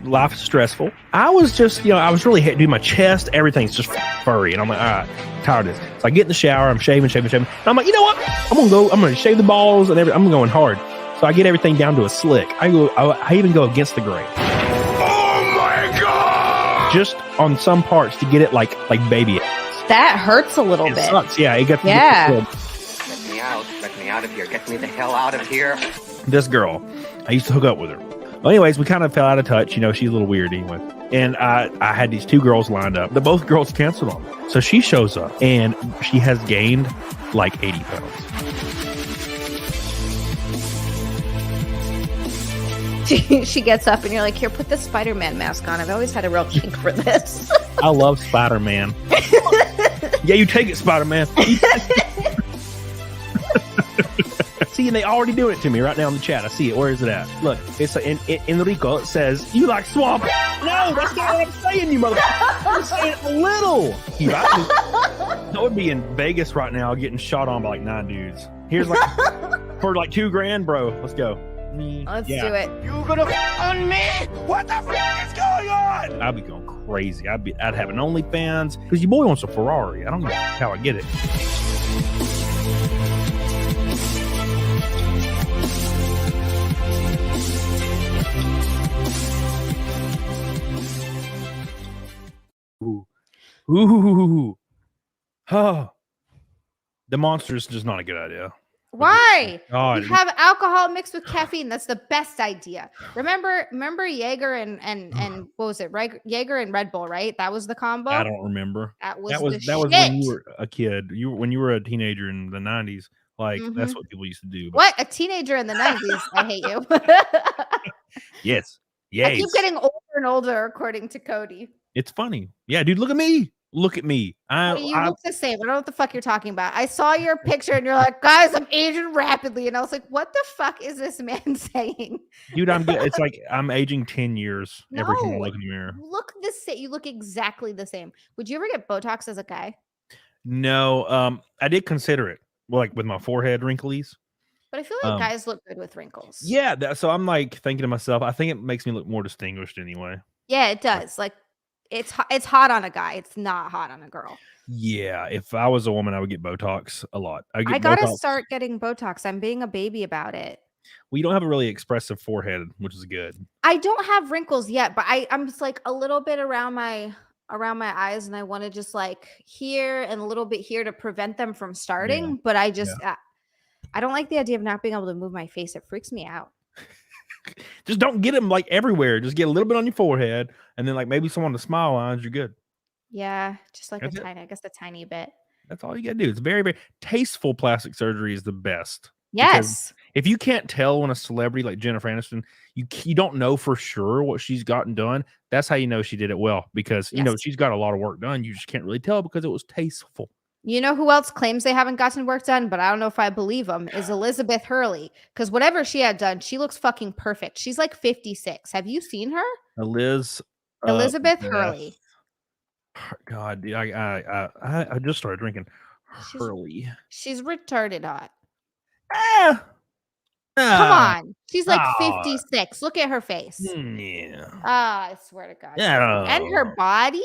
Life's stressful. I was just, I was really doing my chest. Everything's just furry. And I'm like, all right, tired of this. So I get in the shower. I'm shaving. And I'm like, you know what? I'm going to shave the balls and everything. I'm going hard. So I get everything down to a slick. I even go against the grain. Oh my God! Just on some parts to get it like baby. That hurts a little bit. Sucks. Yeah. It gets yeah. Let me out. Let me out of here. Get me the hell out of here. This girl, I used to hook up with her. Well, anyways, we kind of fell out of touch. She's a little weird anyway. And I had these two girls lined up. The both girls canceled on me. So she shows up and she has gained like 80 pounds. She gets up and you're like, here, put the Spider-Man mask on. I've always had a real kink for this. I love Spider-Man. Yeah, you take it, Spider-Man. See, and they already do it to me right now in the chat. I see it. Where is it at? Look, it's in Enrico. It says, you like swamp. No, that's not what I'm saying, you motherfucker. I'm saying a little. I would be in Vegas right now getting shot on by like 9 dudes. Here's like, for like $2,000, bro. Let's go. Let's do it. You gonna on me? What the fuck is going on? I'd be going crazy. I'd have an OnlyFans because your boy wants a Ferrari. I don't know how I get it. Ooh. Oh. The monster is just not a good idea. Why? God. You have alcohol mixed with caffeine. That's the best idea. Remember Jaeger and what was it? Jaeger and Red Bull, right? That was the combo. I don't remember. That was when you were a kid. When you were a teenager in the 90s. Like that's what people used to do. What? A teenager in the 90s? I hate you. Yes. I keep getting older and older, according to Cody. It's funny. Yeah, dude, look at me. Look at me. You look the same. I don't know what the fuck you're talking about. I saw your picture and you're like, guys, I'm aging rapidly. And I was like, what the fuck is this man saying? Dude, I'm good. It's like I'm aging 10 years every time I look in the mirror. Look the same. You look exactly the same. Would you ever get Botox as a guy? No. I did consider it. Like with my forehead wrinklies. But I feel like guys look good with wrinkles. Yeah. So I'm like thinking to myself, I think it makes me look more distinguished anyway. Yeah, it does. Like it's hot on a guy. It's not hot on a girl. Yeah. If I was a woman, I would get Botox a lot. I gotta start getting Botox. I'm being a baby about it. Well, you don't have a really expressive forehead, which is good. I don't have wrinkles yet, but I'm just like a little bit around my eyes, and I want to just like here and a little bit here to prevent them from starting. Yeah. But I just I don't like the idea of not being able to move my face. It freaks me out. Just don't get them like everywhere. Just get a little bit on your forehead, and then like maybe some on the smile lines. You're good. Yeah, just like a tiny bit. That's all you gotta do. It's very, very tasteful plastic surgery is the best. Yes. If you can't tell when a celebrity like Jennifer Aniston, you don't know for sure what she's gotten done. That's how you know she did it well, because you know she's got a lot of work done. You just can't really tell because it was tasteful. You know who else claims they haven't gotten work done, but I don't know if I believe them, is Elizabeth Hurley. Because whatever she had done, she looks fucking perfect. She's like 56. Have you seen her? Elizabeth Hurley. God, I just started drinking Hurley. She's retarded hot. Come on. She's like 56. Look at her face. Yeah. I swear to God. Yeah. And her body?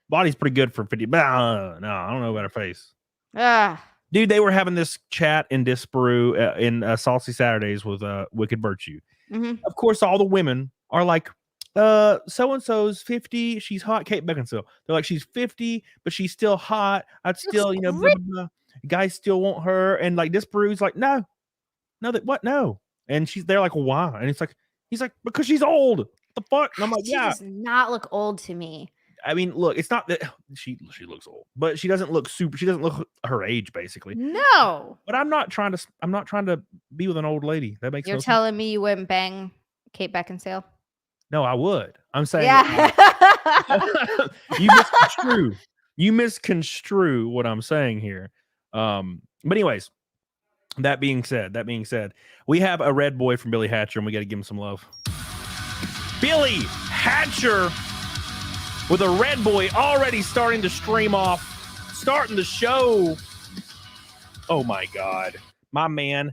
Body's pretty good for 50. But no, I don't know about her face. Dude, they were having this chat in Disparu in Saucy Saturdays with Wicked Virtue. Of course, all the women are like, so-and-so's 50. She's hot. Kate Beckinsale. They're like, she's 50, but she's still hot. I'd still, blah, blah, blah. Guys still want her. And like Disparu's like, no, what? No. And they're like, why? And he's like, because she's old. The fuck? And I'm like, she does not look old to me. I mean, look, it's not that she looks old, but she doesn't look she doesn't look her age, basically. No. But I'm not trying to be with an old lady. That makes You're no telling sense. Me you wouldn't bang Kate Beckinsale? No, I would. I'm saying you misconstrue what I'm saying here. But anyways, that being said, we have a red boy from Billy Hatcher, and we got to give him some love. Billy Hatcher with a red boy already starting to stream off, starting the show. Oh my God. My man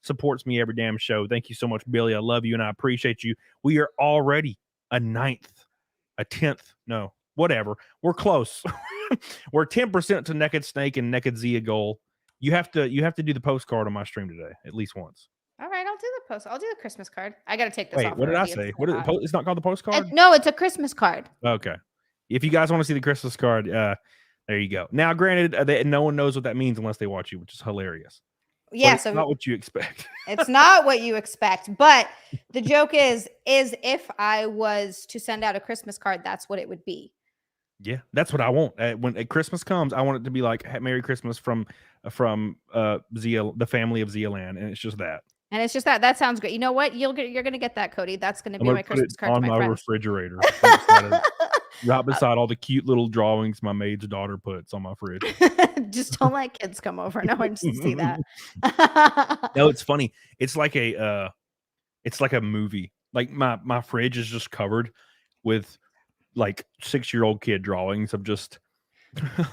supports me every damn show. Thank you so much, Billy. I love you and I appreciate you. We are already a 10th. No, whatever. We're close. We're 10% to Naked Snake and Naked Zia goal. You have to do the postcard on my stream today at least once. All right, I'll do the post. I'll do the Christmas card. I got to take this Wait, off. what did I already. say? It's not called the postcard? No, it's a Christmas card. Okay. If you guys want to see the Christmas card, there you go. Now, granted, no one knows what that means unless they watch you, which is hilarious. Yeah, so not what you expect. It's not what you expect, but the joke is if I was to send out a Christmas card, that's what it would be. Yeah, that's what I want. When Christmas comes, I want it to be like Merry Christmas from Zia, the family of Zealand, and it's just that. And it's just that. That sounds great. You know what? You're gonna get that, Cody. That's gonna be my Christmas card on to my friends. Refrigerator. Right beside all the cute little drawings my maid's daughter puts on my fridge. Just don't let kids come over. No one needs to see that. No, it's funny. It's like a movie. Like my fridge is just covered with like 6-year-old kid drawings of just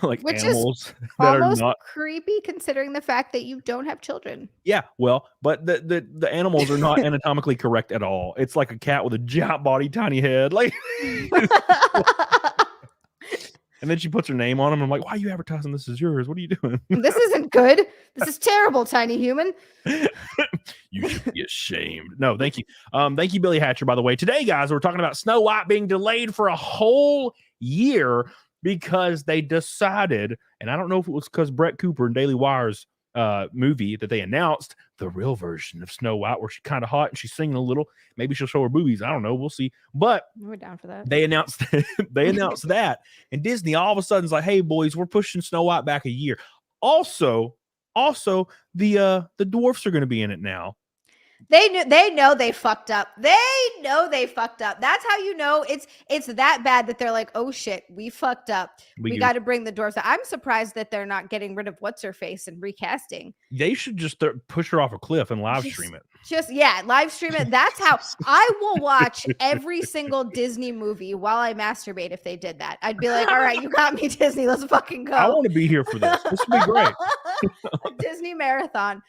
like Which animals is that are almost not creepy considering the fact that you don't have children. Yeah, well, but the animals are not anatomically correct at all. It's like a cat with a giant body, tiny head, like. And then she puts her name on them. I'm like, why are you advertising this is yours? What are you doing? This isn't good. This is terrible, tiny human. You should be ashamed. No, thank you. Thank you, Billy Hatcher, by the way. Today, guys, we're talking about Snow White being delayed for a whole year because they decided, and I don't know if it was because Brett Cooper and Daily Wire's movie that they announced, the real version of Snow White, where she's kind of hot and she's singing a little. Maybe she'll show her boobies. I don't know. We'll see. But we're down for that. They announced that, and Disney all of a sudden is like, "Hey, boys, we're pushing Snow White back a year." Also, the dwarfs are going to be in it now. They know they fucked up. They know they fucked up. That's how you know it's that bad that they're like, oh shit, we fucked up. We got to bring the dwarfs out. I'm surprised that they're not getting rid of what's her face and recasting. They should just push her off a cliff and live stream it. Live stream it. That's how I will watch every single Disney movie while I masturbate. If they did that, I'd be like, all right, you got me, Disney. Let's fucking go. I want to be here for this. This would be great. Disney marathon.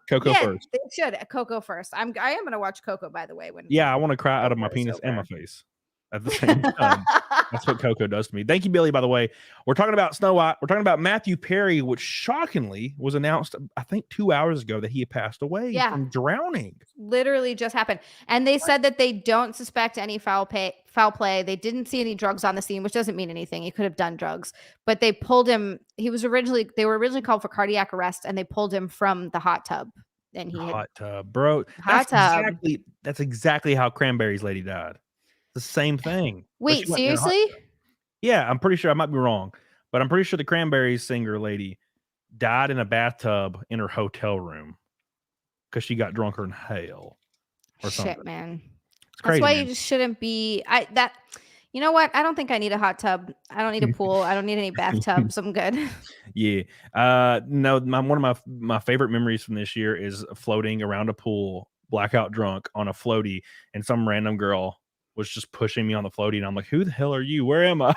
Coco first. They should. Coco first. I am gonna watch Coco, by the way. I want to cry out of my penis and my face at the same time. That's what Coco does to me. Thank you, Billy, by the way. We're talking about Snow White. We're talking about Matthew Perry, which shockingly was announced, I think, 2 hours ago that he had passed away from drowning. Literally just happened. And they said that they don't suspect any foul play. They didn't see any drugs on the scene, which doesn't mean anything. He could have done drugs, but they pulled him. They were originally called for cardiac arrest, and they pulled him from the hot tub. And hot tub, bro. That's exactly how Cranberries Lady died. The same thing. Wait, seriously? Yeah, I'm pretty sure. I might be wrong, but I'm pretty sure the Cranberries singer lady died in a bathtub in her hotel room because she got drunker than hell or something. Shit, man. It's crazy. That's why you just shouldn't be. You know what? I don't think I need a hot tub. I don't need a pool. I don't need any bathtubs. I'm good. Yeah. No, one of my favorite memories from this year is floating around a pool, blackout drunk on a floaty, and some random girl was just pushing me on the floaty, and I'm like, who the hell are you? Where am I?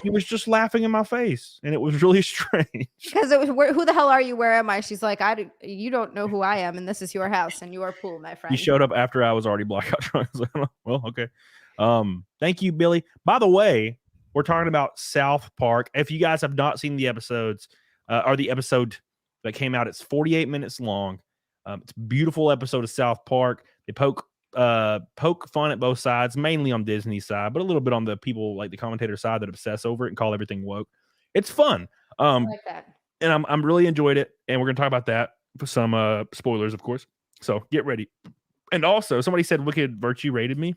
She was just laughing in my face, and it was really strange. Because it was, who the hell are you? Where am I? She's like, you don't know who I am, and this is your house and your pool, my friend. You showed up after I was already blackout drunk. I was like, well, okay. Thank you, Billy. By the way, we're talking about South Park. If you guys have not seen the episodes, or the episode that came out, it's 48 minutes long. It's a beautiful episode of South Park. They poke fun at both sides, mainly on Disney's side, but a little bit on the people, like the commentator side, that obsess over it and call everything woke. It's fun. I like that. And I'm really enjoyed it. And we're gonna talk about that for some spoilers, of course. So get ready. And also, somebody said Wicked Virtue rated me.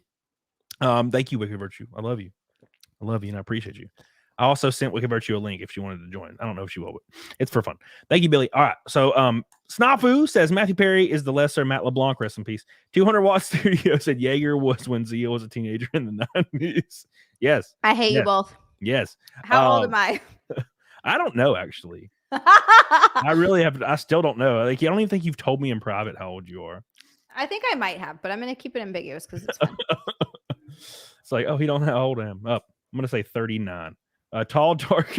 Thank you, Wicked Virtue. I love you. And I appreciate you. I also sent Wicked Virtue a link if she wanted to join. I don't know if she will, but it's for fun. Thank you, Billy. All right. So Snafu says Matthew Perry is the lesser Matt LeBlanc. Rest in peace. 200 Watt Studio said Jaeger was when Zia was a teenager in the 90s. Yes. I hate you both. Yes. How old am I? I don't know, actually. I still don't know. Like, I don't even think you've told me in private how old you are. I think I might have, but I'm going to keep it ambiguous because it's fun. It's like, oh, he don't know how old I am. I'm going to say 39. Tall, dark,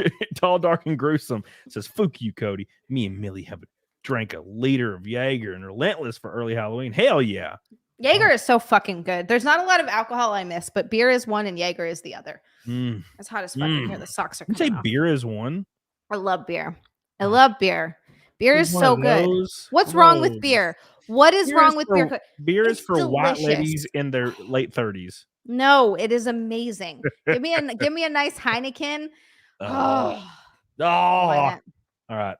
and gruesome says, "Fuck you, Cody. Me and Millie have a drank a liter of Jaeger and relentless for early Halloween. Hell yeah. Jaeger is so fucking good. There's not a lot of alcohol I miss, but beer is one and Jaeger is the other. It's hot as fucking here. The socks are You coming say off. beer is one? I love beer. I love beer. Beer is so good. What's wrong with beer? What is wrong with beer? Beer is for white ladies in their late 30s. No, it is amazing. Give me a nice Heineken. All right. I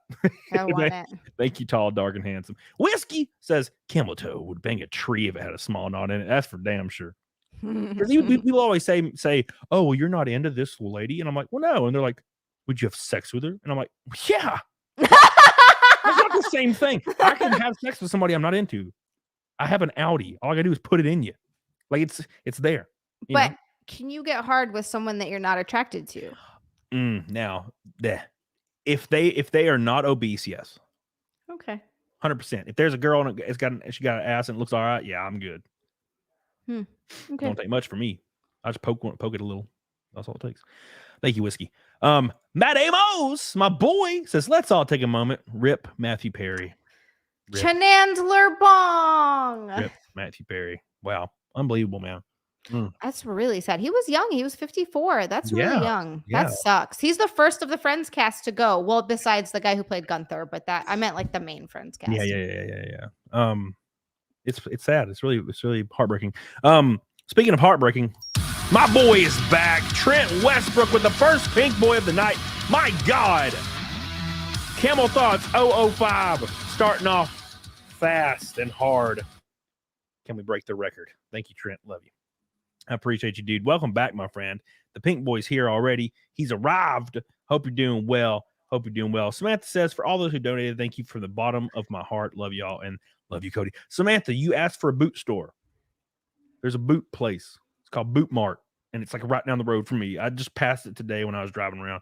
want it. Thank you, tall, dark, and handsome. Whiskey says Cameltoe would bang a tree if it had a small knot in it. That's for damn sure. Because people always say, "Oh, well, you're not into this lady," and I'm like, "Well, no." And they're like, "Would you have sex with her?" And I'm like, "Yeah." That's not the same thing. I can have sex with somebody I'm not into. I have an Audi. All I gotta do is put it in you. Like it's there. But can you get hard with someone that you're not attracted to? Now, if they are not obese, yes. Okay. 100%. If there's a girl and she got an ass and it looks all right, yeah, I'm good. Okay. Don't take much for me. I just poke it a little. That's all it takes. Thank you, Whiskey. Matt Amos, my boy, says, let's all take a moment. Rip Matthew Perry. Chenandler Bong. Rip Matthew Perry. Wow. Unbelievable, man. That's really sad. He was young. He was 54. That's really young. That sucks. He's the first of the Friends cast to go. Well, besides the guy who played Gunther, but that I meant like the main Friends cast. Yeah. It's sad. It's really heartbreaking. Speaking of heartbreaking, my boy is back. Trent Westbrook with the first pink boy of the night. My God. Camel Thoughts 005 starting off fast and hard. Can we break the record? Thank you, Trent. Love you. I appreciate you, dude. Welcome back, my friend. The pink boy's here already. He's arrived. Hope you're doing well. Samantha says, for all those who donated, thank you from the bottom of my heart. Love y'all and love you, Cody. Samantha, you asked for a boot store. There's a boot place. It's called Boot Mart, and it's like right down the road from me. I just passed it today when I was driving around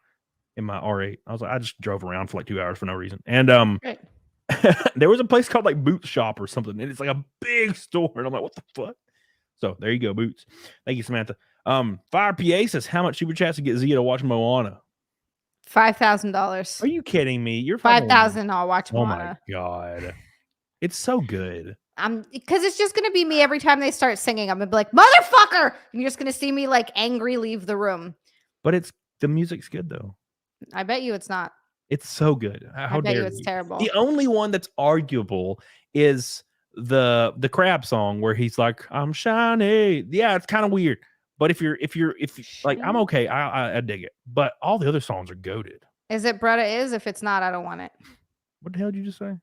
in my R8. I just drove around for like 2 hours for no reason. And there was a place called like Boot Shop or something, and it's like a big store. And I'm like, what the fuck? So there you go, Boots. Thank you, Samantha. Fire PA says, how much super chats to get Zia to watch Moana? $5,000. Are you kidding me? You're $5,000. I'll watch Moana. Oh my God. It's so good. Because it's just gonna be me every time they start singing. I'm gonna be like, motherfucker! And you're just gonna see me like angry leave the room. But the music's good though. I bet you it's not. It's so good. How I bet dare you it's terrible. The only one that's arguable is the crab song where he's like, I'm shiny. Yeah, it's kind of weird. But if you're like, I'm okay. I dig it. But all the other songs are goated. Is it Bretta is? If it's not, I don't want it. What the hell did you just say?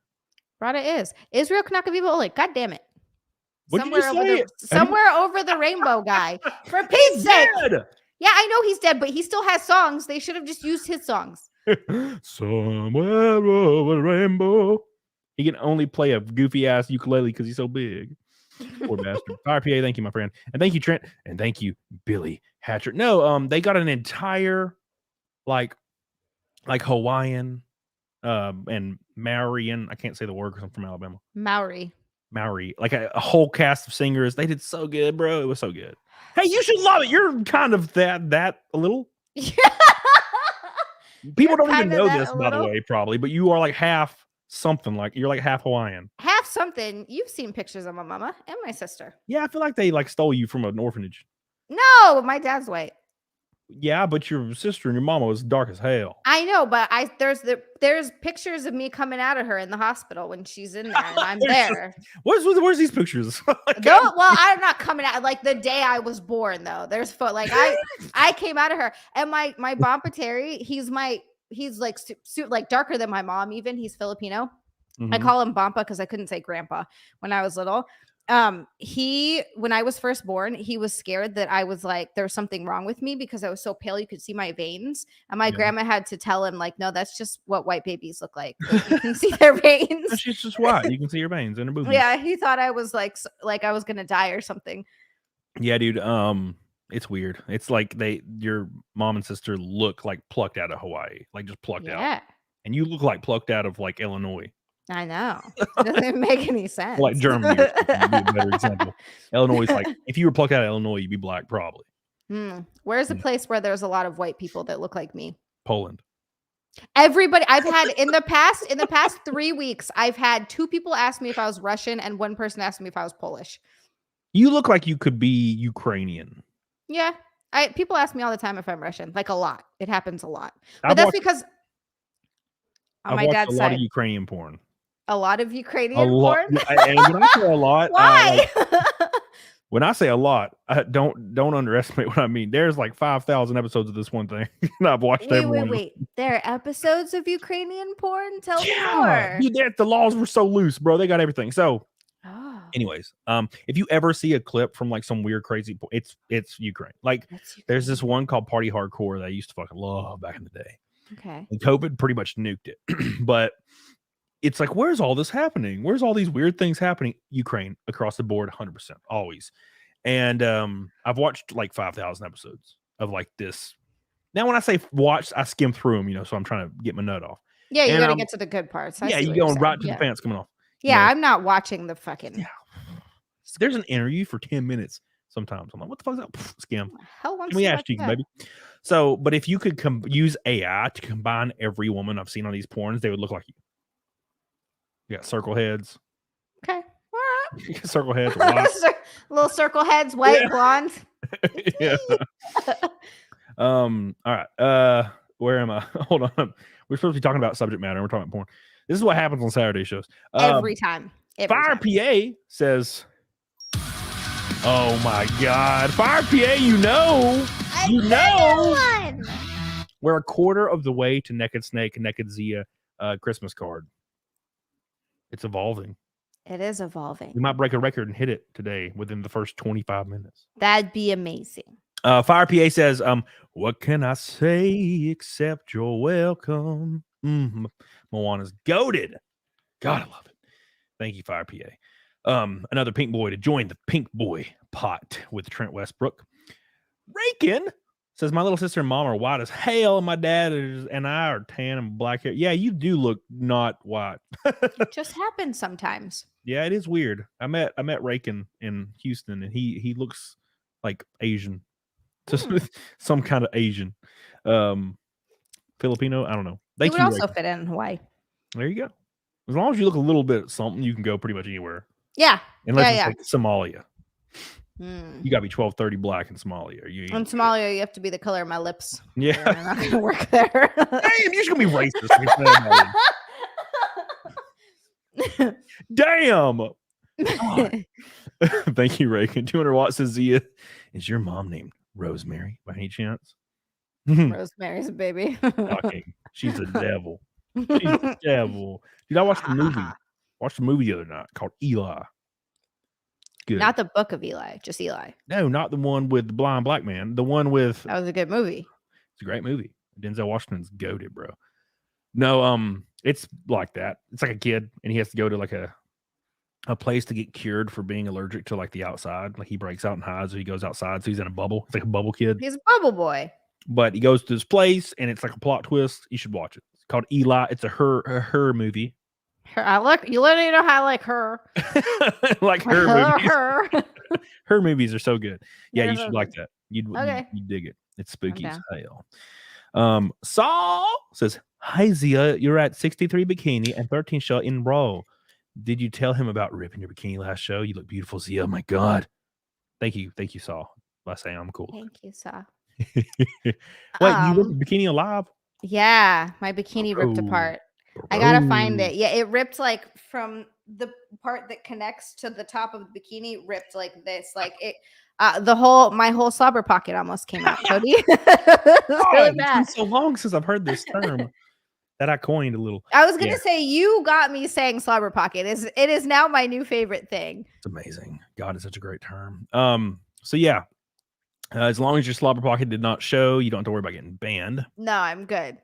Bretta is. Israel cannot be bullied. God damn it. Somewhere over the rainbow guy. For Pete's sake. Yeah, I know he's dead, but he still has songs. They should have just used his songs. Somewhere over the rainbow. He can only play a goofy ass ukulele because he's so big. Poor bastard. Fire PA, thank you, my friend. And thank you, Trent. And thank you, Billy Hatcher. No, they got an entire like Hawaiian and Maorian. I can't say the word because I'm from Alabama. Maori. Like a whole cast of singers. They did so good, bro. It was so good. Hey, you should love it. You're kind of that a little. Yeah. People don't even know this, by the way, probably, but you are like half something. Like you're like half Hawaiian. Half something. You've seen pictures of my mama and my sister. Yeah, I feel like they like stole you from an orphanage. No, my dad's white. Yeah, but your sister and your mama was dark as hell. I know, but there's pictures of me coming out of her in the hospital when she's in there, and I'm there. Where's these pictures? Well, I'm not coming out like the day I was born though. There's like I came out of her, and my Bompa Terry, he's like darker than my mom. Even he's Filipino. Mm-hmm. I call him Bompa because I couldn't say Grandpa when I was little. When I was first born, he was scared that I was like, there was something wrong with me because I was so pale. You could see my veins. And my grandma had to tell him like, no, that's just what white babies look like. You can see their veins. She's just white. You can see your veins in her boobies. Yeah. He thought I was like I was going to die or something. Yeah, dude. It's weird. It's like your mom and sister look like plucked out of Hawaii, like just plucked out. And you look like plucked out of like Illinois. I know. It doesn't make any sense. Like Germany would be a better example. Illinois is like, if you were plucked out of Illinois, you'd be black probably. Where's a place where there's a lot of white people that look like me? Poland. Everybody I've had in the past 3 weeks, I've had 2 people ask me if I was Russian and 1 person asked me if I was Polish. You look like you could be Ukrainian. Yeah. People ask me all the time if I'm Russian, like a lot. It happens a lot. But I've that's watched, because on I've my watched dad's a lot side, of Ukrainian porn. a lot of A Ukrainian lot. porn. And when I say a lot, Why? when I say a lot, don't underestimate what I mean. There's like 5,000 episodes of this one thing, and I've watched every one. Wait. There are episodes of Ukrainian porn? Tell me Yeah, more. dude, the laws were so loose, bro. They got everything. So, Oh, anyways, if you ever see a clip from like some weird, crazy, it's Ukraine. Like, there's this one called Party Hardcore that I used to fucking love back in the day. okay. And COVID pretty much nuked it, but it's like, where's all this happening? Where's all these weird things happening? Ukraine across the board, 100%, always. And I've watched like 5,000 episodes of like this. Now, when I say watch, I skim through them, you know, so I'm trying to get my nut off. Yeah, you And gotta get to the good parts. yeah, you going right to the pants coming off. Yeah, You know? I'm not watching the fucking. Yeah. There's an interview for 10 minutes sometimes. I'm like, what the fuck is that? Pfft, skim. Hell wants Give me to ass watch cheeks, that. baby. So, but if you could use AI to combine every woman I've seen on these porns, they would look like you. You got circle heads. Okay. Circle heads. White. Little circle heads, white, blonde. Yeah. All right. Where am I? Hold on. We're supposed to be talking about subject matter. And we're talking about porn. This is what happens on Saturday shows. Every time. Fire PA says, "Oh my God, Fire PA! You know, we're a quarter of the way to Naked Snake and Naked Zia Christmas card. It's evolving. It is evolving. We might break a record and hit it today within the first 25 minutes. That'd be amazing." Fire PA says, "What can I say except you're welcome?" Moana's goated. God, I love it. Thank you, Fire PA. Another pink boy to join the pink boy pot with Trent Westbrook. Rakin says, "My little sister and mom are white as hell, and my dad and I are tan and black hair." Yeah, you do look not white. It just happens sometimes. Yeah, it is weird. I met Rakin in Houston, and he looks like Asian. Just some kind of Asian. Filipino, I don't know. He would also fit in Hawaii. There you go. As long as you look a little bit something, you can go pretty much anywhere. Yeah. Unless it's like Somalia. You gotta be 1230 black in Somalia. In Somalia, you have to be the color of my lips. Yeah. I'm not gonna work there. Damn, you're just gonna be racist. Damn. Thank you, Reagan. 200 watts says, "Zia, is your mom named Rosemary by any chance?" Rosemary's a baby. She's a devil. She's a devil. Dude, I watched the movie. Watched the movie the other night called Eli. Good. Not the book of Eli, just Eli. No, not the one with the blind black man. The one with that was a good movie. It's a great movie. Denzel Washington's goated, bro. No, it's like that. It's like a kid, and he has to go to like a place to get cured for being allergic to like the outside. Like he breaks out and hides, so he goes outside, so he's in a bubble. It's like a bubble kid. He's a bubble boy. But he goes to this place, and it's like a plot twist. You should watch it. It's called Eli. It's a her movie. You literally know how I like her. Like her movies. Her movies are so good. Yeah, you should like that. You'd dig it. It's spooky as hell. Saul says, "Hi Zia, you're at 63 bikini and 13 shot in row. Did you tell him about ripping your bikini last show? You look beautiful, Zia. Oh my God." Thank you, Saul. By saying I'm cool. Thank you, Saul. Wait, you ripped the bikini alive? Yeah, my bikini ripped apart. I gotta find it. Yeah, it ripped like from the part that connects to the top of the bikini, ripped like this. Like it my whole slobber pocket almost came out, Cody. Really bad. It's been so long since I've heard this term that I coined a little. I was gonna say you got me saying slobber pocket. It is now my new favorite thing. It's amazing. God, it's such a great term. So yeah. As long as your slobber pocket did not show, you don't have to worry about getting banned. No, I'm good.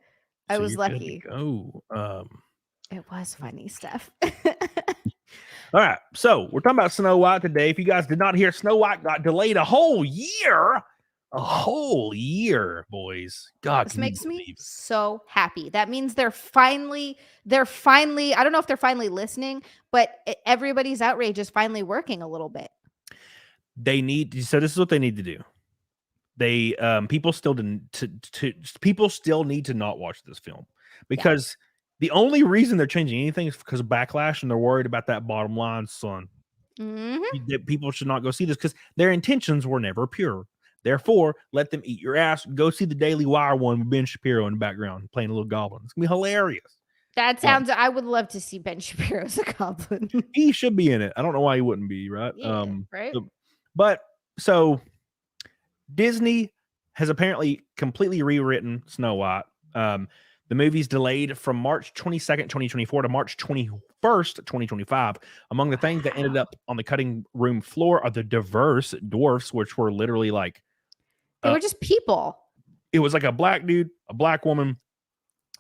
I was lucky. Oh, it was funny stuff. All right, so we're talking about Snow White today. If you guys did not hear, Snow White got delayed a whole year, boys. God, this makes me so happy. That means they're finally. I don't know if they're finally listening, but everybody's outrage is finally working a little bit. So this is what they need to do. They people still need to not watch this film. because the only reason they're changing anything is because of backlash, and they're worried about that bottom line, son. People should not go see this because their intentions were never pure. Therefore, let them eat your ass. Go see the Daily Wire one with Ben Shapiro in the background playing a little goblin. It's gonna be hilarious. That sounds. I would love to see Ben Shapiro as a goblin. He should be in it. I don't know why he wouldn't be. Right? Yeah, right. So Disney has apparently completely rewritten Snow White. The movie's delayed from March 22nd, 2024 to March 21st, 2025. Among the things that ended up on the cutting room floor are the diverse dwarfs, which were literally like they were just people. It was like a black dude, a black woman,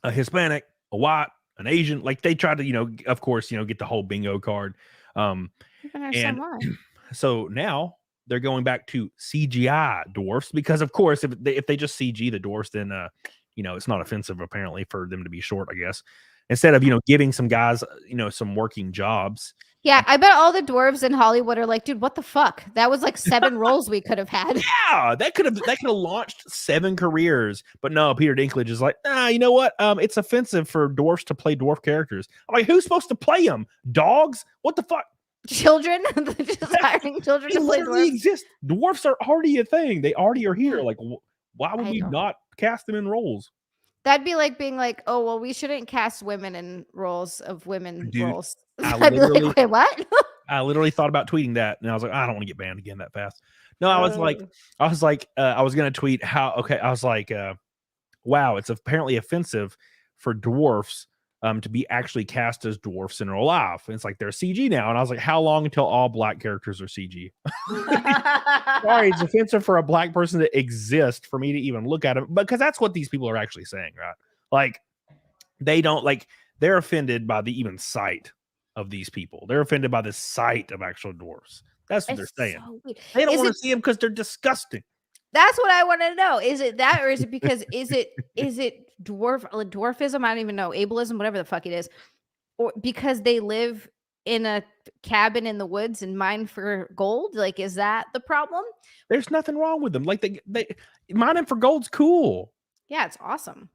a Hispanic, a white, an Asian. Like they tried to, of course, get the whole bingo card. So now they're going back to CGI dwarfs because, of course, if they just CG the dwarfs, then it's not offensive apparently for them to be short, I guess. Instead of giving some guys some working jobs. Yeah, I bet all the dwarves in Hollywood are like, dude, what the fuck? That was like 7 roles we could have had. Yeah, that could have launched 7 careers. But no, Peter Dinklage is like, you know what? It's offensive for dwarfs to play dwarf characters. I'm like, who's supposed to play them? Dogs? What the fuck? Children? Just hiring children to play dwarfs. Exist. Dwarfs are already a thing. They already are here. Like, why would we not cast them in roles? That'd be like being like, oh, well, we shouldn't cast women in roles of women roles. I'd be like, wait, what? I literally thought about tweeting that, and I was like, I don't want to get banned again that fast. No, I was like, I was going to tweet I was like, wow, it's apparently offensive for dwarfs to be actually cast as dwarfs in real life. And it's like they're CG now. And I was like, how long until all black characters are CG? Sorry, it's offensive for a black person to exist for me to even look at them, because that's what these people are actually saying, right? Like they're offended by the even sight of these people. They're offended by the sight of actual dwarfs. That's what they're saying. So they don't want to see them because they're disgusting. That's what I want to know. Is it that, or is it because is it dwarfism? I don't even know. Ableism, whatever the fuck it is, or because they live in a cabin in the woods and mine for gold? Like, is that the problem? There's nothing wrong with them. Like they mining for gold's cool. Yeah, it's awesome.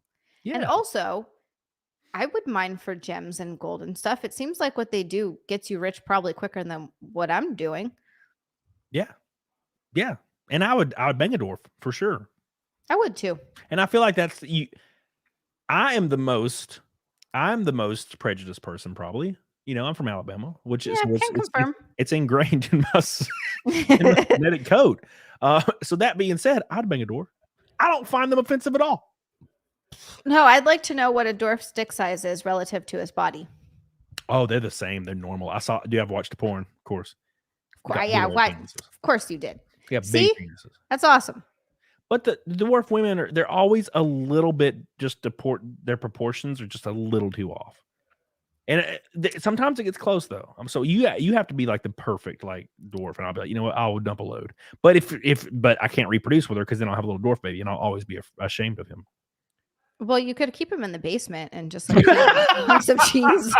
Yeah. And also, I would mine for gems and gold and stuff. It seems like what they do gets you rich probably quicker than what I'm doing. Yeah. Yeah. And I would bang a dwarf for sure. I would too. And I feel like that's you. I'm the most prejudiced person probably. I'm from Alabama, which is it's ingrained in my genetic code. So that being said, I'd bang a dwarf. I don't find them offensive at all. No, I'd like to know what a dwarf's dick size is relative to his body. Oh, they're the same. They're normal. I've watched the porn, of course. Yeah, why? Of course you did. Yeah, big penises. That's awesome. But the dwarf women they're always a little bit their proportions are just a little too off. And sometimes it gets close though. So you have to be like the perfect like dwarf, and I'll be like, you know what, I'll dump a load. But but I can't reproduce with her because then I'll have a little dwarf baby, and I'll always be ashamed of him. Well, you could keep him in the basement and just like some cheese.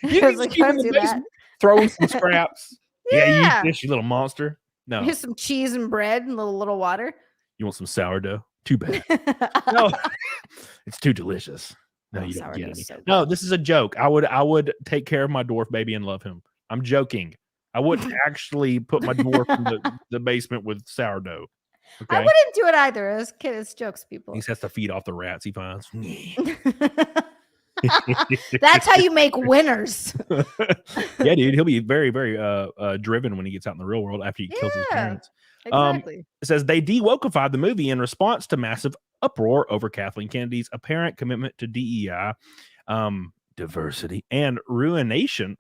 You can keep him in the basement, throw him some scraps. Yeah, you little monster. No, here's some cheese and bread and a little water. You want some sourdough? Too bad. No, it's too delicious. No, you don't get any. So no, this is a joke. I would take care of my dwarf baby and love him. I'm joking. I wouldn't actually put my dwarf in the basement with sourdough. Okay? I wouldn't do it either. It's jokes, people. He has to feed off the rats he finds. That's how you make winners. Yeah, dude. He'll be very, very driven when he gets out in the real world after he kills his parents. Exactly. It says they de-wokeified the movie in response to massive uproar over Kathleen Kennedy's apparent commitment to DEI, diversity, and ruination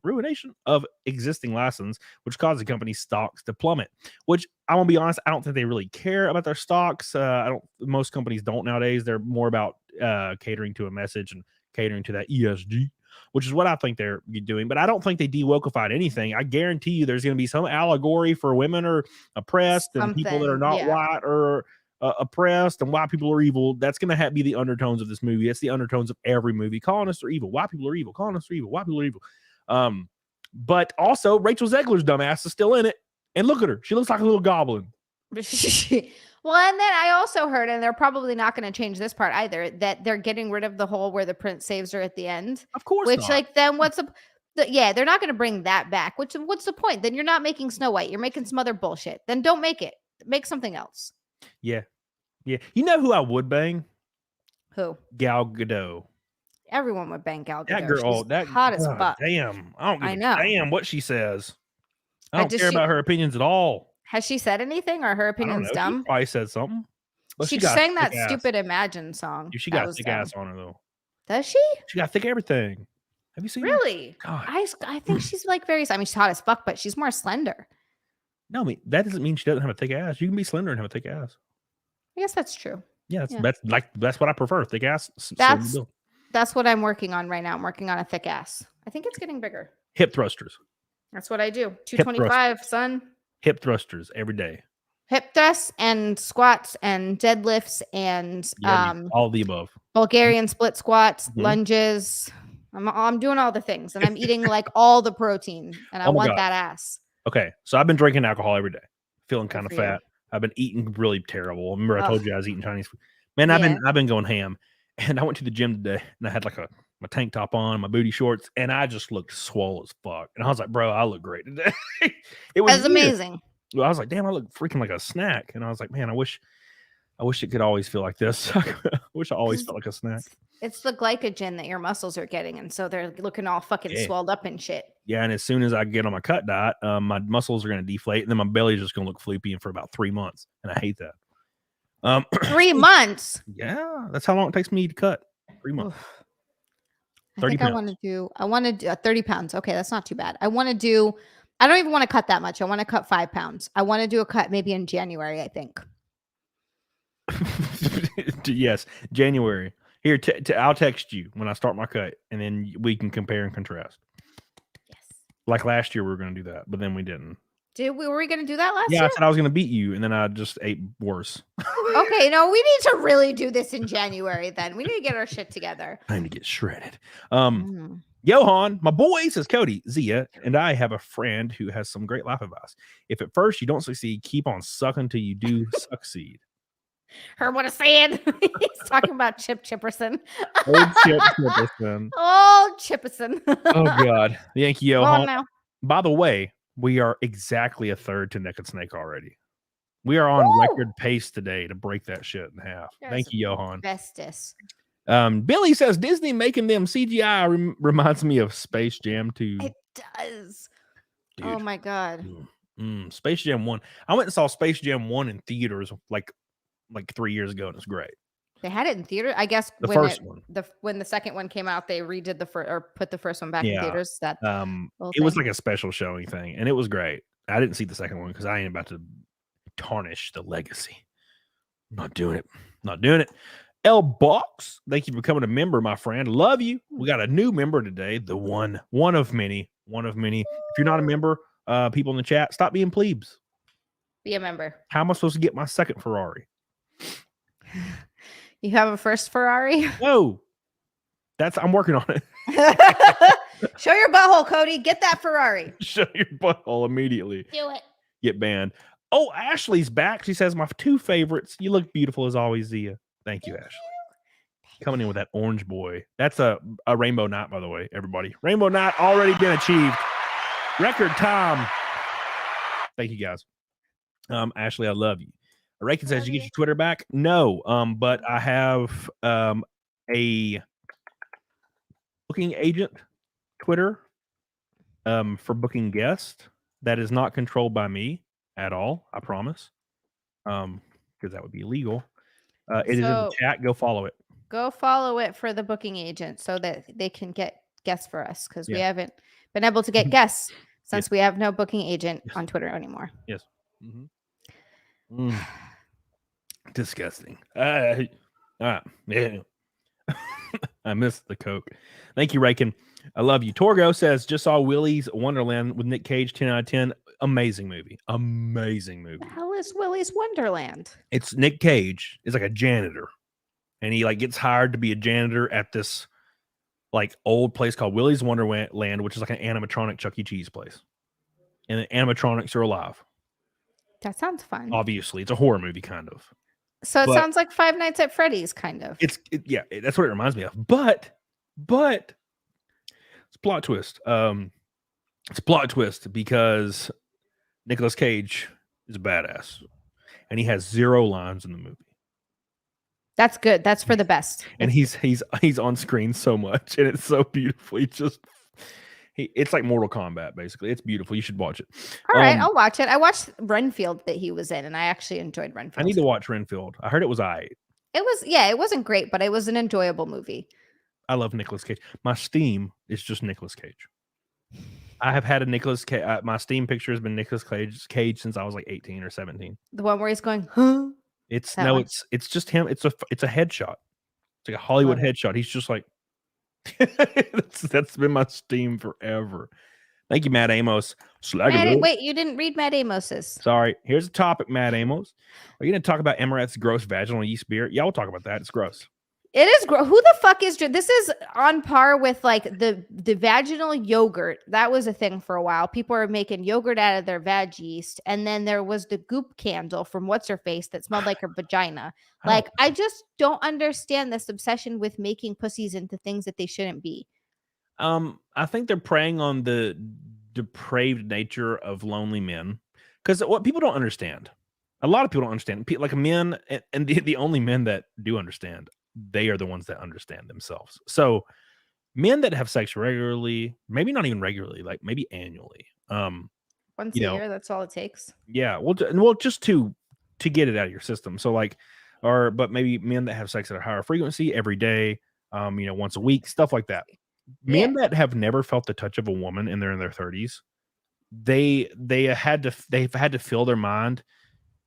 of existing license, which caused the company's stocks to plummet. Which I'm gonna be honest, I don't think they really care about their stocks. Most companies don't nowadays. They're more about catering to a message and catering to that ESG, which is what I think they're doing. But I don't think they de-wokeified anything. I guarantee you there's going to be some allegory for women are oppressed and people that are not white or oppressed, and white people are evil. That's going to be the undertones of this movie. That's the undertones of every movie. Colonists are evil. White people are evil. Colonists are evil. White people are evil. But also Rachel Zegler's dumbass is still in it. And look at her. She looks like a little goblin. Well, and then I also heard, and they're probably not going to change this part either, that they're getting rid of the whole where the prince saves her at the end. Of course Which, not. like, then what's yeah, they're not going to bring that back. What's the point? Then you're not making Snow White. You're making some other bullshit. Then don't make it. Make something else. Yeah. Yeah. You know who I would bang? Who? Gal Gadot. Everyone would bang Gal Gadot. That girl, She's hot as fuck. Damn. I don't give I a know. damn what she says. I don't care about her opinions at all. Has she said anything, or her opinion's dumb? She probably said something. But she sang that stupid Imagine song. She got a thick ass on her, though. Does she? She got thick everything. Have you seen her? Really? God. I think she's like very, I mean, she's hot as fuck, but she's more slender. No, I mean, that doesn't mean she doesn't have a thick ass. You can be slender and have a thick ass. I guess that's true. Yeah, that's what I prefer. Thick ass. That's what I'm working on right now. I'm working on a thick ass. I think it's getting bigger. Hip thrusters. That's what I do. 225, son. Hip thrusters every day. Hip thrusts and squats and deadlifts and all the above. Bulgarian split squats, lunges. I'm doing all the things, and I'm eating like all the protein, and I want that ass. Okay, so I've been drinking alcohol every day, feeling kind of fat. I've been eating really terrible. Remember, I told you I was eating Chinese food. Man, I've been going ham, and I went to the gym today, and I had like my tank top on, my booty shorts, and I just looked swole as fuck. And I was like, bro, I look great today. It was amazing. Well, I was like, damn, I look freaking like a snack. And I was like, man, I wish it could always feel like this. I wish I always felt like a snack. It's the glycogen that your muscles are getting, and so they're looking all fucking swelled up and shit. Yeah, and as soon as I get on my cut diet, my muscles are going to deflate, and then my belly's just going to look floopy for about 3 months, and I hate that. 3 months? Yeah, that's how long it takes me to cut. 3 months. Oof. I think I want to do 30 pounds. Okay, that's not too bad. I don't even want to cut that much. I want to cut 5 pounds. I want to do a cut maybe in January, I think. Yes, January. Here, I'll text you when I start my cut, and then we can compare and contrast. Yes. Like last year, we were going to do that, but then we didn't. Were we going to do that last year? Yeah, I said I was going to beat you, and then I just ate worse. Okay, no, we need to really do this in January then. We need to get our shit together. Time to get shredded. Johan, my boy, says Cody, Zia, and I have a friend who has some great life advice. If at first you don't succeed, keep on sucking till you do succeed. Heard what I said. He's talking about Chip Chipperson. Old Chip Chipperson. Old Chipperson. Oh, God. Thank you, Johan. By the way, we are exactly a third to Naked Snake already. We are on record pace today to break that shit in half. Thank you, Johan. Bestis. Billy says Disney making them CGI reminds me of Space Jam 2. It does. Dude. Oh, my God. Space Jam 1. I went and saw Space Jam 1 in theaters like 3 years ago, and it's great. They had it in theater, I guess. When the second one came out, they redid put the first one back in theaters. That it was like a special showing thing, and it was great. I didn't see the second one because I ain't about to tarnish the legacy. Not doing it. L Box, thank you for becoming a member, my friend. Love you. We got a new member today. The one of many. If you're not a member, people in the chat, stop being plebes. Be a member. How am I supposed to get my second Ferrari? You have a first Ferrari? No. I'm working on it. Show your butthole, Cody. Get that Ferrari. Show your butthole immediately. Do it. Get banned. Oh, Ashley's back. She says, my 2 favorites. You look beautiful as always, Zia. Thank you, Ashley. Coming in with that orange boy. That's a rainbow knot, by the way, everybody. Rainbow knot already been achieved. Record time. Thank you, guys. Ashley, I love you. Rakin says, you get your Twitter back? No, but I have a booking agent Twitter for booking guests that is not controlled by me at all, I promise, because that would be illegal. It is in the chat. Go follow it. Go follow it for the booking agent so that they can get guests for us, because we haven't been able to get guests since we have no booking agent on Twitter anymore. Yes. Disgusting. Yeah. I missed the Coke. Thank you, Rakin. I love you. Torgo says, just saw Willy's Wonderland with Nick Cage, 10 out of 10. Amazing movie. The hell is Willy's Wonderland? It's Nick Cage is like a janitor, and he like gets hired to be a janitor at this like old place called Willy's Wonderland, which is like an animatronic Chuck E. Cheese place, and the animatronics are alive. That sounds fun. Obviously, it's a horror movie, kind of. So it sounds like Five Nights at Freddy's, kind of. Yeah, that's what it reminds me of. But it's a plot twist. It's a plot twist because Nicolas Cage is a badass, and he has 0 lines in the movie. That's good. That's for the best. And he's on screen so much, and it's so beautiful. It's like Mortal Kombat, basically. It's beautiful. You should watch it. All right, I'll watch it. I watched Renfield that he was in, and I actually enjoyed Renfield. I need to watch Renfield. I heard it was It wasn't great, but it was an enjoyable movie. I love Nicolas Cage. My Steam is just Nicolas Cage. I have had a Nicolas Cage. My Steam picture has been Nicolas Cage since I was like 18 or 17. The one where he's going, huh? It's just him. It's a headshot. It's like a Hollywood headshot. He's just like, that's been my Steam forever. Thank you, Matt Amos. Wait, you didn't read Matt Amos's. Sorry. Here's a topic, Matt Amos. Are you going to talk about Emirates' gross vaginal yeast beer? Yeah, we'll talk about that. It's gross. It is gross. Who the fuck is this? Is on par with like the vaginal yogurt. That was a thing for a while. People are making yogurt out of their vag yeast, and then there was the Goop candle from what's her face that smelled like her vagina. Like, I just don't understand this obsession with making pussies into things that they shouldn't be. I think they're preying on the depraved nature of lonely men, because what people don't understand, a lot of people don't understand. Like men, and the only men that do understand, they are the ones that understand themselves. So men that have sex regularly, maybe not even regularly, like maybe annually, once a year, that's all it takes. Yeah. Well, just to get it out of your system. So like, but maybe men that have sex at a higher frequency every day, once a week, stuff like that. Men that have never felt the touch of a woman and they're in their 30s, they've had to fill their mind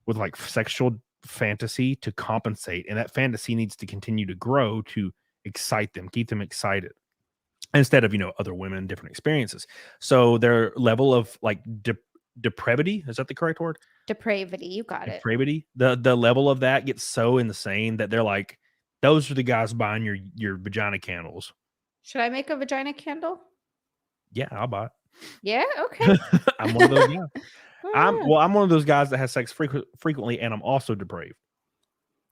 with like sexual fantasy to compensate, and that fantasy needs to continue to grow to excite them, keep them excited, instead of other women, different experiences. So their level of like depravity, is that the correct word? Depravity, you got it. Depravity. The level of that gets so insane that they're like, those are the guys buying your vagina candles. Should I make a vagina candle? Yeah, I'll buy it. Yeah, okay. I'm one of those guys. I'm one of those guys that has sex frequently, and I'm also depraved.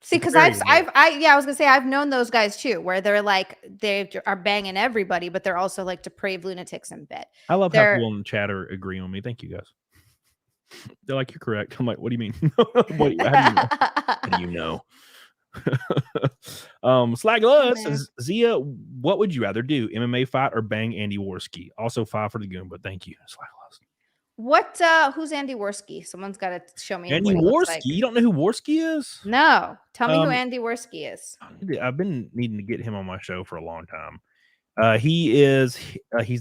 See, because I was gonna say I've known those guys too, where they're like they are banging everybody, but they're also like depraved lunatics in bed. I love how people in the chat agree on me. Thank you guys. They're like, you're correct. I'm like, what do you mean? How do you know? Slaglud says, Zia, what would you rather do? MMA fight or bang Andy Worski? Also 5 for the goon, but thank you, Slaglud. What who's Andy Worski? Someone's got to show me. Andy Worski? Like. You don't know who Worski is? No. Tell me who Andy Worski is. I've been needing to get him on my show for a long time. He's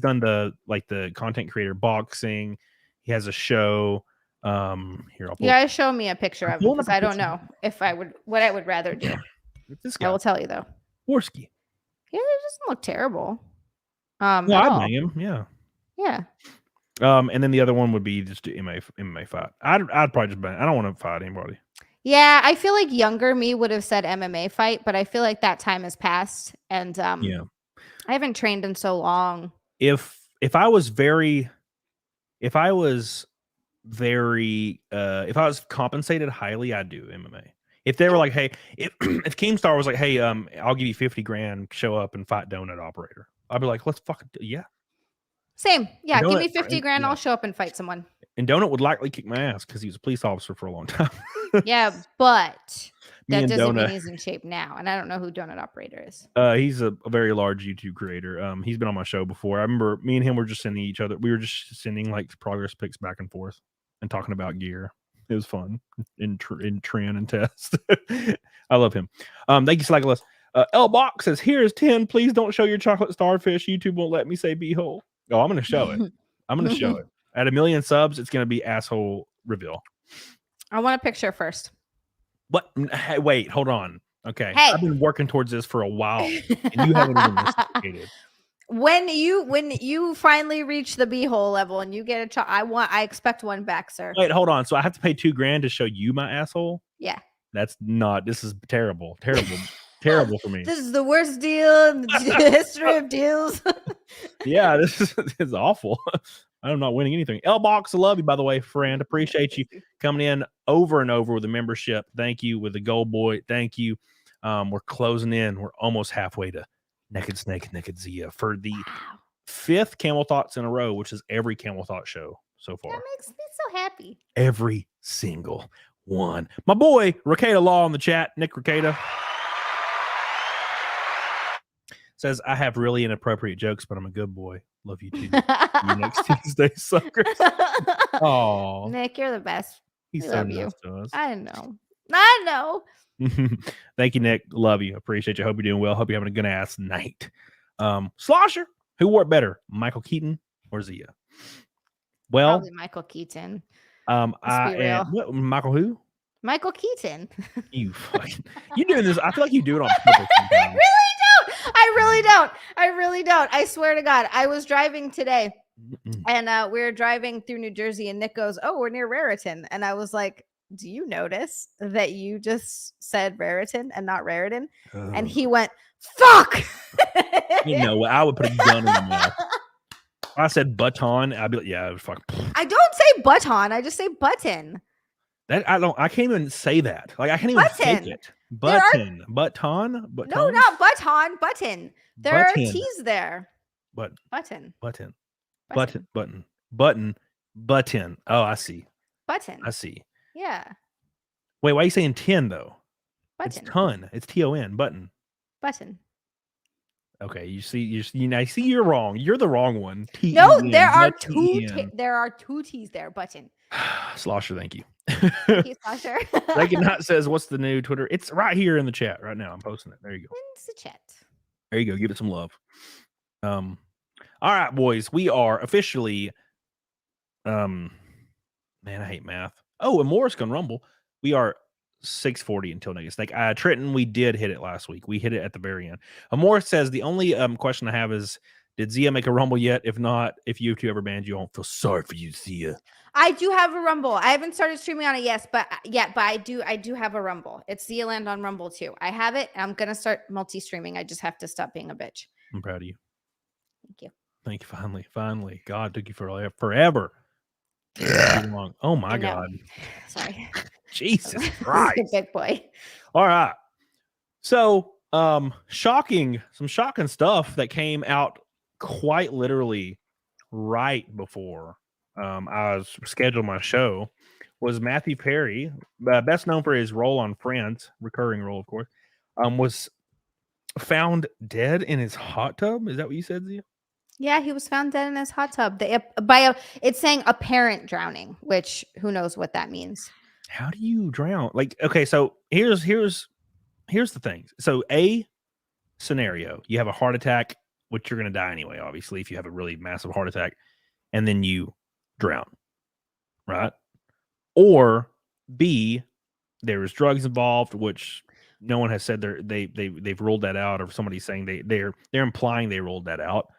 done the content creator boxing. He has a show. Here, you guys show me a picture of him because I don't know what I would rather do. This guy. I will tell you though. Worski. Yeah, it doesn't look terrible. I'd bang him. Yeah. Yeah. And then the other one would be just do MMA fight. I'd probably just bang. I don't want to fight anybody. Yeah, I feel like younger me would have said MMA fight, but I feel like that time has passed, and I haven't trained in so long. If I was compensated highly, I'd do MMA. If they were like, hey, if Keemstar was like, hey, I'll give you $50,000, show up and fight donut operator, I'd be like, let's fucking yeah. Same. Yeah, give me $50,000, I'll show up and fight someone. And Donut would likely kick my ass because he was a police officer for a long time. Yeah, but that doesn't mean he's in shape now. And I don't know who Donut Operator is. He's a very large YouTube creator. He's been on my show before. I remember me and him were just sending each other. We were just sending like progress pics back and forth and talking about gear. It was fun in trend and test. I love him. Thank you, Slagless. L Box says, here's 10. Please don't show your chocolate starfish. YouTube won't let me say beehole. Oh, I'm going to show it. I'm going to show it. At 1 million subs, it's going to be asshole reveal. I want a picture first. What? Hey, wait, hold on. Okay. Hey. I've been working towards this for a while, and you haven't even reciprocated. When you finally reach the beehole level and you get a I expect one back, sir. Wait, hold on. So I have to pay $2,000 to show you my asshole? Yeah. This is terrible. Terrible for me. This is the worst deal in the history of deals. Yeah, this is awful. I'm not winning anything. L-Box, I love you, by the way, friend. Appreciate you coming in over and over with a membership. Thank you. With the Gold Boy, thank you. We're closing in. We're almost halfway to Naked Snake, Naked Zia for the 5th Camel Thoughts in a row, which is every Camel Thought show so far. That makes me so happy. Every single one. My boy, Rakeda Law in the chat. Nick Rakeda says, I have really inappropriate jokes, but I'm a good boy. Love you too. See you next Tuesday, suckers. Oh, Nick, you're the best. He's We so love nice you. to us. I know. I know. Thank you, Nick. Love you. Appreciate you. Hope you're doing well. Hope you're having a good ass night. Slosher, who wore it better, Michael Keaton or Zia? Well, probably Michael Keaton. Michael who? Michael Keaton. You doing this? I feel like you do it on purpose. I really don't. I swear to God. I was driving today and we were driving through New Jersey and Nick goes, oh, we're near Raritan. And I was like, do you notice that you just said Raritan and not Raritan? And he went, fuck. You know, I would put a gun in the mouth. I said button. I'd be like, yeah, fuck. I don't say button. I just say button. That I can't even say that. Like I can't even fake it. Button. Button. No, not button. Button. There are T's there. Button. Oh, I see. Button. I see. Yeah. Wait, why are you saying 10 though? Button. It's ton. It's TON. Button. Button. Okay, you see, I see you're wrong. You're the wrong one. No, there are two T's there. Button. Slosher, thank you. Thank you, Slosher. Reagan Not says, what's the new Twitter? It's right here in the chat right now. I'm posting it. There you go. It's the chat. There you go. Give it some love. All right, boys. We are officially man, I hate math. Oh, and Morris Gun Rumble. We are 6:40 until next. Like Trenton, we did hit it last week. We hit it at the very end. Morris says the only question I have is, did Zia make a Rumble yet? If not, if you two ever banned you, I don't feel sorry for you, Zia. I do have a Rumble. I haven't started streaming on it but I do have a Rumble. It's Zia Land on Rumble too. I have it. I'm gonna start multi-streaming. I just have to stop being a bitch. I'm proud of you. Thank you. Thank you. Finally. God took you forever. Long. Oh my God. Sorry. Jesus Christ. Big boy. All right. So some shocking stuff that came out quite literally right before I was scheduled my show was Matthew Perry, best known for his role on Friends, recurring role, of course, was found dead in his hot tub. Is that what you said, Zia? Yeah, he was found dead in his hot tub. It's saying apparent drowning, which who knows what that means. How do you drown? Like, okay, so here's the thing. So a scenario, you have a heart attack, which you're going to die anyway, obviously, if you have a really massive heart attack, and then you drown, right? Or B, there was drugs involved, which no one has said they've ruled that out, or somebody's saying they're implying they ruled that out.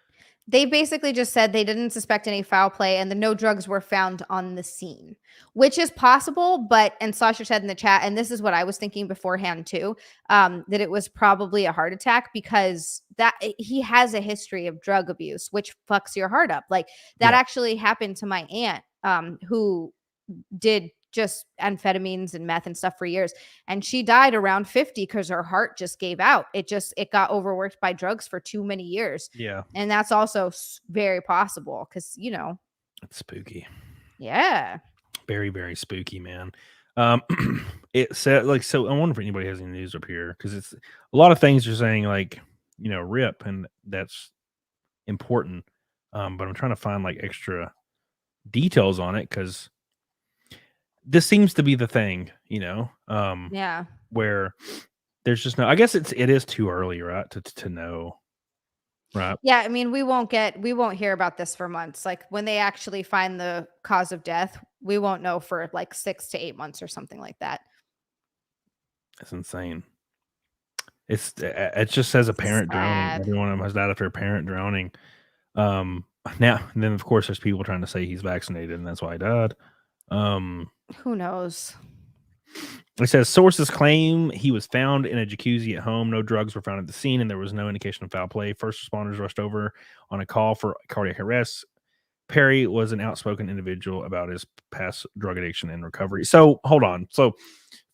They basically just said they didn't suspect any foul play and no drugs were found on the scene, which is possible. And Sasha said in the chat, and this is what I was thinking beforehand too, that it was probably a heart attack because he has a history of drug abuse, which fucks your heart up. Like that actually happened to my aunt, who did just amphetamines and meth and stuff for years. And she died around 50 because her heart just gave out. It got overworked by drugs for too many years. Yeah. And that's also very possible because, it's spooky. Yeah. Very, very spooky, man. It said so I wonder if anybody has any news up here because it's a lot of things are saying like, RIP, and that's important. But I'm trying to find like extra details on it because this seems to be the thing, yeah, where there's just no, I guess it is too early, right? To know. Right. Yeah. I mean, we won't hear about this for months. Like when they actually find the cause of death, we won't know for like 6 to 8 months or something like that. That's insane. It just says apparent drowning. Everyone of them has died after apparent drowning. Now, and then of course there's people trying to say he's vaccinated and that's why he died. Who knows? It says sources claim he was found in a jacuzzi at home. No drugs were found at the scene, and there was no indication of foul play. First responders rushed over on a call for cardiac arrest. Perry was an outspoken individual about his past drug addiction and recovery. So hold on. So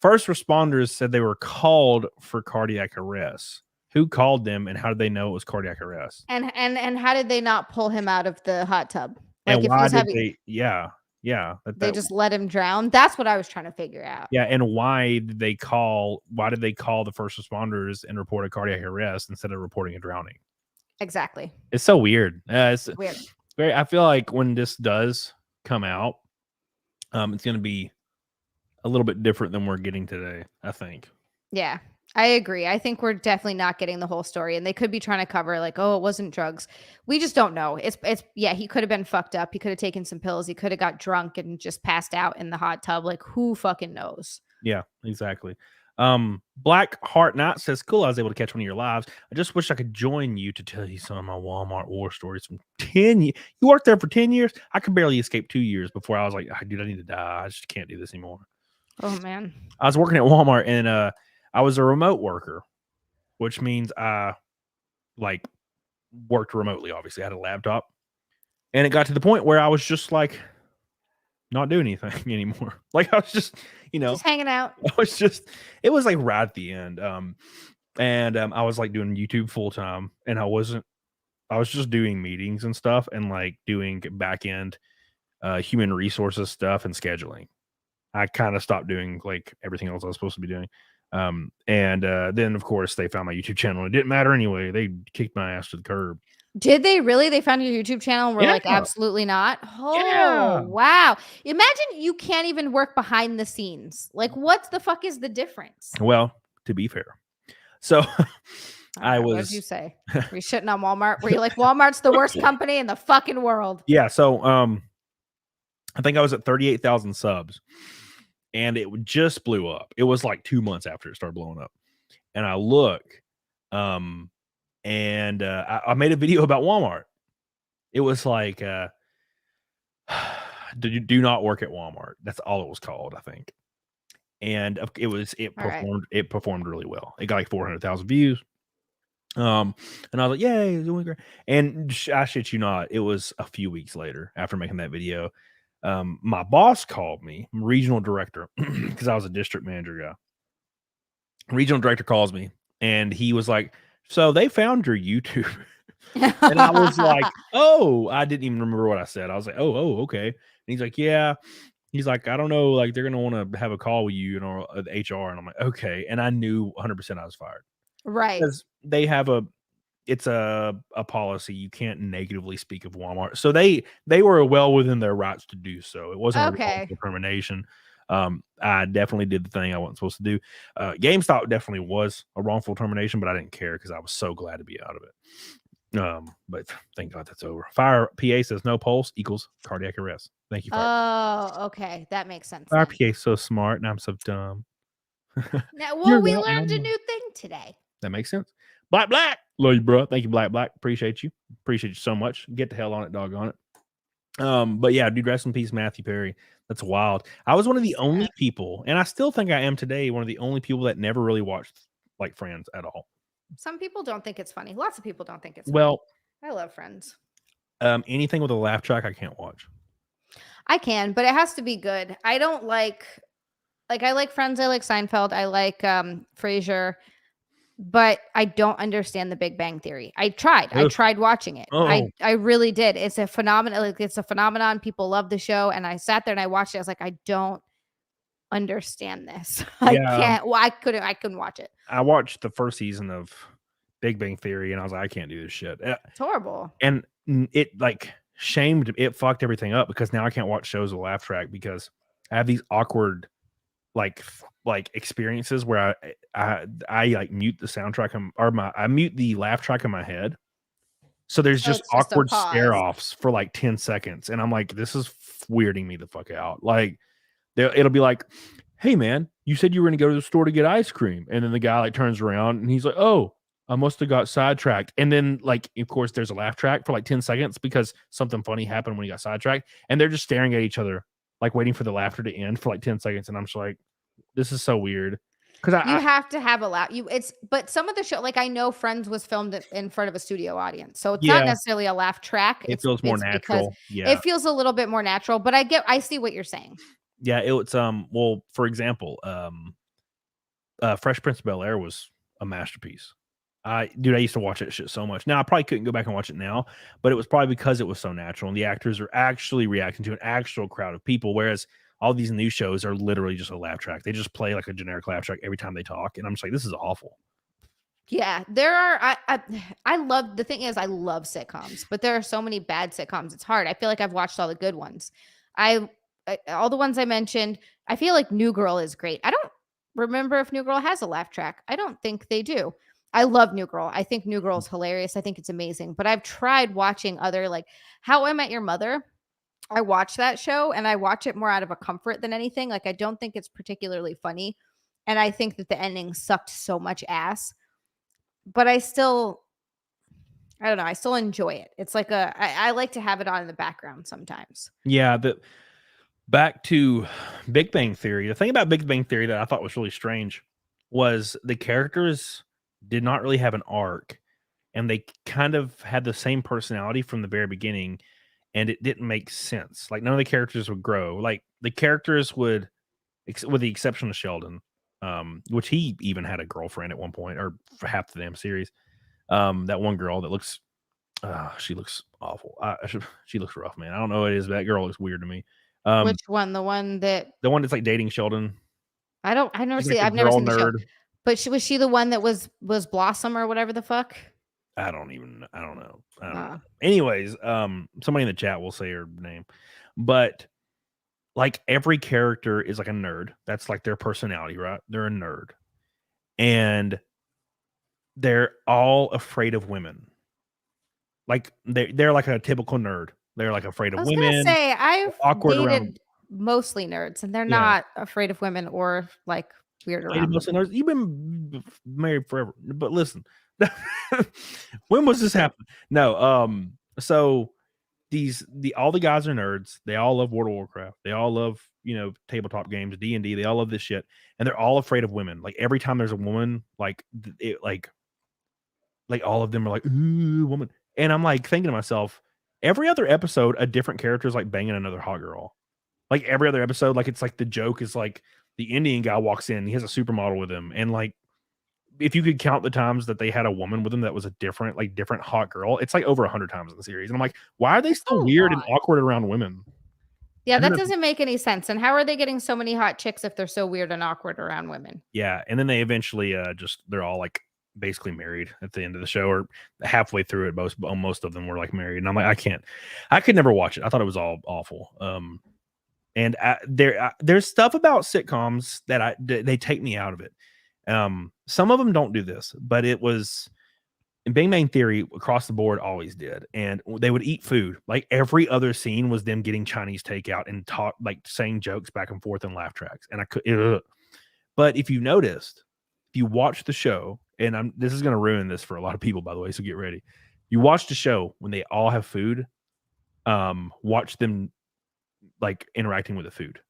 first responders said they were called for cardiac arrest. Who called them, and how did they know it was cardiac arrest? And how did they not pull him out of the hot tub? Like, and if why did they? Yeah. They just let him drown. That's what I was trying to figure out. Yeah, and why did they call? Why did they call the first responders and report a cardiac arrest instead of reporting a drowning? Exactly. It's so weird. It's weird. I feel like when this does come out, it's going to be a little bit different than we're getting today, I think. Yeah, I agree. I think we're definitely not getting the whole story, and they could be trying to cover like, oh, it wasn't drugs. We just don't know. It's yeah, he could have been fucked up. He could have taken some pills. He could have got drunk and just passed out in the hot tub. Like, who fucking knows? Yeah, exactly. Black Heart Knight says, cool, I was able to catch one of your lives. I just wish I could join you to tell you some of my Walmart war stories from 10 years. You worked there for 10 years? I could barely escape 2 years before I was like, dude, I need to die. I just can't do this anymore. Oh, man. I was working at Walmart, and I was a remote worker, which means I like worked remotely. Obviously, I had a laptop, and it got to the point where I was just like not doing anything anymore. Like I was just, just hanging out. It was like right at the end. I was like doing YouTube full time, and I was just doing meetings and stuff, and like doing back end human resources stuff and scheduling. I kind of stopped doing like everything else I was supposed to be doing. Then of course they found my YouTube channel. It didn't matter anyway. They kicked my ass to the curb. Did they really? They found your YouTube channel and were like, absolutely not. Oh, wow. Imagine you can't even work behind the scenes. Like, what the fuck is the difference? Well, to be fair. So what did you say? Were you shitting on Walmart? Were you like, Walmart's the worst company in the fucking world? Yeah. So, I think I was at 38,000 subs, and it just blew up. It was like 2 months after it started blowing up. And I look, I made a video about Walmart. It was like, do not work at Walmart. That's all it was called, I think. And it performed really well. It got like 400,000 views. And I was like, yay, it's doing great. And I shit you not, it was a few weeks later after making that video. My boss called me, regional director, because I was a district manager guy. Regional director calls me, and he was like, so they found your YouTube. And I was like, oh, I didn't even remember what I said. I was like, oh, okay. And he's like, yeah. He's like, I don't know, like they're gonna want to have a call with you, HR. And I'm like, okay. And I knew 100% I was fired. Right. Because they have it's a policy. You can't negatively speak of Walmart. So they were well within their rights to do so. It wasn't a wrongful termination. I definitely did the thing I wasn't supposed to do. GameStop definitely was a wrongful termination, but I didn't care because I was so glad to be out of it. But thank God that's over. Fire PA says no pulse equals cardiac arrest. Thank you. Fire. Oh, okay. That makes sense. Fire PA is so smart, and I'm so dumb. Now, well, we learned a new thing today. That makes sense. Black, love you, bro. Thank you, Black. Appreciate you so much. Get the hell on it, doggone it. But yeah, dude, rest in peace, Matthew Perry. That's wild. I was one of the only people, and I still think I am today, one of the only people that never really watched like Friends at all. Some people don't think it's funny. Lots of people don't think it's funny. Well, I love Friends. Anything with a laugh track, I can't watch. I can, but it has to be good. I don't like I like Friends. I like Seinfeld. I like Frasier. But I don't understand the Big Bang Theory. I tried watching it. I really did. It's a phenomenon. Like, it's a phenomenon. People love the show. And I sat there and I watched it. I was like, I don't understand this. I can't. Well, I couldn't watch it. I watched the first season of Big Bang Theory, and I was like, I can't do this shit. It's horrible. And it fucked everything up, because now I can't watch shows with a laugh track, because I have these awkward like experiences where I like mute the soundtrack I mute the laugh track in my head. So there's just awkward stare offs for like 10 seconds. And I'm like, this is weirding me the fuck out. Like it'll be like, hey man, you said you were going to go to the store to get ice cream. And then the guy like turns around and he's like, oh, I must have got sidetracked. And then like, of course there's a laugh track for like 10 seconds because something funny happened when he got sidetracked. And they're just staring at each other, like waiting for the laughter to end for like 10 seconds. And I'm just like, this is so weird. because you have to have but some of the show, like I know Friends was filmed in front of a studio audience, so it's not necessarily a laugh track. It feels more because natural. Yeah, it feels a little bit more natural. But I see what you're saying. yeah. It was well, for example, Fresh Prince of Bel-Air was a masterpiece. I used to watch that shit so much. Now I probably couldn't go back and watch it now, but it was probably because it was so natural and the actors are actually reacting to an actual crowd of people. Whereas all these new shows are literally just a laugh track. They just play like a generic laugh track every time they talk, and I'm just like, this is awful. Yeah, there are. I love the thing is I love sitcoms, but there are so many bad sitcoms. It's hard. I feel like I've watched all the good ones. All the ones I mentioned. I feel like New Girl is great. I don't remember if New Girl has a laugh track. I don't think they do. I love New Girl. I think New Girl is hilarious. I think it's amazing. But I've tried watching other like How I Met Your Mother. I watch that show and I watch it more out of a comfort than anything. Like I don't think it's particularly funny, and I think that the ending sucked so much ass. But I don't know. I still enjoy it. It's like I like to have it on in the background sometimes. Yeah, back to Big Bang Theory. The thing about Big Bang Theory that I thought was really strange was the characters did not really have an arc, and they kind of had the same personality from the very beginning, and it didn't make sense. Like none of the characters would grow. Like the characters would, with the exception of Sheldon, which he even had a girlfriend at one point, or for half the damn series. That one girl that looks, she looks awful. She looks rough, man. I don't know what it is, but that girl looks weird to me. Which one? The one that's like dating Sheldon. I've never She's seen. like I've never seen the show. nerd. But was she the one that was Blossom or whatever the fuck? I don't know. Anyways, somebody in the chat will say her name, but like every character is like a nerd. That's like their personality, right? They're a nerd, and they're all afraid of women. Like they're like a typical nerd. They're like afraid of women. I was gonna say I've awkward dated around mostly nerds, and they're not afraid of women or like weird around. Mostly nerds. You've been married forever, but listen, when was this happening? No, so all the guys are nerds. They all love World of Warcraft. They all love tabletop games, D&D. They all love this shit, and they're all afraid of women. Like every time there's a woman, like all of them are like, ooh, woman. And I'm like thinking to myself, every other episode, a different character is like banging another hot girl. Like every other episode, like it's like the joke is like the Indian guy walks in, he has a supermodel with him, and like if you could count the times that they had a woman with them that was a different hot girl, it's like over 100 times in the series. And I'm like, why are they so weird and awkward around women? Yeah, that doesn't make any sense. And how are they getting so many hot chicks if they're so weird and awkward around women? Yeah, and then they eventually they're all like basically married at the end of the show, or halfway through it. Most of them were like married, and I'm like, I could never watch it. I thought it was all awful. And there's stuff about sitcoms that they take me out of it. Some of them don't do this, but it was in Big Bang Theory across the board always did. And they would eat food. Like every other scene was them getting Chinese takeout and saying jokes back and forth and laugh tracks. And but if you noticed, if you watch the show, and this is going to ruin this for a lot of people, by the way, so get ready. You watch the show when they all have food, watch them like interacting with the food.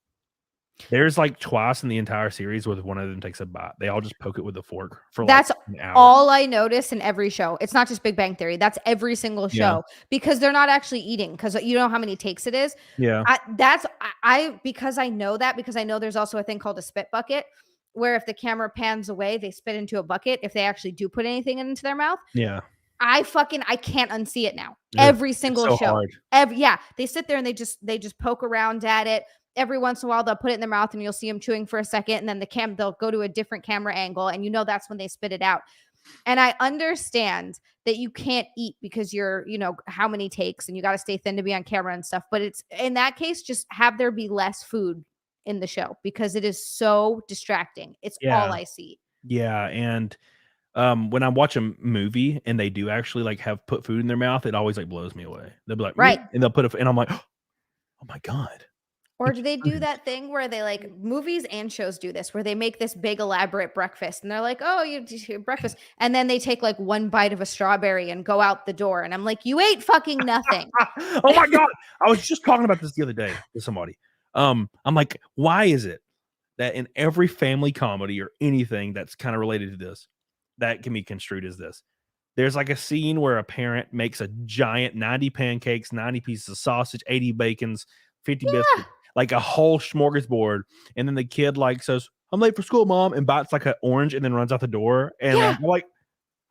There's like twice in the entire series where one of them takes a bite. They all just poke it with a fork for that's like an hour. All I notice in every show. It's not just Big Bang Theory. That's every single show because they're not actually eating, because you know how many takes it is. Yeah. Because I know there's also a thing called a spit bucket where if the camera pans away, they spit into a bucket if they actually do put anything into their mouth. Yeah. I can't unsee it now. Every single show. They sit there and they just poke around at it. Every once in a while, they'll put it in their mouth and you'll see them chewing for a second. And then they'll go to a different camera angle and that's when they spit it out. And I understand that you can't eat because you're, how many takes and you got to stay thin to be on camera and stuff. But it's in that case, just have there be less food in the show because it is so distracting. It's all I see. Yeah. And when I watch a movie and they do actually like have put food in their mouth, it always like blows me away. They'll be like, right. And they'll and I'm like, oh my God. Or do they do that thing where they like movies and shows do this, where they make this big elaborate breakfast and they're like, oh, you do breakfast. And then they take like one bite of a strawberry and go out the door. And I'm like, you ate fucking nothing. Oh my God. I was just talking about this the other day with somebody. I'm like, why is it that in every family comedy or anything that's kind of related to this, that can be construed as this. There's like a scene where a parent makes a giant 90 pancakes, 90 pieces of sausage, 80 bacons, 50 biscuits, like a whole smorgasbord. And then the kid like says, I'm late for school, Mom, and bites like an orange and then runs out the door. And I'm like,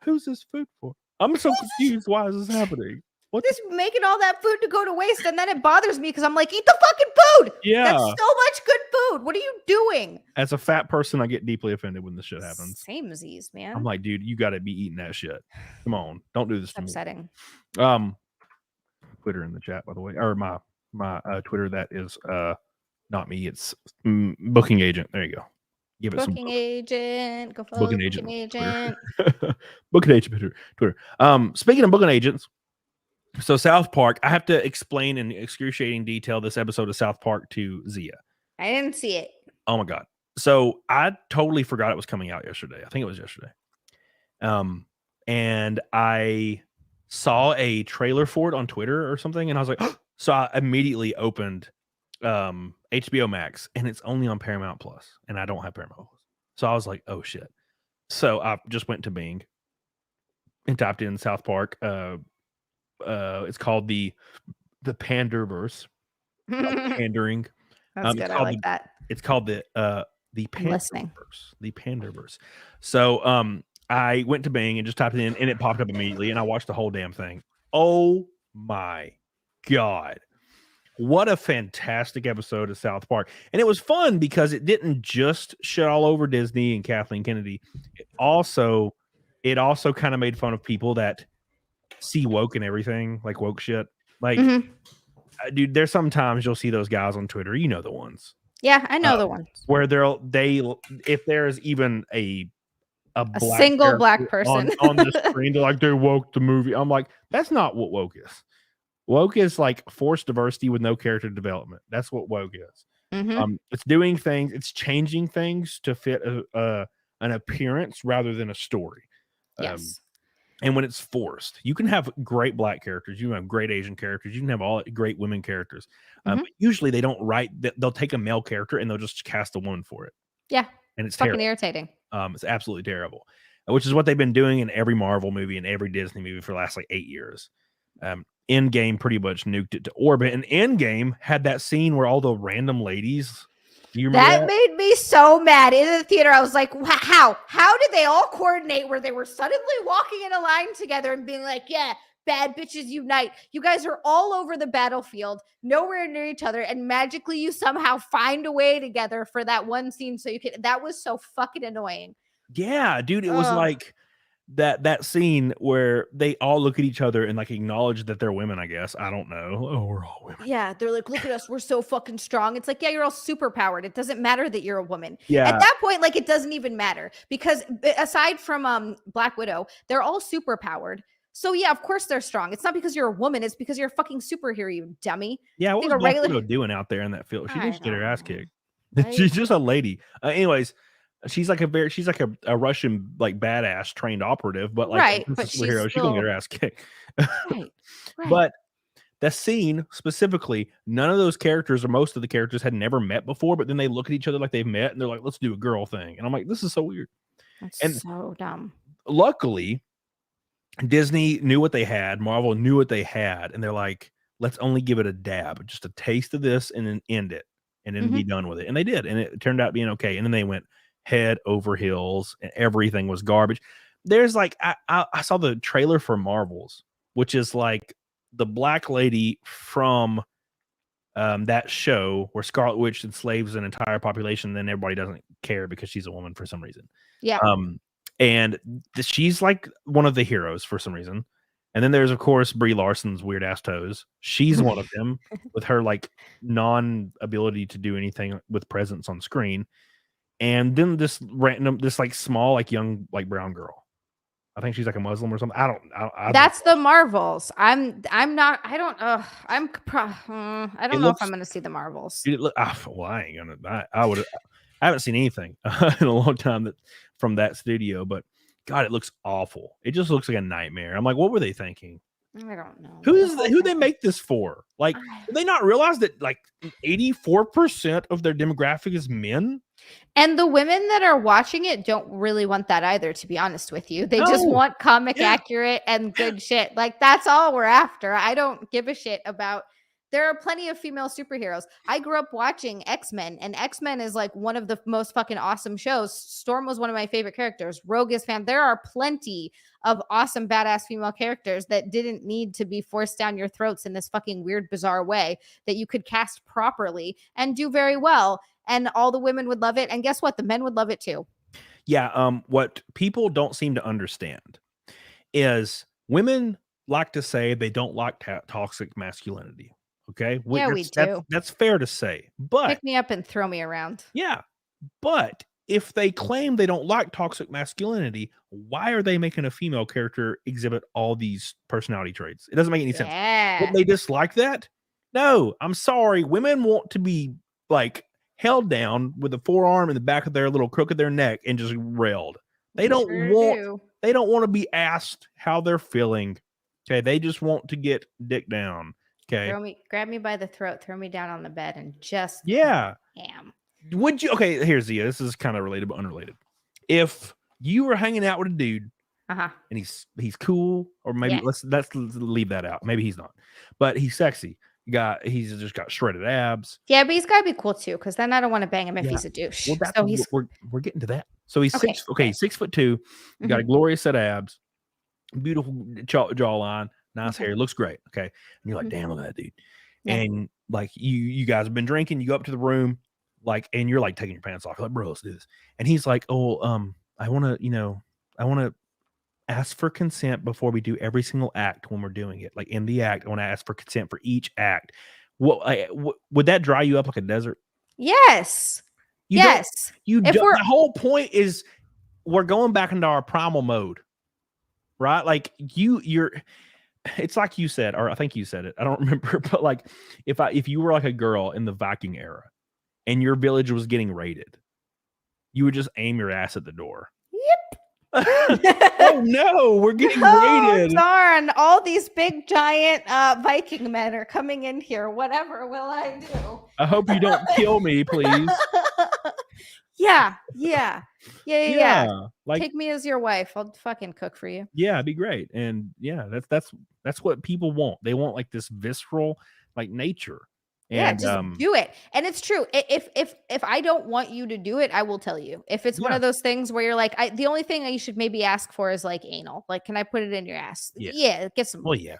who's this food for? I'm so confused. Why is this happening? What this making all that food to go to waste, and then it bothers me because I'm like, eat the fucking food. Yeah, that's so much good food. What are you doing? As a fat person, I get deeply offended when this shit happens. Same as these, man. I'm like, dude, you got to be eating that shit. Come on, don't do this to upsetting. Me. Twitter in the chat, by the way, or my Twitter. That is not me. It's booking agent. There you go. Give it booking some agent. Go follow booking agent. Booking agent Twitter. Speaking of booking agents, so South Park. I have to explain in excruciating detail this episode of South Park to Zia. I didn't see it. Oh my god! So I totally forgot it was coming out yesterday. I think it was yesterday. And I saw a trailer for it on Twitter or something, and I was like, oh! So I immediately opened HBO Max, and it's only on Paramount Plus, and I don't have Paramount Plus. So I was like, oh shit. So I just went to Bing and typed in South Park. It's called the Panderverse. Pandering. That's good. I like that. It's called the Panderverse. The Panderverse. So I went to Bing and just typed it in, and it popped up immediately, and I watched the whole damn thing. Oh my god. What a fantastic episode of South Park. And it was fun because it didn't just shit all over Disney and Kathleen Kennedy. It also kind of made fun of people that see woke and everything, like woke shit. Like, dude, there's sometimes you'll see those guys on Twitter. You know the ones. Yeah, I know the ones. Where if there's even a single black person on the screen, they're like, they woke the movie. I'm like, that's not what woke is. Woke is like forced diversity with no character development. That's what woke is. It's doing things, it's changing things to fit an appearance rather than a story. Yes. And when it's forced, you can have great black characters, you can have great Asian characters, you can have all great women characters. But usually they don't write that. They'll take a male character and they'll just cast a woman for it. Yeah. And it's fucking terrible. Irritating. It's absolutely terrible, which is what they've been doing in every Marvel movie and every Disney movie for the last like 8 years. Endgame pretty much nuked it to orbit, and Endgame had that scene where all the random ladies. You remember that? Made me so mad in the theater. I was like, how did they all coordinate where they were suddenly walking in a line together and being like, yeah, bad bitches unite. You guys are all over the battlefield, nowhere near each other, and magically you somehow find a way together for that one scene. So you can. That was so fucking annoying. Yeah, dude, it was like that scene where they all look at each other and like acknowledge that they're women. I guess I don't know. Oh, we're all women. Yeah, they're like, look at us, we're so fucking strong. It's like, yeah, you're all super powered. It doesn't matter that you're a woman. Yeah. At that point, like, it doesn't even matter because aside from Black Widow, they're all super powered. So yeah, of course they're strong. It's not because you're a woman. It's because you're a fucking superhero, you dummy. Yeah, what was Black Widow doing out there in that field? She didn't get her ass kicked. She's just a lady. Anyways. She's like a Russian like badass trained operative, but like but she's superhero, she gonna get her ass kicked. Right. But the scene specifically, none of those characters or most of the characters had never met before, but then they look at each other like they've met and they're like, let's do a girl thing. And I'm like, this is so weird. That's so dumb. Luckily, Disney knew what they had, Marvel knew what they had, and they're like, let's only give it a dab, just a taste of this and then end it and then be done with it. And they did, and it turned out being okay. And then they went head over heels and everything was garbage. There's like I saw the trailer for Marvels, which is like the black lady from that show where Scarlet Witch enslaves an entire population, and then everybody doesn't care because she's a woman for some reason. Yeah. And she's like one of the heroes for some reason. And then there's of course Brie Larson's weird ass toes. She's one of them with her like non ability to do anything with presence on screen. And then this like small, like young, like brown girl. I think she's like a Muslim or something. I don't. That's the Marvels. I'm not. I don't. I don't know if I'm gonna see the Marvels. Well, I ain't gonna. I haven't seen anything in a long time from that studio. But God, it looks awful. It just looks like a nightmare. I'm like, what were they thinking? I don't know. Who they make this for? Like, do they not realize that like 84% of their demographic is men? And the women that are watching it don't really want that either, to be honest with you. They just want comic accurate and good shit. Like, that's all we're after. I don't give a shit about. There are plenty of female superheroes. I grew up watching X-Men, and X-Men is like one of the most fucking awesome shows. Storm was one of my favorite characters. Rogue is fan. There are plenty of awesome, badass female characters that didn't need to be forced down your throats in this fucking weird, bizarre way that you could cast properly and do very well. And all the women would love it. And guess what? The men would love it too. Yeah. What people don't seem to understand is women like to say they don't like toxic masculinity. Okay. Yeah, we do. That's fair to say. But pick me up and throw me around. Yeah. But if they claim they don't like toxic masculinity, why are they making a female character exhibit all these personality traits? It doesn't make any sense. Would they dislike that? No, I'm sorry. Women want to be like held down with a forearm in the back of their little crook of their neck and just railed. They don't want to be asked how they're feeling. Okay. They just want to get dick down. Okay. Grab me by the throat, throw me down on the bed, and just Would you? Okay, here's the. This is kind of related but unrelated. If you were hanging out with a dude, and he's cool, or maybe let's leave that out. Maybe he's not, but he's sexy. He's just got shredded abs. Yeah, but he's got to be cool too, because then I don't want to bang him if he's a douche. Well, we're getting to that. So he's 6'2". Got a glorious set of abs, beautiful jawline. Nice hair, looks great. Okay. And you're like, damn, look at that dude. Yeah. And like you guys have been drinking, you go up to the room, like, and you're like taking your pants off. You're like, bro, let's do this. And he's like, oh, I want to ask for consent before we do every single act when we're doing it. Like in the act, I want to ask for consent for each act. Would that dry you up like a desert? Yes. The whole point is we're going back into our primal mode, right? Like you're. It's like you said, or I think you said it. I don't remember, but like if you were like a girl in the Viking era and your village was getting raided, you would just aim your ass at the door. Yep. Oh no, we're getting raided. Darn, all these big giant Viking men are coming in here. Whatever will I do? I hope you don't kill me, please. Yeah. Like, take me as your wife. I'll fucking cook for you. Yeah, it'd be great. And yeah, that's what people want. They want like this visceral like nature. And, just do it. And it's true. If I don't want you to do it, I will tell you. If it's one of those things where you're like, the only thing you should maybe ask for is like anal. Like, can I put it in your ass? Yeah, get some. Well, yeah.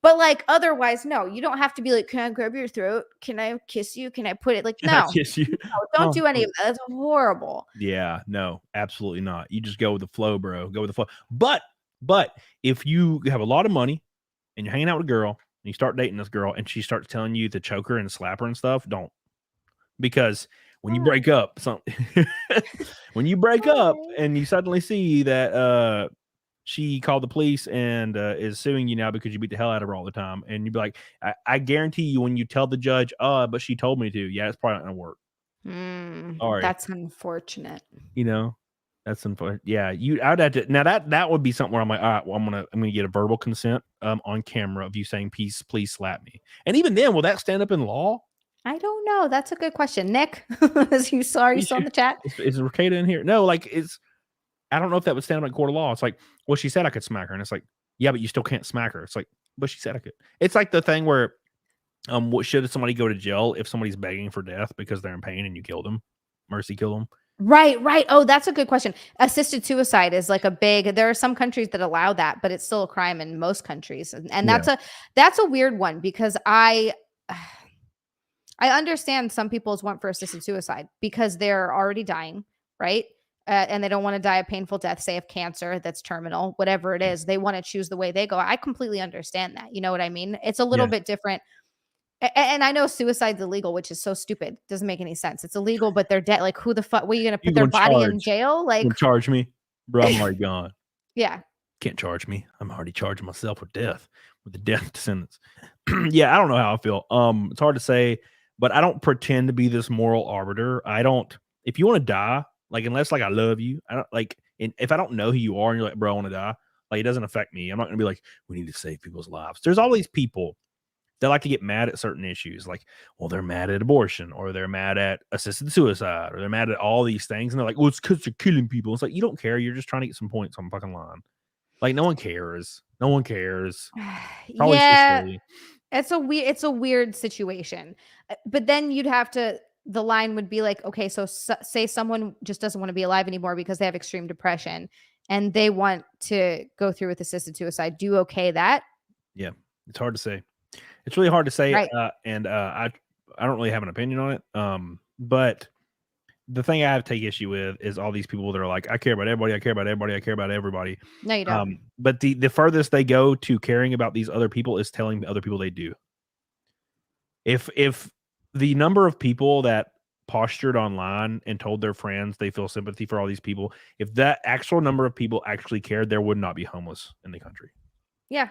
But like otherwise, no, you don't have to be like, can I grab your throat? Can I kiss you? Can I put it like, no, I kiss you? No, don't do any of that. That's horrible. Yeah, no, absolutely not. You just go with the flow, bro. Go with the flow. But if you have a lot of money and you're hanging out with a girl and you start dating this girl and she starts telling you to choke her and slap her and stuff, don't. Because when you break up, when you break up and you suddenly see that she called the police and is suing you now because you beat the hell out of her all the time. And you'd be like, I guarantee you when you tell the judge, but she told me to. Yeah, it's probably not going to work. All right. That's unfortunate. You know, that's unfortunate. Yeah, I'd have to. Now that would be something where I'm like, all right, well, I'm gonna get a verbal consent on camera of you saying, please slap me. And even then, will that stand up in law? I don't know. That's a good question. Nick, as you saw, in the chat? Is Ricada in here? No, like I don't know if that would stand up in court of law. It's like, well, she said I could smack her. And it's like, yeah, but you still can't smack her. It's like, but she said I could. It's like the thing where, should somebody go to jail if somebody's begging for death because they're in pain and you killed them? Mercy kill them? Right. Oh, that's a good question. Assisted suicide is like there are some countries that allow that, but it's still a crime in most countries. And that's a weird one because I understand some people's want for assisted suicide because they're already dying, right? And they don't want to die a painful death, say of cancer that's terminal, whatever it is. They want to choose the way they go. I completely understand that. You know what I mean? It's a little bit different. And I know suicide's illegal, which is so stupid. Doesn't make any sense. It's illegal, but they're dead. Like, who the fuck? What, are you going to put their body in jail? Like, charge me? Bro, I'm already gone. Yeah. Can't charge me. I'm already charging myself with death, with the death sentence. Yeah, I don't know how I feel. It's hard to say, but I don't pretend to be this moral arbiter. If you want to die, like, unless like I love you, I don't like, if I don't know who you are and you're like, bro, I want to die, Like, it doesn't affect me. I'm not going to be like, we need to save people's lives. There's all these people that like to get mad at certain issues. Like, well, they're mad at abortion, or they're mad at assisted suicide, or they're mad at all these things. And they're like, well, it's because they're killing people. It's like, you don't care. You're just trying to get some points on the fucking line. Like, no one cares. No one cares. Yeah. It's a weird situation. But then you'd have to, the line would be like, okay, so say someone just doesn't want to be alive anymore because they have extreme depression and they want to go through with assisted suicide. Do you okay that? Yeah, it's hard to say. It's really hard to say. Right. And I don't really have an opinion on it. But the thing I have to take issue with is all these people that are like, I care about everybody. I care about everybody. I care about everybody. No, you don't. But the furthest they go to caring about these other people is telling the other people they do. If the number of people that postured online and told their friends they feel sympathy for all these people, if that actual number of people actually cared, there would not be homeless in the country. Yeah.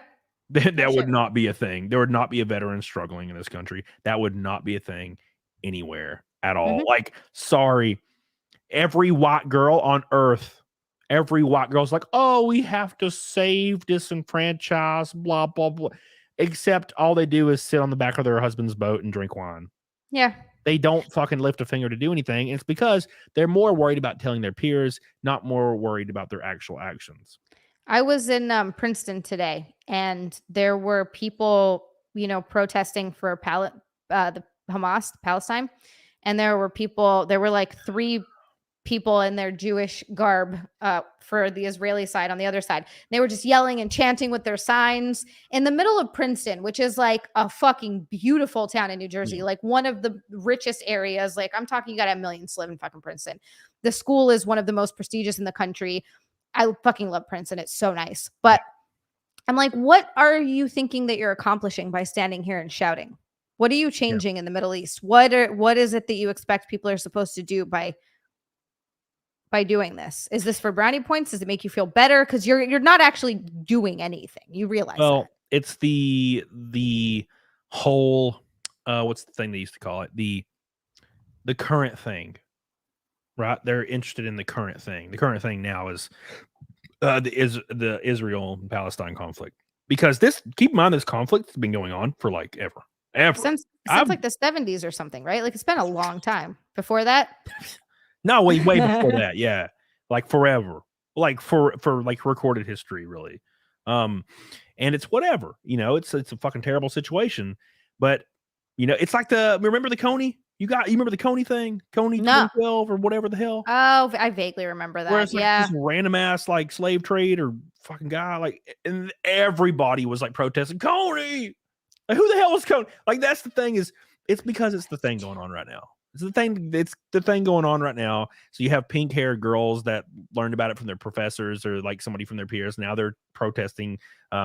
That would not be a thing. There would not be a veteran struggling in this country. That would not be a thing anywhere at all. Mm-hmm. Like, sorry, every white girl on earth, every white girl's like, oh, we have to save disenfranchised, blah, blah, blah. Except all they do is sit on the back of their husband's boat and drink wine. Yeah. They don't fucking lift a finger to do anything. And it's because they're more worried about telling their peers, not more worried about their actual actions. I was in Princeton today, and there were people, protesting for the Hamas, Palestine. And there were like 3 people in their Jewish garb for the Israeli side on the other side. They were just yelling and chanting with their signs in the middle of Princeton, which is like a fucking beautiful town in New Jersey, like one of the richest areas. Like, I'm talking, you got 1 million live in fucking Princeton. The school is one of the most prestigious in the country. I fucking love Princeton. It's so nice. But I'm like, what are you thinking that you're accomplishing by standing here and shouting? What are you changing in the Middle East? What is it that you expect people are supposed to do by doing this? Is this for brownie points? Does it make you feel better? Because you're not actually doing anything. You realize that. It's the whole what's the thing they used to call it? The current thing. Right? They're interested in the current thing. The current thing now is the Israel and Palestine conflict. Because keep in mind, this conflict has been going on for like ever. Since like the 70s or something, right? Like, it's been a long time. Before that? No, way before that. Yeah. Like forever. Like for like recorded history, really. And it's whatever, it's a fucking terrible situation. But it's like remember the Coney? You remember the Coney thing? Coney 2012 or whatever the hell? Oh, I vaguely remember that. Where it's like this random ass like slave trade or fucking guy, like, and everybody was like protesting Coney. Like, who the hell was Coney? Like, that's the thing, is it's because it's the thing going on right now. It's the thing going on right now. So you have pink haired girls that learned about it from their professors or like somebody from their peers. Now they're protesting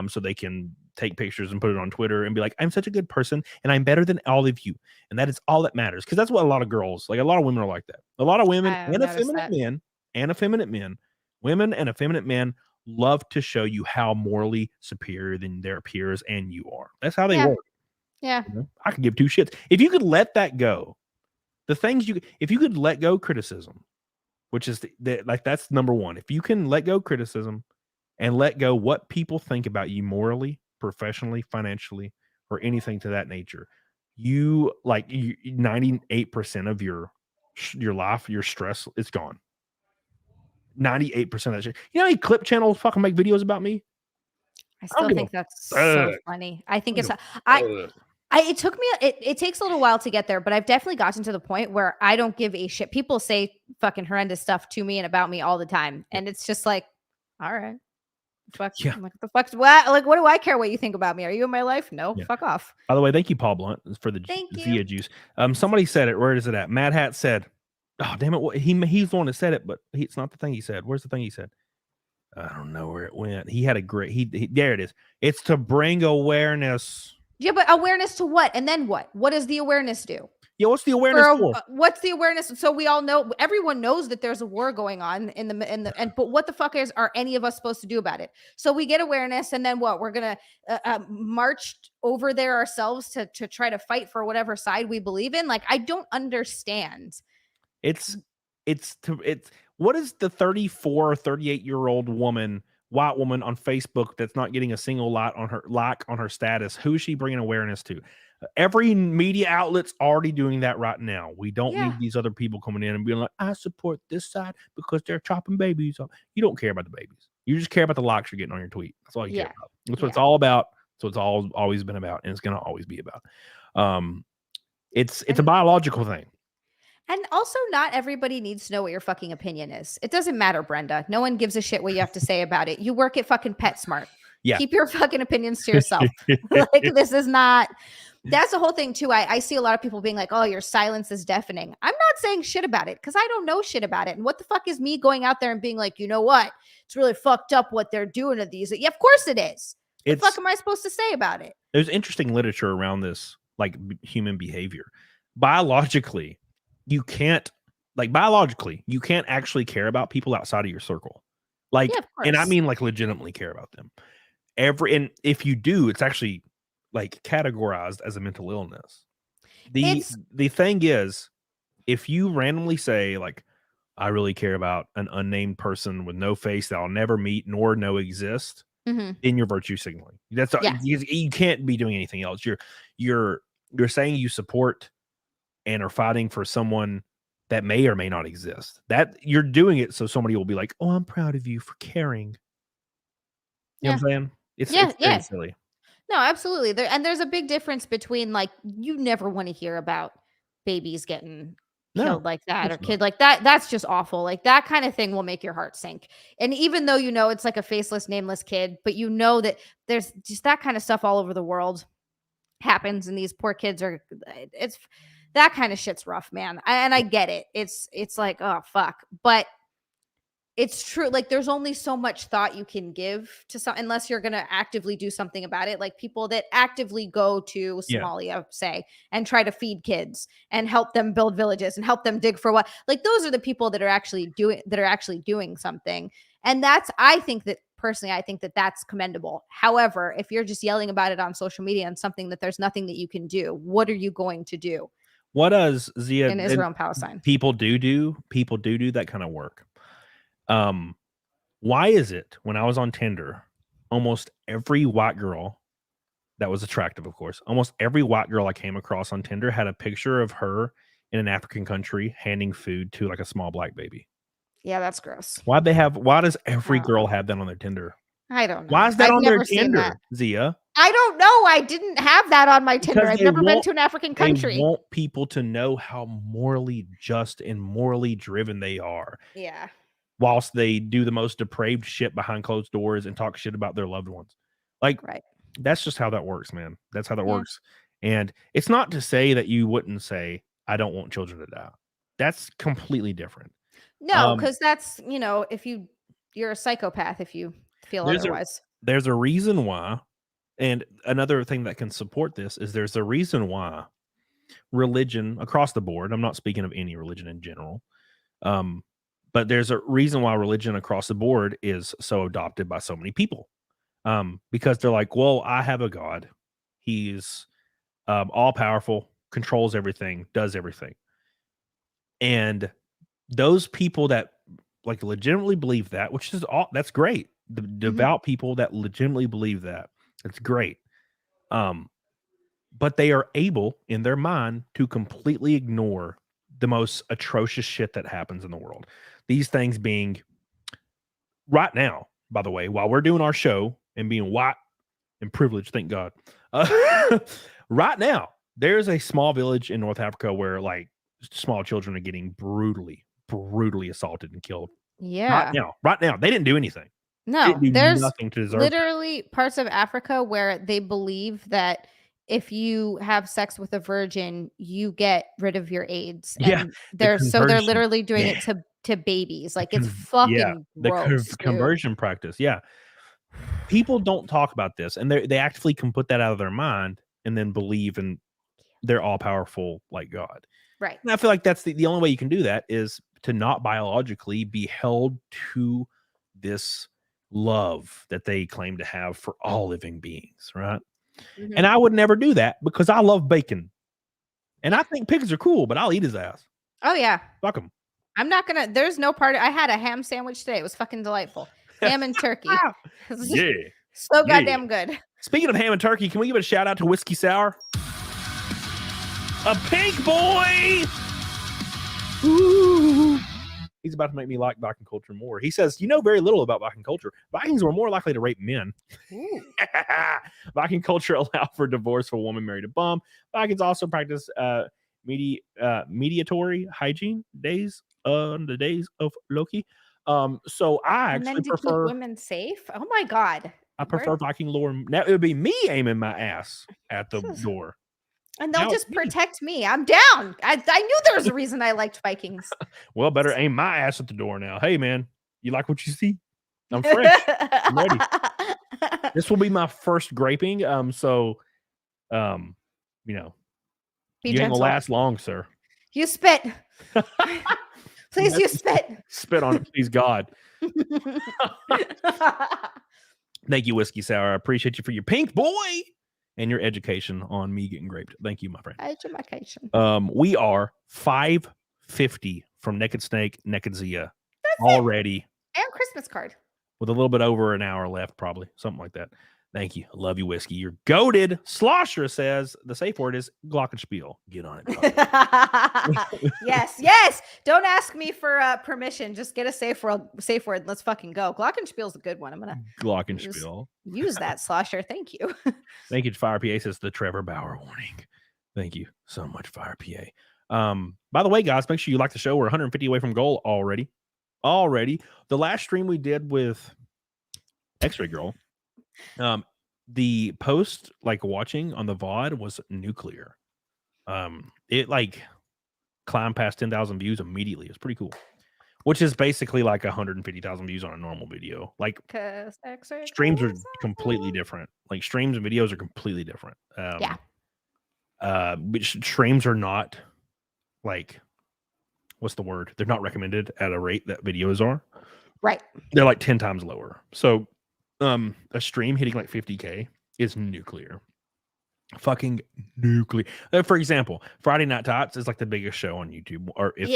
so they can take pictures and put it on Twitter and be like, I'm such a good person and I'm better than all of you. And that is all that matters. Because that's what a lot of girls, like a lot of women are like that. A lot of women and effeminate men, women and effeminate men love to show you how morally superior than their peers and you are. That's how they work. Yeah. I could give 2 shits. If you could let that go, if you could let go criticism, which is that's number one. If you can let go criticism and let go what people think about you morally, professionally, financially, or anything to that nature, 98% of your life, your stress, it's gone. 98% of that shit. You know how many clip channels fucking make videos about me? I still think that's so funny. I think it took me, it takes a little while to get there, but I've definitely gotten to the point where I don't give a shit. People say fucking horrendous stuff to me and about me all the time. And it's just like, all right. Fuck. Yeah. I'm like, what the fuck? What do I care what you think about me? Are you in my life? No, fuck off. By the way, thank you, Paul Blunt, for the Zia juice. Somebody said it. Where is it at? Mad Hat said, oh, damn it. He's the one that said it, but it's not the thing he said. Where's the thing he said? I don't know where it went. He had a great, there it is. It's to bring awareness. Yeah, but awareness to what? And then what? What does the awareness do? Yeah, what's the awareness for? What's the awareness? So we all know, everyone knows that there's a war going on but what the fuck are any of us supposed to do about it? So we get awareness, and then what? We're gonna march over there ourselves to try to fight for whatever side we believe in. Like, I don't understand. What is the 34 or 38-year-old woman white woman on Facebook that's not getting a single like on her status. Who is she bringing awareness to? Every media outlet's already doing that right now. We don't need these other people coming in and being like, I support this side because they're chopping babies off. You don't care about the babies. You just care about the likes you're getting on your tweet. That's all you care about. That's what it's all about. So it's always been about, and it's going to always be about. It's a biological thing. And also, not everybody needs to know what your fucking opinion is. It doesn't matter, Brenda. No one gives a shit what you have to say about it. You work at fucking PetSmart. Yeah. Keep your fucking opinions to yourself. Like, this is not... That's the whole thing, too. I see a lot of people being like, oh, your silence is deafening. I'm not saying shit about it because I don't know shit about it. And what the fuck is me going out there and being like, you know what? It's really fucked up what they're doing to these. Yeah, of course it is. What the fuck am I supposed to say about it? There's interesting literature around this, like human behavior. Biologically, you can't actually care about people outside of your circle. Like, and I mean like legitimately care about them. And if you do, it's actually like categorized as a mental illness. The thing is, if you randomly say like, I really care about an unnamed person with no face that I'll never meet nor know exist, then you're virtue signaling. That's you can't be doing anything else. You're saying you support and are fighting for someone that may or may not exist. That you're doing it so somebody will be like, oh, I'm proud of you for caring. You know what I'm saying? It's very silly. No, absolutely. There's a big difference between like, you never want to hear about babies getting killed like that or kid like that. That's just awful. Like, that kind of thing will make your heart sink. And even though, you know, it's like a faceless, nameless kid, but you know that there's just that kind of stuff all over the world happens. And these poor kids it's that kind of shit's rough, man. I get it. It's like, oh, fuck. But it's true. Like, there's only so much thought you can give to unless you're going to actively do something about it. Like, people that actively go to Somalia, say, and try to feed kids and help them build villages and help them dig for what, like, those are the people that are actually doing something. And I think that that's commendable. However, if you're just yelling about it on social media and something that there's nothing that you can do, what are you going to do? What does Zia in Israel and Palestine? People do that kind of work. Why is it when I was on Tinder, almost every white girl that was attractive, of course, almost every white girl I came across on Tinder had a picture of her in an African country handing food to like a small black baby? Yeah, that's gross. Why does every girl have that on their Tinder? I don't know. Why is that on their Tinder, Zia? I don't know. I didn't have that on my Tinder. I've never been to an African country. They want people to know how morally just and morally driven they are. Yeah. Whilst they do the most depraved shit behind closed doors and talk shit about their loved ones. Like, that's just how that works, man. That's how that works. And it's not to say that you wouldn't say, I don't want children to die. That's completely different. No, because that's, you know, if you're a psychopath if you feel otherwise. There's a reason why, and another thing that can support this is there's a reason why religion across the board, I'm not speaking of any religion in general, but there's a reason why religion across the board is so adopted by so many people. Because they're like, well, I have a God. He's all powerful, controls everything, does everything. And those people that like legitimately believe that, which is that's great. The devout people that legitimately believe that, that's great. But they are able in their mind to completely ignore the most atrocious shit that happens in the world. These things being right now, by the way, while we're doing our show and being white and privileged, thank God. Right now, there's a small village in North Africa where like small children are getting brutally assaulted and killed. Yeah. Right now, they didn't do anything. No, there's nothing to deserve literally parts of Africa where they believe that if you have sex with a virgin, you get rid of your AIDS. And they're literally doing it to babies. Like, it's fucking gross. The conversion practice. Yeah. People don't talk about this, and they actively can put that out of their mind and then believe in they're all powerful like God. Right. And I feel like that's the only way you can do that is to not biologically be held to this love that they claim to have for all living beings, right? Mm-hmm. And I would never do that because I love bacon. And I think pigs are cool, but I'll eat his ass. Oh, yeah. Fuck him. I'm not gonna, there's no part, I had a ham sandwich today. It was fucking delightful. Ham and turkey. Yeah. So goddamn good. Speaking of ham and turkey, can we give a shout out to Whiskey Sour? A pink boy! Ooh. He's about to make me like Viking culture more. He says, you know very little about Viking culture. Vikings were more likely to rape men. Viking culture allowed for divorce for a woman married a bum. Vikings also practiced mediatory hygiene days on the days of Loki. So I actually prefer women safe. Oh my god. I prefer Viking lore. Now it would be me aiming my ass at the door. And they'll just protect me. I'm down. I knew there was a reason I liked Vikings. Well, better aim my ass at the door now. Hey, man, you like what you see? I'm fresh. I'm ready. This will be my first graping. So, you know, you ain't gonna last long, sir. You spit. Please, you spit. Spit on it, please, God. Thank you, Whiskey Sour. I appreciate you for your pink boy and your education on me getting raped. Thank you, my friend. Education. We are 550 from Naked Snake, Naked Zia already. And Christmas card. With a little bit over an hour left, probably. Something like that. Thank you. I love you, Whiskey. You're goated. Slosher says the safe word is glockenspiel. Get on it. Yes. Don't ask me for permission. Just get a safe word. Let's fucking go. Glockenspiel's a good one. I'm gonna glockenspiel. Use that, Slosher. Thank you. Thank you, Fire PA. Says the Trevor Bauer warning. Thank you so much, Fire PA. By the way, guys, make sure you like the show. We're 150 away from goal already. The last stream we did with X-Ray Girl. The post watching on the VOD was nuclear. It climbed past 10,000 views immediately. It's pretty cool. Which is basically 150,000 views on a normal video. Streams are completely different. Streams and videos are completely different. Which streams are not what's the word? They're not recommended at a rate that videos are. Right. They're 10 times lower. So a stream hitting 50K is nuclear. Fucking nuclear. For example, Friday Night Tots is the biggest show on YouTube, or if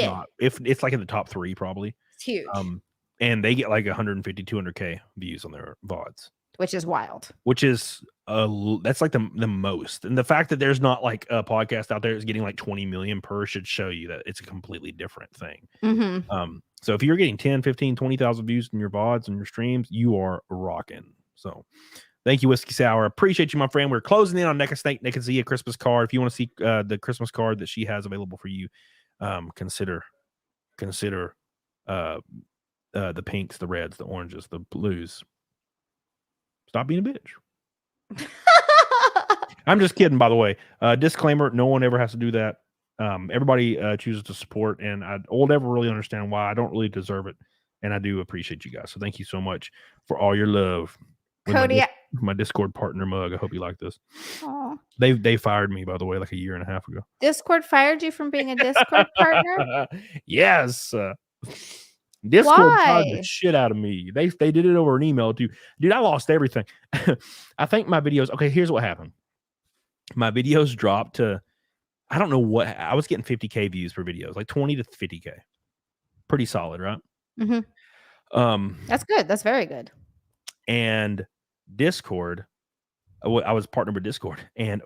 it's in the top 3 probably. It's huge. And they get 150, 200K views on their VODs, which is wild. Which is that's the most. And the fact that there's not a podcast out there that's getting 20 million per should show you that it's a completely different thing. Mm-hmm. So if you're getting 10, 15, 20,000 views in your VODs and your streams, you are rocking. So thank you, Whiskey Sour. Appreciate you, my friend. We're closing in on Naked Snake, Naked Zia Christmas card. If you want to see the Christmas card that she has available for you, consider the pinks, the reds, the oranges, the blues. Stop being a bitch. I'm just kidding, by the way. Disclaimer, no one ever has to do that. Everybody chooses to support, and I will never really understand why. I don't really deserve it, and I do appreciate you guys. So thank you so much for all your love. Cody, my Discord partner mug. I hope you like this. Aww. They fired me, by the way, a year and a half ago. Discord fired you from being a Discord partner? Yes. Discord fired the shit out of me. They did it over an email too. Dude, I lost everything. I think my videos. Okay, here's what happened. My videos dropped to, I don't know what, I was getting 50K views per videos, 20 to 50K. Pretty solid, right? Mm-hmm. That's good. That's very good. And Discord, I was partnered with Discord, and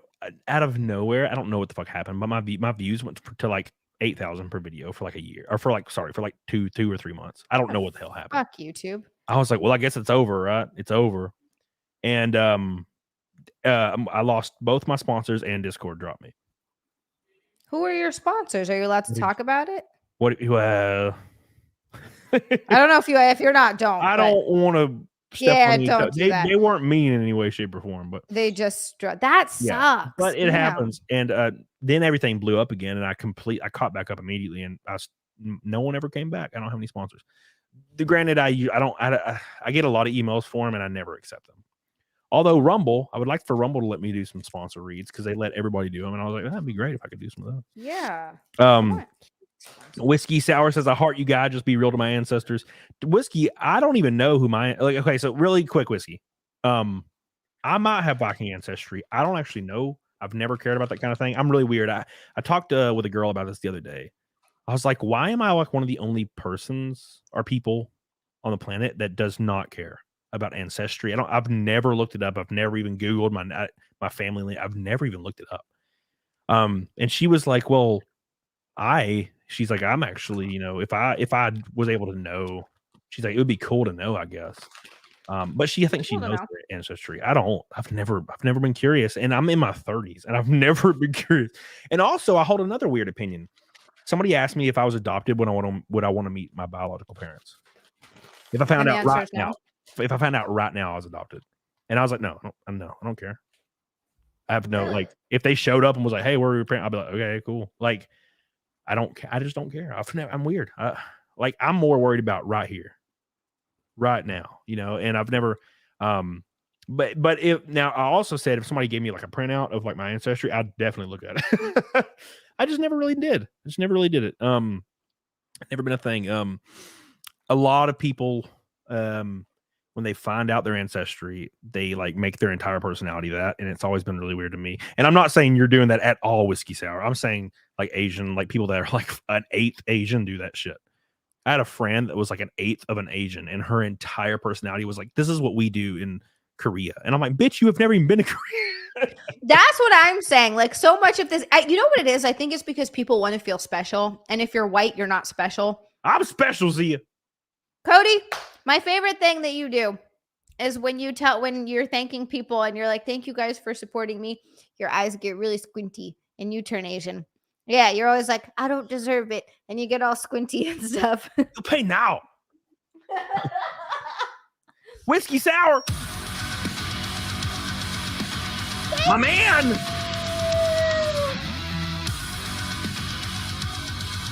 out of nowhere, I don't know what the fuck happened, but my views went to 8,000 per video for a year, or for 2 or 3 months. I don't know what the hell happened. Fuck YouTube. I was well, I guess it's over, right? It's over. And I lost both my sponsors, and Discord dropped me. Who are your sponsors? Are you allowed to talk about it? What? Well, I don't know if you're not. Don't. I don't want to. Don't do that. They weren't mean in any way, shape, or form, but they just that sucks. But it happens, and then everything blew up again, and I caught back up immediately, and no one ever came back. I don't have any sponsors. Granted, I get a lot of emails for them, and I never accept them. Although Rumble, I would like for Rumble to let me do some sponsor reads because they let everybody do them, and I was that'd be great if I could do some of those. Yeah. Whiskey Sour says, I heart you guys, just be real to my ancestors. Whiskey, I don't even know who okay, so really quick, Whiskey. I might have Viking ancestry. I don't actually know. I've never cared about that kind of thing. I'm really weird. I talked with a girl about this the other day. I was why am I one of the only persons or people on the planet that does not care about Ancestry. I've never looked it up. I've never even Googled my family. I've never even looked it up. And she was like, well, she's like, I'm actually, if I was able to know, she's like, it would be cool to know, I guess. But I think she knows their ancestry. I don't. I've never been curious, and I'm in my 30s, and I've never been curious. And also, I hold another weird opinion. Somebody asked me if I was adopted would I want to meet my biological parents. If I found out right now, I was adopted, and I was like, no, I don't care. I have no like. If they showed up and was like, hey, where are your parents? I'd be like, okay, cool. Like, I just don't care. I'm weird. I'm more worried about right here, right now, and I've never, but if now I also said if somebody gave me like a printout of like my ancestry, I'd definitely look at it. I just never really did. I just never really did it. Never been a thing. A lot of people, when they find out their ancestry, they like make their entire personality that, and it's always been really weird to me. And I'm not saying you're doing that at all, Whiskey Sour. I'm saying like Asian, like people that are like an 8th Asian do that shit. I had a friend that was like an 8th of an Asian, and her entire personality was like, this is what we do in Korea. And I'm like, bitch, you have never even been to Korea. That's what I'm saying. Like, so much of this, you know what it is? I think it's because people want to feel special. And if you're white, you're not special. I'm special, Zia. Cody, my favorite thing that you do is when you're thanking people and you're like, thank you guys for supporting me. Your eyes get really squinty and you turn Asian. Yeah, you're always like, I don't deserve it. And you get all squinty and stuff. You pay now. Whiskey Sour. My man.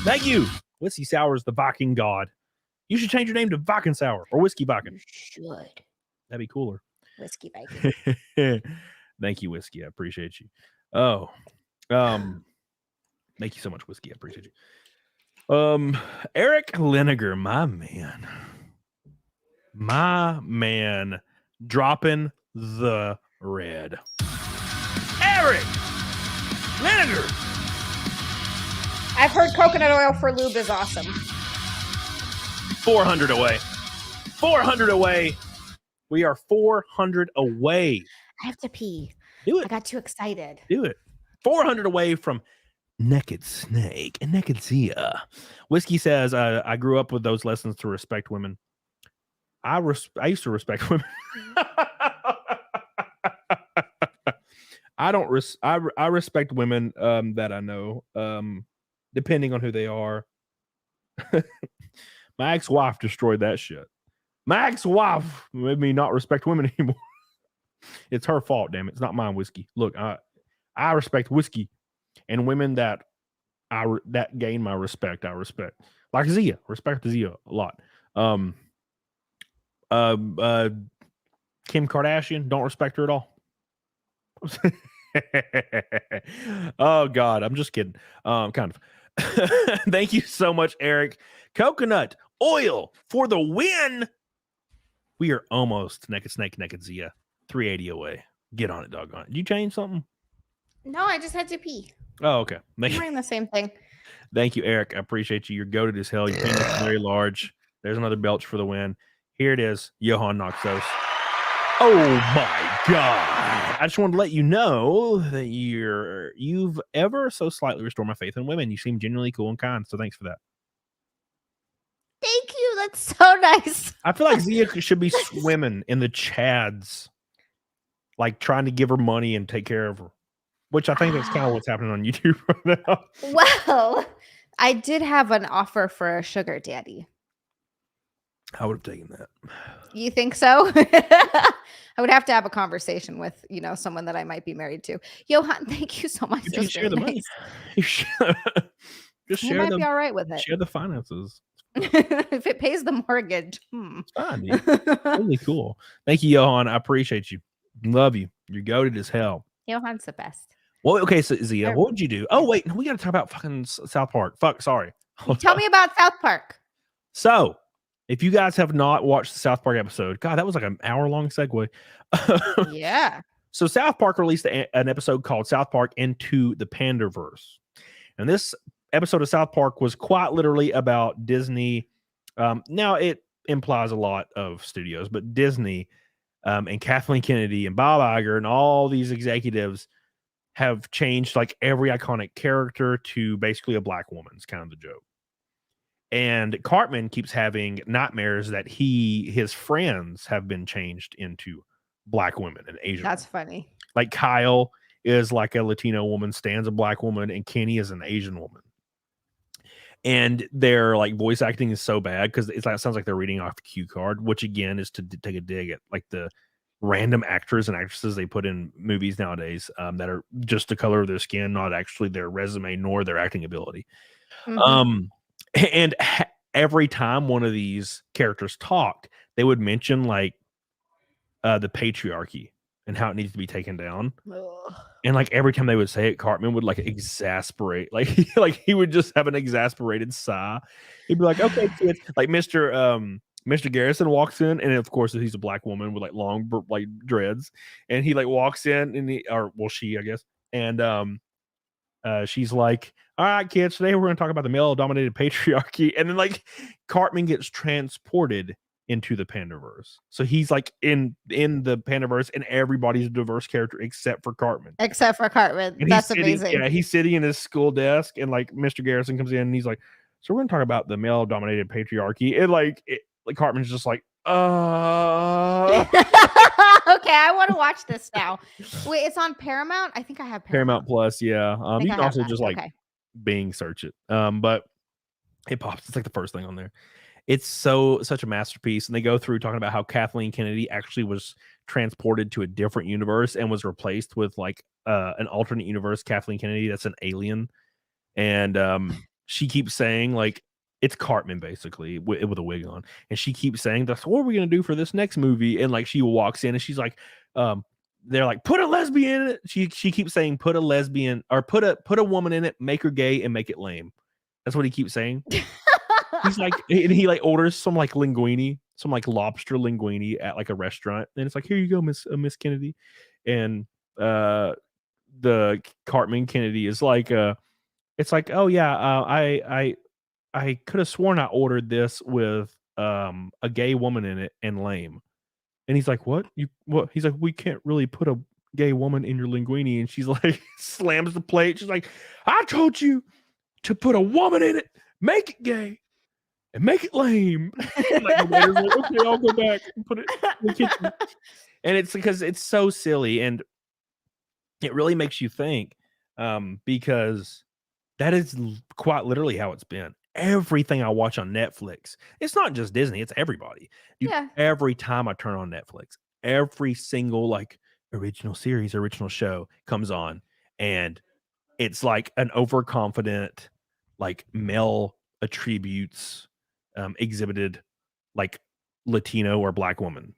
Thank you. Whiskey Sour is the Viking god. You should change your name to Viking Sour or Whiskey Viking. You should. That'd be cooler. Whiskey Viking. Thank you, Whiskey. I appreciate you. Oh, thank you so much, Whiskey. I appreciate you. Eric Liniger, my man, dropping the red. Eric Liniger. I've heard coconut oil for lube is awesome. 400 away. 400 away. We are 400 away. I have to pee. Do it. I got too excited. Do it. 400 away from Naked Snake and Naked Zia. Whiskey says, I grew up with those lessons to respect women. I used to respect women. I respect women that I know, depending on who they are. My ex-wife destroyed that shit. My ex-wife made me not respect women anymore. It's her fault, damn it. It's not mine, Whiskey. Look, I respect Whiskey, and women that gain my respect, I respect. Like Zia, respect Zia a lot. Kim Kardashian, don't respect her at all. Oh God, I'm just kidding. Kind of. Thank you so much, Eric. Coconut oil for the win. We are almost Naked Snake, Naked Zia. 380 away. Get on it, doggone it. Did you change something? No, I just had to pee. Oh, okay. I'm wearing the same thing. Thank you, Eric. I appreciate you. You're goated as hell. Your penis is very large. There's another belch for the win. Here it is. Johan Noxos. Oh my God. I just wanted to let you know that you've ever so slightly restored my faith in women. You seem genuinely cool and kind. So thanks for that. Thank you. That's so nice. I feel like Zia should be swimming in the Chads, like trying to give her money and take care of her, which I think that's kind of what's happening on YouTube right now. Well, I did have an offer for a sugar daddy. I would have taken that. You think so? I would have to have a conversation with, someone that I might be married to. Johan, thank you so much. You can share the money. Just share might be all right with it. Share the finances. If it pays the mortgage. It's fine, dude. Really cool. Thank you, Johan. I appreciate you. Love you. You're goated as hell. Johan's the best. Well, okay, so Zia, what would you do? Oh, wait, we got to talk about fucking South Park. Fuck, sorry. Tell me about South Park. So, if you guys have not watched the South Park episode, God, that was like an hour-long segue. Yeah. So South Park released an episode called South Park Into the Pandaverse. And this episode of South Park was quite literally about Disney. Now, it implies a lot of studios, but Disney and Kathleen Kennedy and Bob Iger and all these executives have changed like every iconic character to basically a black woman. It's kind of the joke. And Cartman keeps having nightmares that his friends have been changed into black women and Asian. That's funny. Like Kyle is like a Latino woman, Stan's a black woman, and Kenny is an Asian woman. And their like voice acting is so bad because it sounds like they're reading off a cue card, which again is to take a dig at like the random actors and actresses they put in movies nowadays that are just the color of their skin, not actually their resume nor their acting ability. And every time one of these characters talked, they would mention like the patriarchy and how it needs to be taken down. Ugh. And like every time they would say it, Cartman would like exasperate, like he would just have an exasperated sigh. He'd be like, "Okay, kids." Like Mr. Garrison walks in, and of course he's a black woman with like long like dreads, and he like walks in, and she, I guess, and she's like, "All right, kids, today we're going to talk about the male-dominated patriarchy," and then like Cartman gets transported into the Pandaverse. So he's like in the Pandaverse, and everybody's a diverse character except for Cartman. Except for Cartman. And that's amazing. Yeah, he's sitting in his school desk, and like Mr. Garrison comes in, and he's like, "So we're going to talk about the male-dominated patriarchy," and like Cartman's just like, Okay, I want to watch this now. Wait, it's on Paramount? I think I have Paramount Plus, yeah. You can also just like Bing search it. But it pops. It's like the first thing on there. It's such a masterpiece. And they go through talking about how Kathleen Kennedy actually was transported to a different universe and was replaced with like an alternate universe Kathleen Kennedy that's an alien. And she keeps saying like, it's Cartman basically with a wig on, and she keeps saying, "That's what are we gonna do for this next movie?" And like she walks in, and she's like, "They're like, put a lesbian in it." She keeps saying, "Put a lesbian or put a woman in it, make her gay and make it lame." That's what he keeps saying. He's like, and he like orders some like linguine, some like lobster linguine at like a restaurant, and it's like, "Here you go, Miss Kennedy," and the Cartman Kennedy is like, it's like, "Oh yeah, I could have sworn I ordered this with a gay woman in it and lame." And he's like, "What? What?" He's like, "We can't really put a gay woman in your linguine." And she's like, slams the plate. She's like, "I told you to put a woman in it, make it gay, and make it lame." And like the waiter's like, "Okay, I'll go back and put it in the kitchen." And it's because it's so silly, and it really makes you think, because that is quite literally how it's been. Everything I watch on Netflix, it's not just Disney, it's everybody. Every time I turn on Netflix, every single like original series, original show comes on, and it's like an overconfident, like male attributes exhibited like Latino or black woman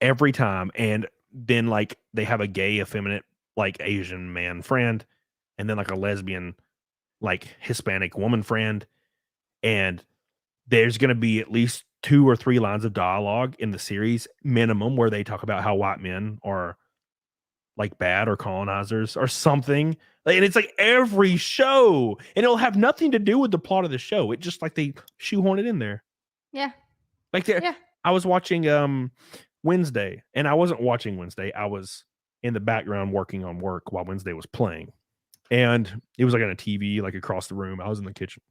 every time. And then like they have a gay, effeminate, like Asian man friend, and then like a lesbian, like Hispanic woman friend. And there's going to be at least 2 or 3 lines of dialogue in the series minimum where they talk about how white men are like bad or colonizers or something. And it's like every show, and it'll have nothing to do with the plot of the show. It just like they shoehorn it in there. Yeah. Like I was watching Wednesday, and I wasn't watching Wednesday. I was in the background working on work while Wednesday was playing. And it was like on a TV, like across the room. I was in the kitchen.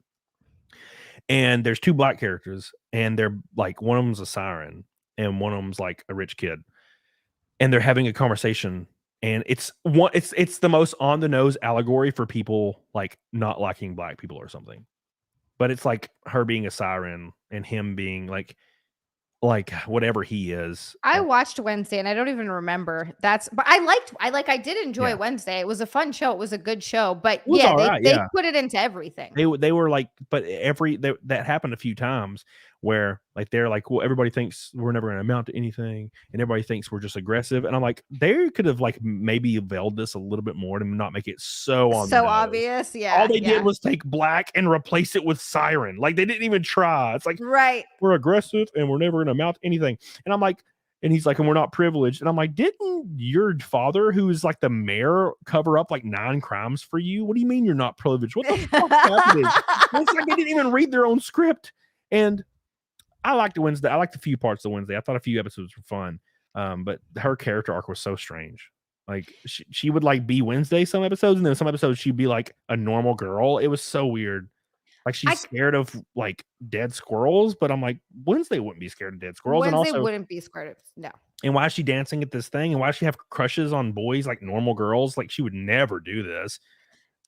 And there's 2 black characters, and they're like, one of them's a siren and one of them's like a rich kid, and they're having a conversation, and it's the most on the nose allegory for people like not liking black people or something. But it's like her being a siren and him being like whatever he is. I watched Wednesday and I don't even remember. But I did enjoy Wednesday. It was a fun show. It was a good show, but they put it into everything. They were like, but that happened a few times where like they're like, well, everybody thinks we're never going to amount to anything, and everybody thinks we're just aggressive. And I'm like, they could have like maybe veiled this a little bit more to not make it so obvious. Yeah. All they did was take black and replace it with siren. Like they didn't even try. It's like, right, we're aggressive and we're never going to amount to anything. And I'm like, and he's like, and we're not privileged. And I'm like, didn't your father, who's like the mayor, cover up like 9 crimes for you? What do you mean you're not privileged? What the fuck is happening? It's like they didn't even read their own script. And I liked the Wednesday. I liked a few parts of Wednesday. I thought a few episodes were fun. But her character arc was so strange. Like she would like be Wednesday some episodes, and then some episodes she'd be like a normal girl. It was so weird. Like she's scared of like dead squirrels, but I'm like, Wednesday wouldn't be scared of dead squirrels. Wednesday and also wouldn't be scared of no. And why is she dancing at this thing? And why does she have crushes on boys like normal girls? Like she would never do this.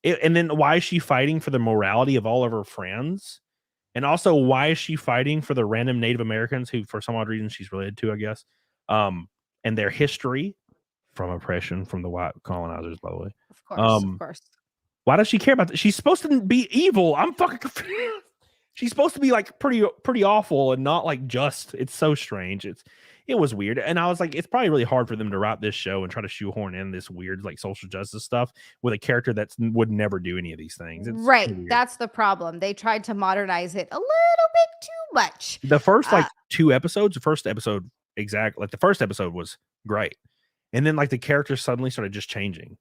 And then why is she fighting for the morality of all of her friends? And also, why is she fighting for the random Native Americans who, for some odd reason, she's related to, I guess, and their history from oppression from the white colonizers, by the way. Of course. Why does she care about that? She's supposed to be evil. I'm fucking confused. She's supposed to be like pretty awful and not like just. It's so strange. It was weird. And I was like, it's probably really hard for them to write this show and try to shoehorn in this weird like social justice stuff with a character that would never do any of these things. It's right. That's the problem. They tried to modernize it a little bit too much. The first like 2 episodes, the first episode was great. And then like the characters suddenly started just changing.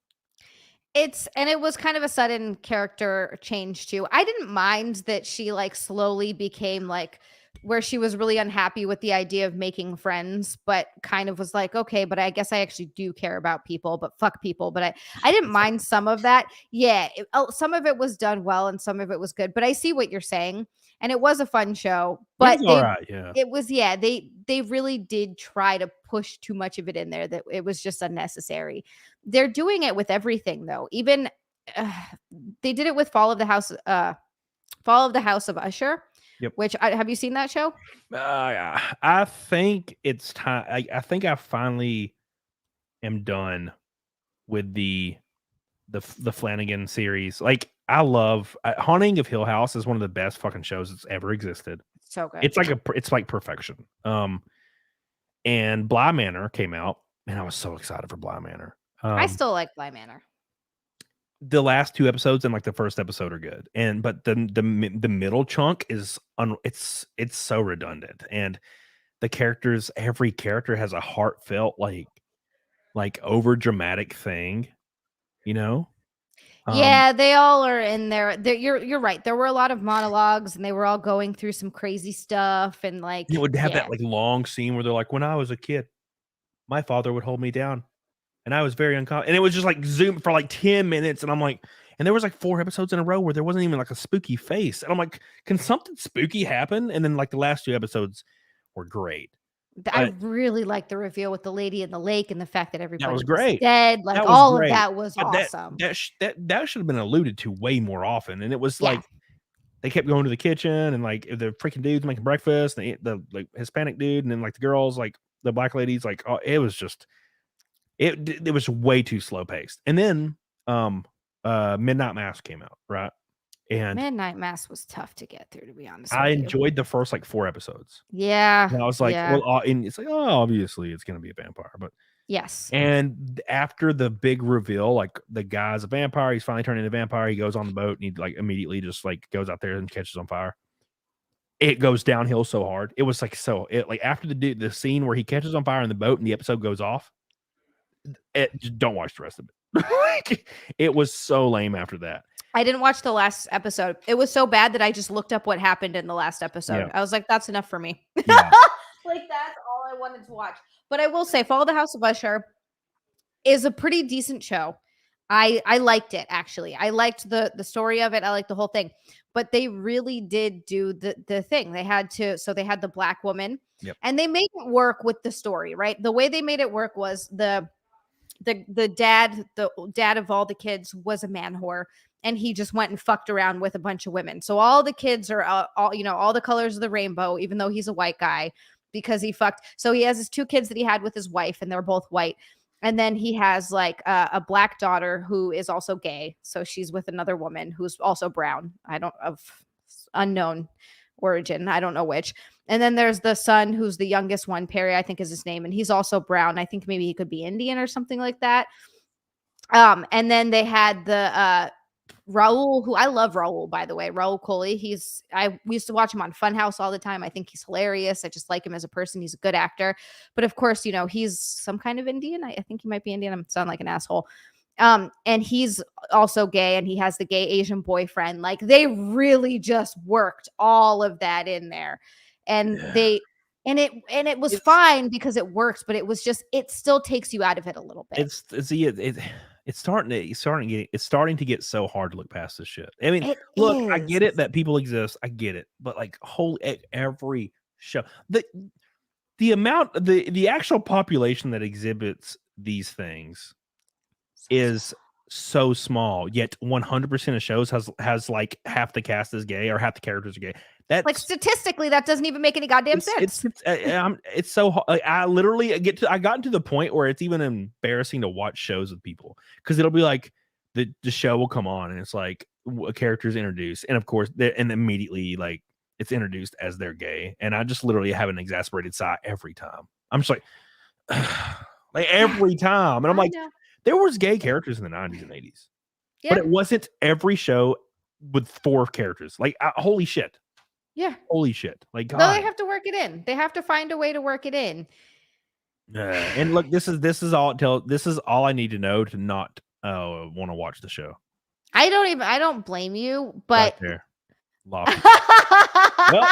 It was kind of a sudden character change too. I didn't mind that she like slowly became like where she was really unhappy with the idea of making friends, but kind of was like, okay, but I guess I actually do care about people, but fuck people. But I didn't mind some of that. Yeah. Some of it was done well and some of it was good, but I see what you're saying. And it was a fun show, but they really did try to push too much of it in there that it was just unnecessary. They're doing it with everything though. Even they did it with Fall of the House of Usher. Yep. Which have you seen that show? I think it's time. I think I finally am done with the Flanagan series. Like I love Haunting of Hill House is one of the best fucking shows that's ever existed. So good. It's like perfection. And Bly Manor came out, and I was so excited for Bly Manor. I still like Bly Manor. The last 2 episodes and like the first episode are good, but the middle chunk is it's so redundant, and every character has a heartfelt like over dramatic thing, you know. Yeah, they all are in there. You're right. There were a lot of monologues, and they were all going through some crazy stuff, and like it would have that like long scene where they're like, when I was a kid, my father would hold me down. And I was very uncomfortable. And it was just like zoom for like 10 minutes. And I'm like, and there was like 4 episodes in a row where there wasn't even like a spooky face. And I'm like, can something spooky happen? And then like the last 2 episodes were great. I really liked the reveal with the lady in the lake and the fact that everybody was great. Dead. Like all of that was awesome. That should have been alluded to way more often. And it was like they kept going to the kitchen and like the freaking dudes making breakfast, and the like Hispanic dude, and then like the girls, like the black ladies, like it was just. It was way too slow paced. And then Midnight Mass came out, right? And Midnight Mass was tough to get through, to be honest. I enjoyed the first like 4 episodes. Yeah. And I was like, well, and it's like, oh, obviously it's gonna be a vampire, but yes. And after the big reveal, like the guy's a vampire, he's finally turned into a vampire, he goes on the boat and he like immediately just like goes out there and catches on fire. It goes downhill so hard. It was like like after the scene where he catches on fire in the boat and the episode goes off. Just don't watch the rest of it. It was so lame after that. I didn't watch the last episode. It was so bad that I just looked up what happened in the last episode. Yeah. I was like, that's enough for me. Yeah. Like that's all I wanted to watch. But I will say Fall of the House of Usher is a pretty decent show. I liked it, actually. I liked the story of it. I liked the whole thing. But they really did do the thing. They had the black woman. Yep. And they made it work with the story, right? The way they made it work was the dad of all the kids was a man whore, and he just went and fucked around with a bunch of women. So all the kids are all the colors of the rainbow, even though he's a white guy, because he fucked. So he has his 2 kids that he had with his wife, and they're both white. And then he has like a black daughter who is also gay. So she's with another woman who's also brown. Of unknown origin. I don't know which. And then there's the son who's the youngest one, Perry, I think is his name. And he's also brown. I think maybe he could be Indian or something like that. And then they had the Raul, who I love Raul, by the way, Raul Coley. We used to watch him on Funhouse all the time. I think he's hilarious. I just like him as a person. He's a good actor. But of course, he's some kind of Indian. I think he might be Indian. I'm sounding like an asshole. And he's also gay, and he has the gay Asian boyfriend. Like they really just worked all of that in there. and it was fine because it works, but it was just, it still takes you out of it a little bit. It's starting to get so hard to look past this shit. I mean, look, I get it that people exist. I get it. But like every show, the actual population that exhibits these things is so small, yet 100% of shows has like half the cast is gay or half the characters are gay. That's like statistically, that doesn't even make any goddamn sense. It's so I literally I gotten to the point where it's even embarrassing to watch shows with people, because it'll be like the show will come on and it's like a character's introduced, and of course and immediately like it's introduced as they're gay, and I just literally have an exasperated sigh every time. I'm just like like every time, and I'm like, there was gay characters in the 90s and 80s, but it wasn't every show with 4 characters. Like holy shit. Yeah. Holy shit. Like, God. No, they have to work it in. They have to find a way to work it in. And look, this is all I need to know to not want to watch the show. I don't blame you, but right there. Lofty. Well,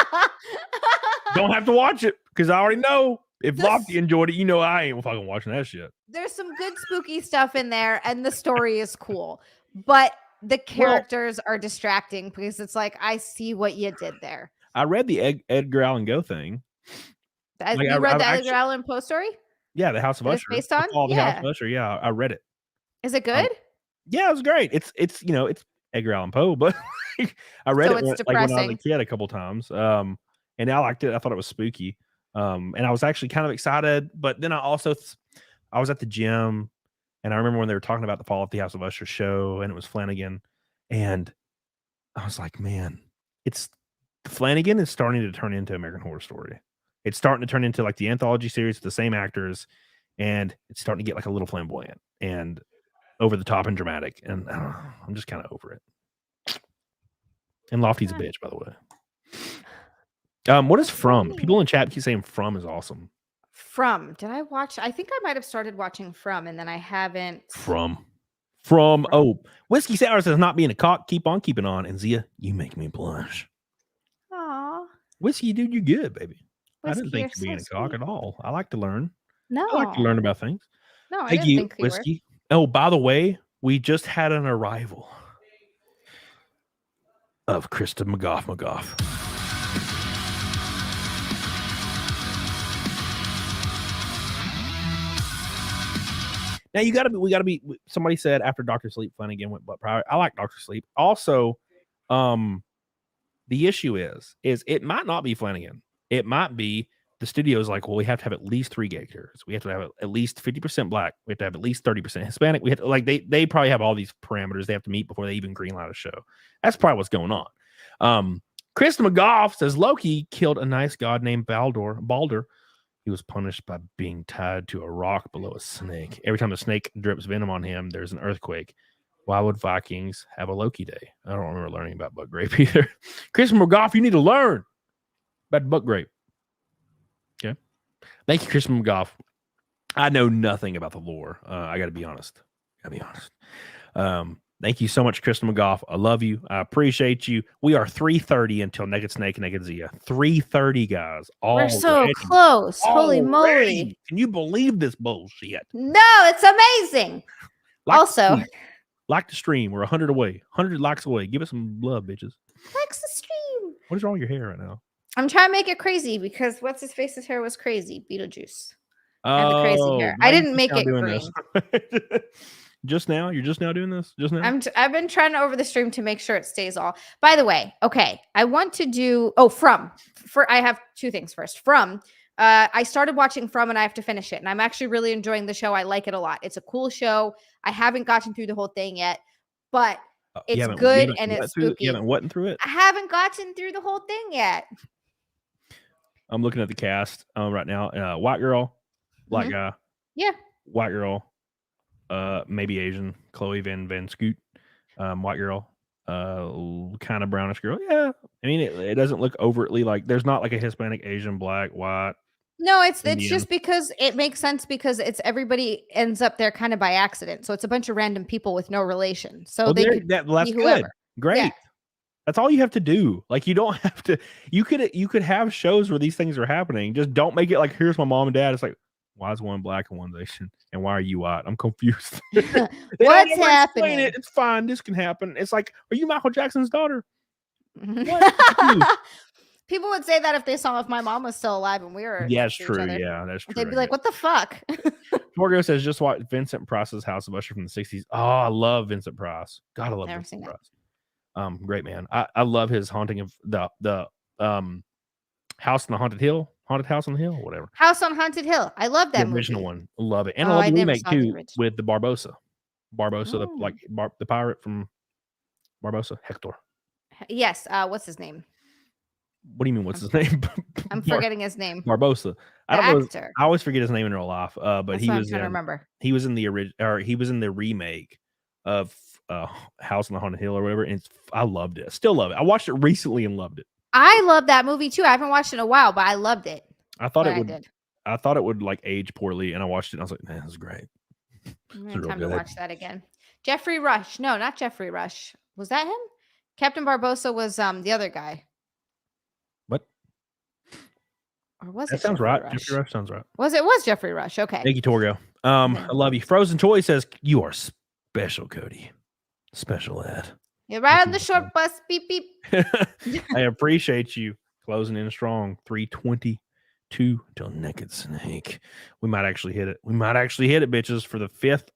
don't have to watch it, because I already know if Lofty enjoyed it, I ain't fucking watching that shit. There's some good spooky stuff in there, and the story is cool, but the characters are distracting, because it's like, I see what you did there. I read the Edgar Allan Poe thing. You read the Edgar Allan Poe story? Yeah, the House of Usher. It's based on? The House of Usher. Yeah, I read it. Is it good? Yeah, it was great. It's Edgar Allan Poe, but I read it when I was a kid a couple times. And I liked it. I thought it was spooky. And I was actually kind of excited, but then I was at the gym, and I remember when they were talking about the Fall of the House of Usher show, and it was Flanagan, and I was like, man, Flanagan is starting to turn into American Horror Story. It's starting to turn into like the anthology series with the same actors, and it's starting to get like a little flamboyant and over the top and dramatic. And I don't know, I'm just kind of over it. And Lofty's a bitch, by the way. What is From? People in chat keep saying From is awesome. From? Did I watch? I think I might have started watching From, and then I haven't. From. Oh, Whiskey Sour says, not being a cock, keep on keeping on. And Zia, you make me blush. Aw. Whiskey, dude, you good, baby. Whiskey, I didn't think you being a cock at all. I like to learn. No. I like to learn about things. No, I didn't think you Whiskey. Oh, by the way, we just had an arrival of Krista McGough. Now we gotta be. Somebody said after Dr. Sleep, Flanagan went butt proud. I like Dr. Sleep. Also, the issue is it might not be Flanagan. It might be the studio's like, well, we have to have at least 3 gay characters. We have to have at least 50% black. We have to have at least 30% Hispanic. We have to, like, they probably have all these parameters they have to meet before they even greenlight a show. That's probably what's going on. Krista McGough says Loki killed a nice god named Balder. He was punished by being tied to a rock below a snake. Every time a snake drips venom on him, there's an earthquake. Why would Vikings have a Loki day? I don't remember learning about buck grape either. Krista McGough, you need to learn about buck grape. Okay. Thank you, Krista McGough. I know nothing about the lore. I got to be honest. Thank you so much, Krista McGough. I love you. I appreciate you. We are 3:30 until Naked Snake and Naked Zia. 3:30, guys. We're so close. Holy moly. Can you believe this bullshit? No, it's amazing. Like the stream. We're 100 away. 100 likes away. Give us some love, bitches. Likes the stream. What is wrong with your hair right now? I'm trying to make it crazy because what's his face's hair was crazy. Beetlejuice. Had the crazy hair. I didn't make it green. Just now? You're just now doing this? Just now? I've been trying to over the stream to make sure it stays all. By the way, okay. I want to do I have 2 things first. I started watching From, and I have to finish it. And I'm actually really enjoying the show. I like it a lot. It's a cool show. I haven't gotten through the whole thing yet, but it's good and it's spooky. You haven't gotten through it? I haven't gotten through the whole thing yet. I'm looking at the cast right now. White girl, black guy. Yeah. White girl. Maybe Asian, Chloe Van Scoot, white girl, kind of brownish girl. Yeah, I mean it doesn't look overtly like there's not like a Hispanic, Asian, black, white. No, it's just because it makes sense because it's everybody ends up there kind of by accident, so it's a bunch of random people with no relation. So they could that's be whoever. Good, great. Yeah. That's all you have to do. Like, you don't have to. You could have shows where these things are happening. Just don't make it like, here's my mom and dad. It's like, why is one black and one's Asian, and why are you white? I'm confused. What's happening? It's fine. This can happen. It's like, are you Michael Jackson's daughter? People would say that if they saw if my mom was still alive and we were. Yeah, that's true. Yeah, that's true. They'd be like, "What the fuck?" Torgo says, just watch Vincent Price's House of Usher from the 60s. Oh, I love Vincent Price. God, I love Vincent Price. Great man. I love his haunting of the House on the Haunted Hill, Haunted House on the Hill, whatever. House on Haunted Hill. I love that movie. Original one. Love it. And I love the remake too with the Barbossa. The pirate from Barbossa, Hector. Yes. What's his name? What do you mean? What's his name? I'm forgetting his name. Barbossa. I don't know. I always forget his name in real life. But That's he was. I'm trying to remember. He was in the original, or he was in the remake of House on the Haunted Hill or whatever. And I loved it. Still love it. I watched it recently and loved it. I love that movie too. I haven't watched it in a while, but I loved it. I thought it would. I thought it would like age poorly, and I watched it and I was like, man, this is great. Time to watch that again. Jeffrey Rush. No, not Jeffrey Rush. Was that him? Captain Barbossa was the other guy. What? Or was that it sounds Jeffrey right. Rush? Jeffrey Rush sounds right. Was Jeffrey Rush. Okay. Thank you, Torgo. I love you. Frozen Toy says, you are special, Cody. Special ed. You're right on the short bus. Beep, beep. I appreciate you closing in strong. 3:22 till Naked Snake. We might actually hit it. Bitches, for the 5th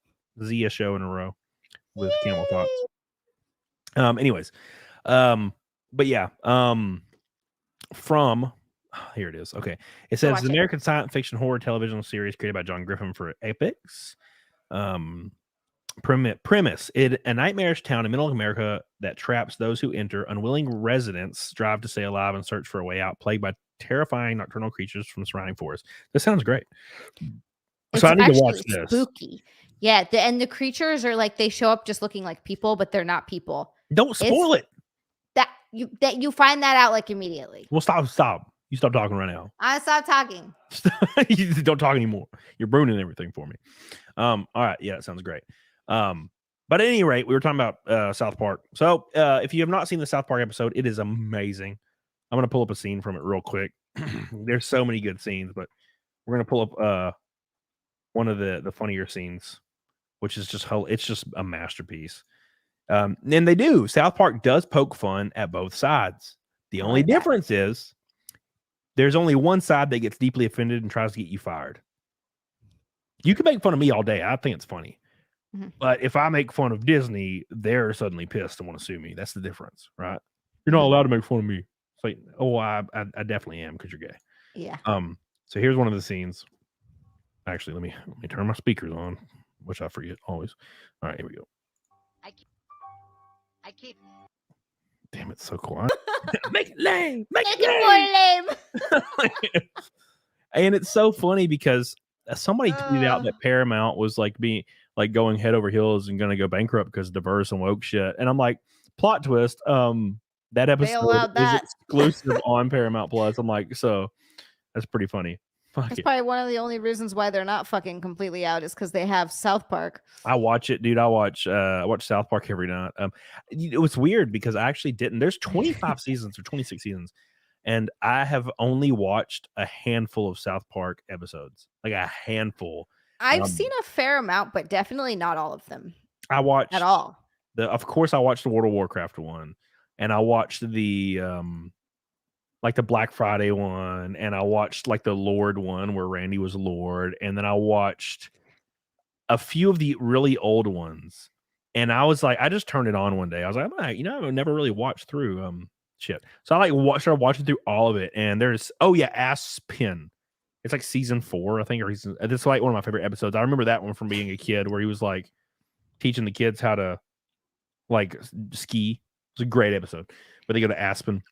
Zia show in a row with Camel Thoughts. Anyways, but yeah, from here it is. Okay, it says the American science fiction horror television series created by John Griffin for Epix. Premise: a nightmarish town in middle America that traps those who enter. Unwilling residents strive to stay alive and search for a way out, plagued by terrifying nocturnal creatures from surrounding forests. This sounds great. So I need to watch this. Spooky. Yeah, and the creatures are like, they show up just looking like people, but they're not people. Don't spoil it. That you find that out like immediately. Well, stop. You stop talking right now. I stop talking. You don't talk anymore. You're ruining everything for me. All right. Yeah, that sounds great. But at any rate, we were talking about South Park. So if you have not seen the South Park episode, it is amazing. I'm going to pull up a scene from it real quick. There's so many good scenes, but we're going to pull up one of the funnier scenes, which is just a masterpiece. And they do. South Park does poke fun at both sides. The only difference is there's only one side that gets deeply offended and tries to get you fired. You can make fun of me all day. I think it's funny. Mm-hmm. But if I make fun of Disney, they're suddenly pissed and want to sue me. That's the difference, right? You're not allowed to make fun of me. It's like, oh, I definitely am because you're gay. Yeah. So here's one of the scenes. Actually, let me turn my speakers on, which I forget always. All right, here we go. I keep. Damn, it's so quiet. Make it lame. Make it more lame. And it's so funny because somebody tweeted out that Paramount was like going head over heels and going to go bankrupt because of diverse and woke shit. And I'm like, plot twist. That episode is exclusive on Paramount Plus. I'm like, so that's pretty funny. That's probably one of the only reasons why they're not fucking completely out is because they have South Park. I watch it, dude. I watch South Park every night. It was weird because I actually didn't. There's 25 seasons or 26 seasons, and I have only watched a handful of South Park episodes, like a handful. I've seen a fair amount, but definitely not all of them. I watched at all. Of course, I watched the World of Warcraft one, and I watched the like the Black Friday one, and I watched like the Lord one where Randy was Lord, and then I watched a few of the really old ones, and I was like, I just turned it on one day. I was like, I've never really watched through shit. So I started watching through all of it, and there's Aspen. It's like season 4, I think, or it's like one of my favorite episodes. I remember that one from being a kid where he was like teaching the kids how to like ski. It's a great episode, but they go to Aspen.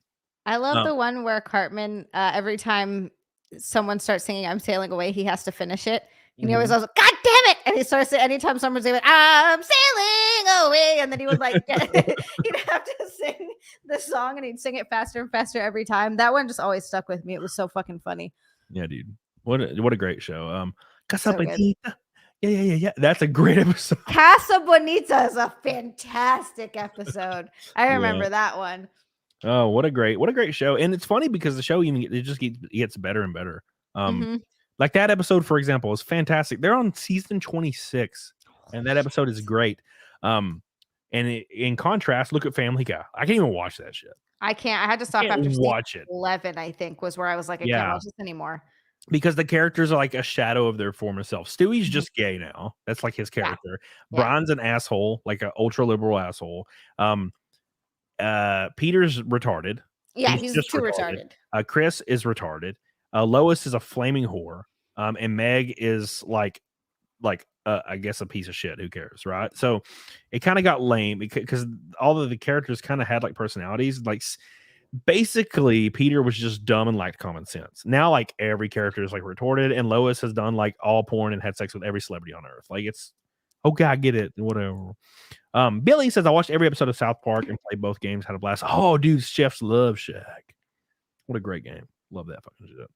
I love the one where Cartman, every time someone starts singing "I'm Sailing Away," he has to finish it. And he always goes, "God damn it!" And he starts it anytime someone's saying, "I'm sailing away," and then he would like he'd have to sing the song, and he'd sing it faster and faster every time. That one just always stuck with me. It was so fucking funny. Yeah, dude. What a great show. Casa Bonita. Yeah. That's a great episode. Casa Bonita is a fantastic episode. I remember that one. Oh, what a great show. And it's funny because the show it just gets better and better. Like that episode, for example, is fantastic. They're on season 26, and that episode is great. In contrast, look at Family Guy. I can't even watch that shit. I can't. I had to stop after watch it. 11, I think, was where I was like, I can't watch this anymore. Because the characters are like a shadow of their former self. Stewie's just gay now. That's like his character. Yeah. Brian's an asshole, like an ultra liberal asshole. Peter's retarded. Yeah, he's just too retarded. Chris is retarded. Lois is a flaming whore. And Meg is like I guess a piece of shit. Who cares, right? So it kind of got lame because all of the characters kind of had like personalities. Like basically, Peter was just dumb and lacked common sense. Now, like every character is like retorted, and Lois has done like all porn and had sex with every celebrity on earth. Like it's okay, I get it, whatever. Billy says I watched every episode of South Park and played both games, had a blast. Oh, dude, Chef's Love Shack. What a great game. Love that fucking shit.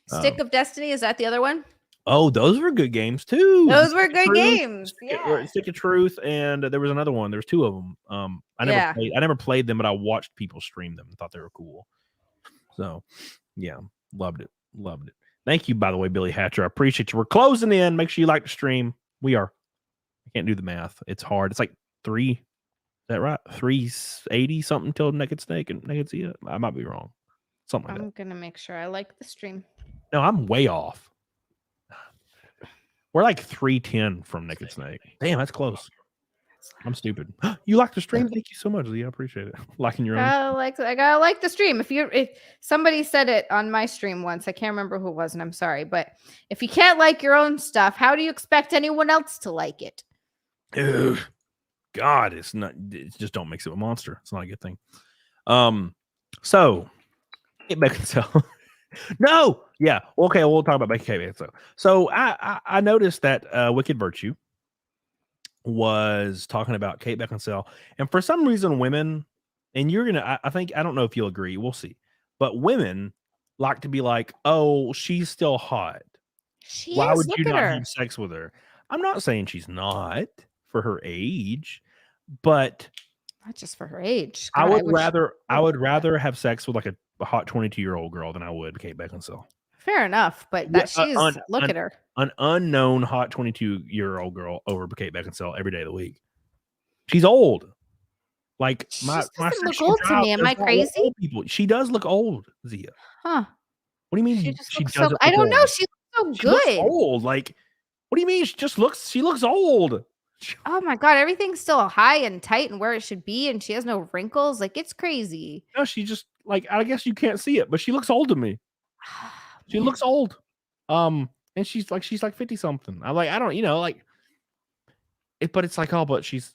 Stick of Destiny, is that the other one? Oh, those were good games too. Those were good games. Yeah. Stick of Truth, and there was another one. There was two of them. I never played them, but I watched people stream them and thought they were cool. So, yeah, loved it. Thank you, by the way, Billy Hatcher. I appreciate you. We're closing in. Make sure you like the stream. We are. I can't do the math. It's hard. It's like 3. Is that right? 380 something till Naked Snake and Naked See It. I might be wrong. Something like that. I'm gonna make sure I like the stream. No, I'm way off. We're like 310 from Naked Snake. Damn, that's close. I'm stupid. You like the stream? Thank you so much, Lee. I appreciate it. Liking your own. I gotta like the stream. If somebody said it on my stream once, I can't remember who it was, and I'm sorry, but if you can't like your own stuff, how do you expect anyone else to like it? Ugh. God, it's not. It's just don't mix it with Monster. It's not a good thing. So get back and sell. No, yeah, okay. We'll talk about Becky K. So I noticed that Wicked Virtue was talking about Kate Beckinsale, and for some reason, women, and you're gonna, I think, I don't know if you'll agree. We'll see, but women like to be like, "Oh, she's still hot. Why would you not have sex with her?" I'm not saying she's not for her age, but not just for her age. God, I would rather have sex with like a hot 22-year-old girl than I would Kate Beckinsale. Fair enough, but look at her. An unknown hot 22-year-old girl over Kate Beckinsale every day of the week. She's old. Like she doesn't look old to me. Am I crazy? She does look old, Zia. Huh. What do you mean? She doesn't I don't know. She looks so good. She looks old. Like, what do you mean? She looks old. Oh my God, everything's still high and tight and where it should be, and she has no wrinkles. Like, it's crazy. No, she just like, I guess you can't see it, but she looks old to me. She looks old. And she's like 50 something. I'm like, I don't, like it, but it's like, oh, but she's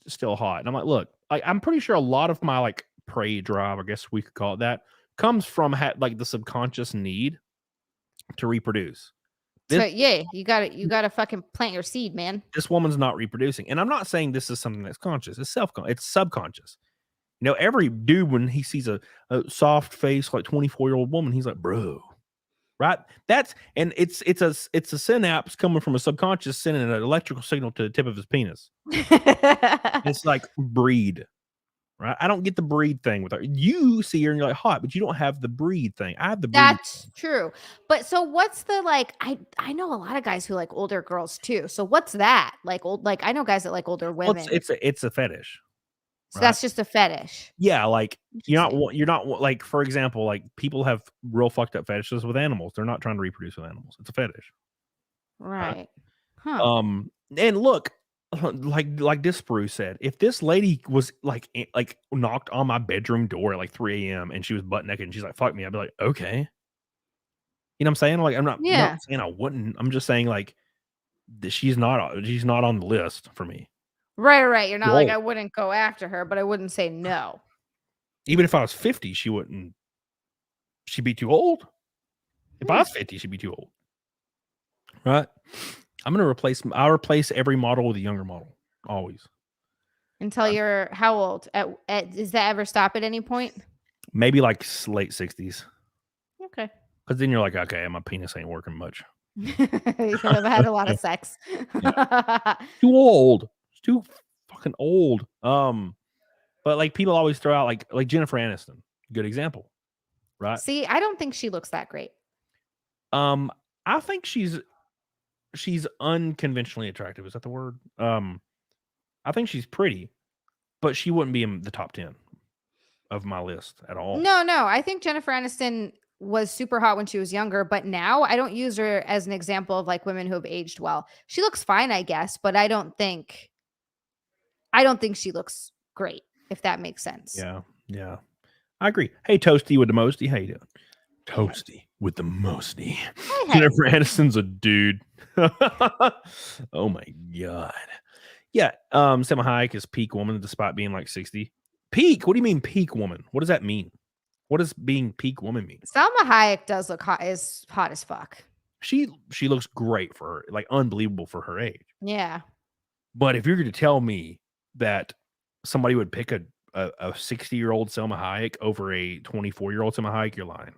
still hot. And I'm like, look, I'm pretty sure a lot of my like prey drive, I guess we could call it that, comes from like the subconscious need to reproduce. So yeah, you gotta fucking plant your seed, man. This woman's not reproducing, and I'm not saying this is something that's conscious. It's it's subconscious. Every dude, when he sees a soft face like 24-year-old woman, he's like, bro, right? It's a synapse coming from a subconscious sending an electrical signal to the tip of his penis. It's like breed. Right? I don't get the breed thing with her. You see her and you're like hot, but you don't have the breed thing. I have the breed. That's true. But so what's the like? I know a lot of guys who like older girls too. So what's that like? I know guys that like older women. Well, it's a fetish. So right? That's just a fetish. Yeah, like you're not like, for example, like people have real fucked up fetishes with animals. They're not trying to reproduce with animals. It's a fetish. Right. Huh. And look. Like this Bruce said, if this lady was like knocked on my bedroom door at like 3 a.m. and she was butt naked and she's like, fuck me, I'd be like, okay. You know what I'm saying? Like, I'm not saying I wouldn't. I'm just saying like she's not on the list for me. Right. You're not like, I wouldn't go after her, but I wouldn't say no. Even if I was 50, she'd be too old. If I was 50, she'd be too old. Right? I'll replace every model with a younger model. Always. Until you're how old? Does that ever stop at any point? Maybe like late 60s. Okay. Because then you're like, okay, my penis ain't working much. I've had a lot of sex. Too old. It's too fucking old. But like people always throw out like Jennifer Aniston, good example, right? See, I don't think she looks that great. I think she's unconventionally attractive. Is that the word? I think she's pretty, but she wouldn't be in the top 10 of my list at all. No, I think Jennifer Aniston was super hot when she was younger, but now I don't use her as an example of like women who have aged well. She looks fine, I guess, but I don't think she looks great, if that makes sense. Yeah. I agree. Hey, Toasty with the mosty. How you doing? Toasty with the mosty. Hey. Jennifer Aniston's a dude. Oh my god. Yeah. Selma Hayek is peak woman despite being like 60. Peak? What do you mean peak woman? What does that mean? What does being peak woman mean? Salma Hayek does look hot as fuck. She looks great for her, like unbelievable for her age. Yeah. But if you're going to tell me that somebody would pick a 60-year-old Selma Hayek over a 24-year-old Selma Hayek, you're lying.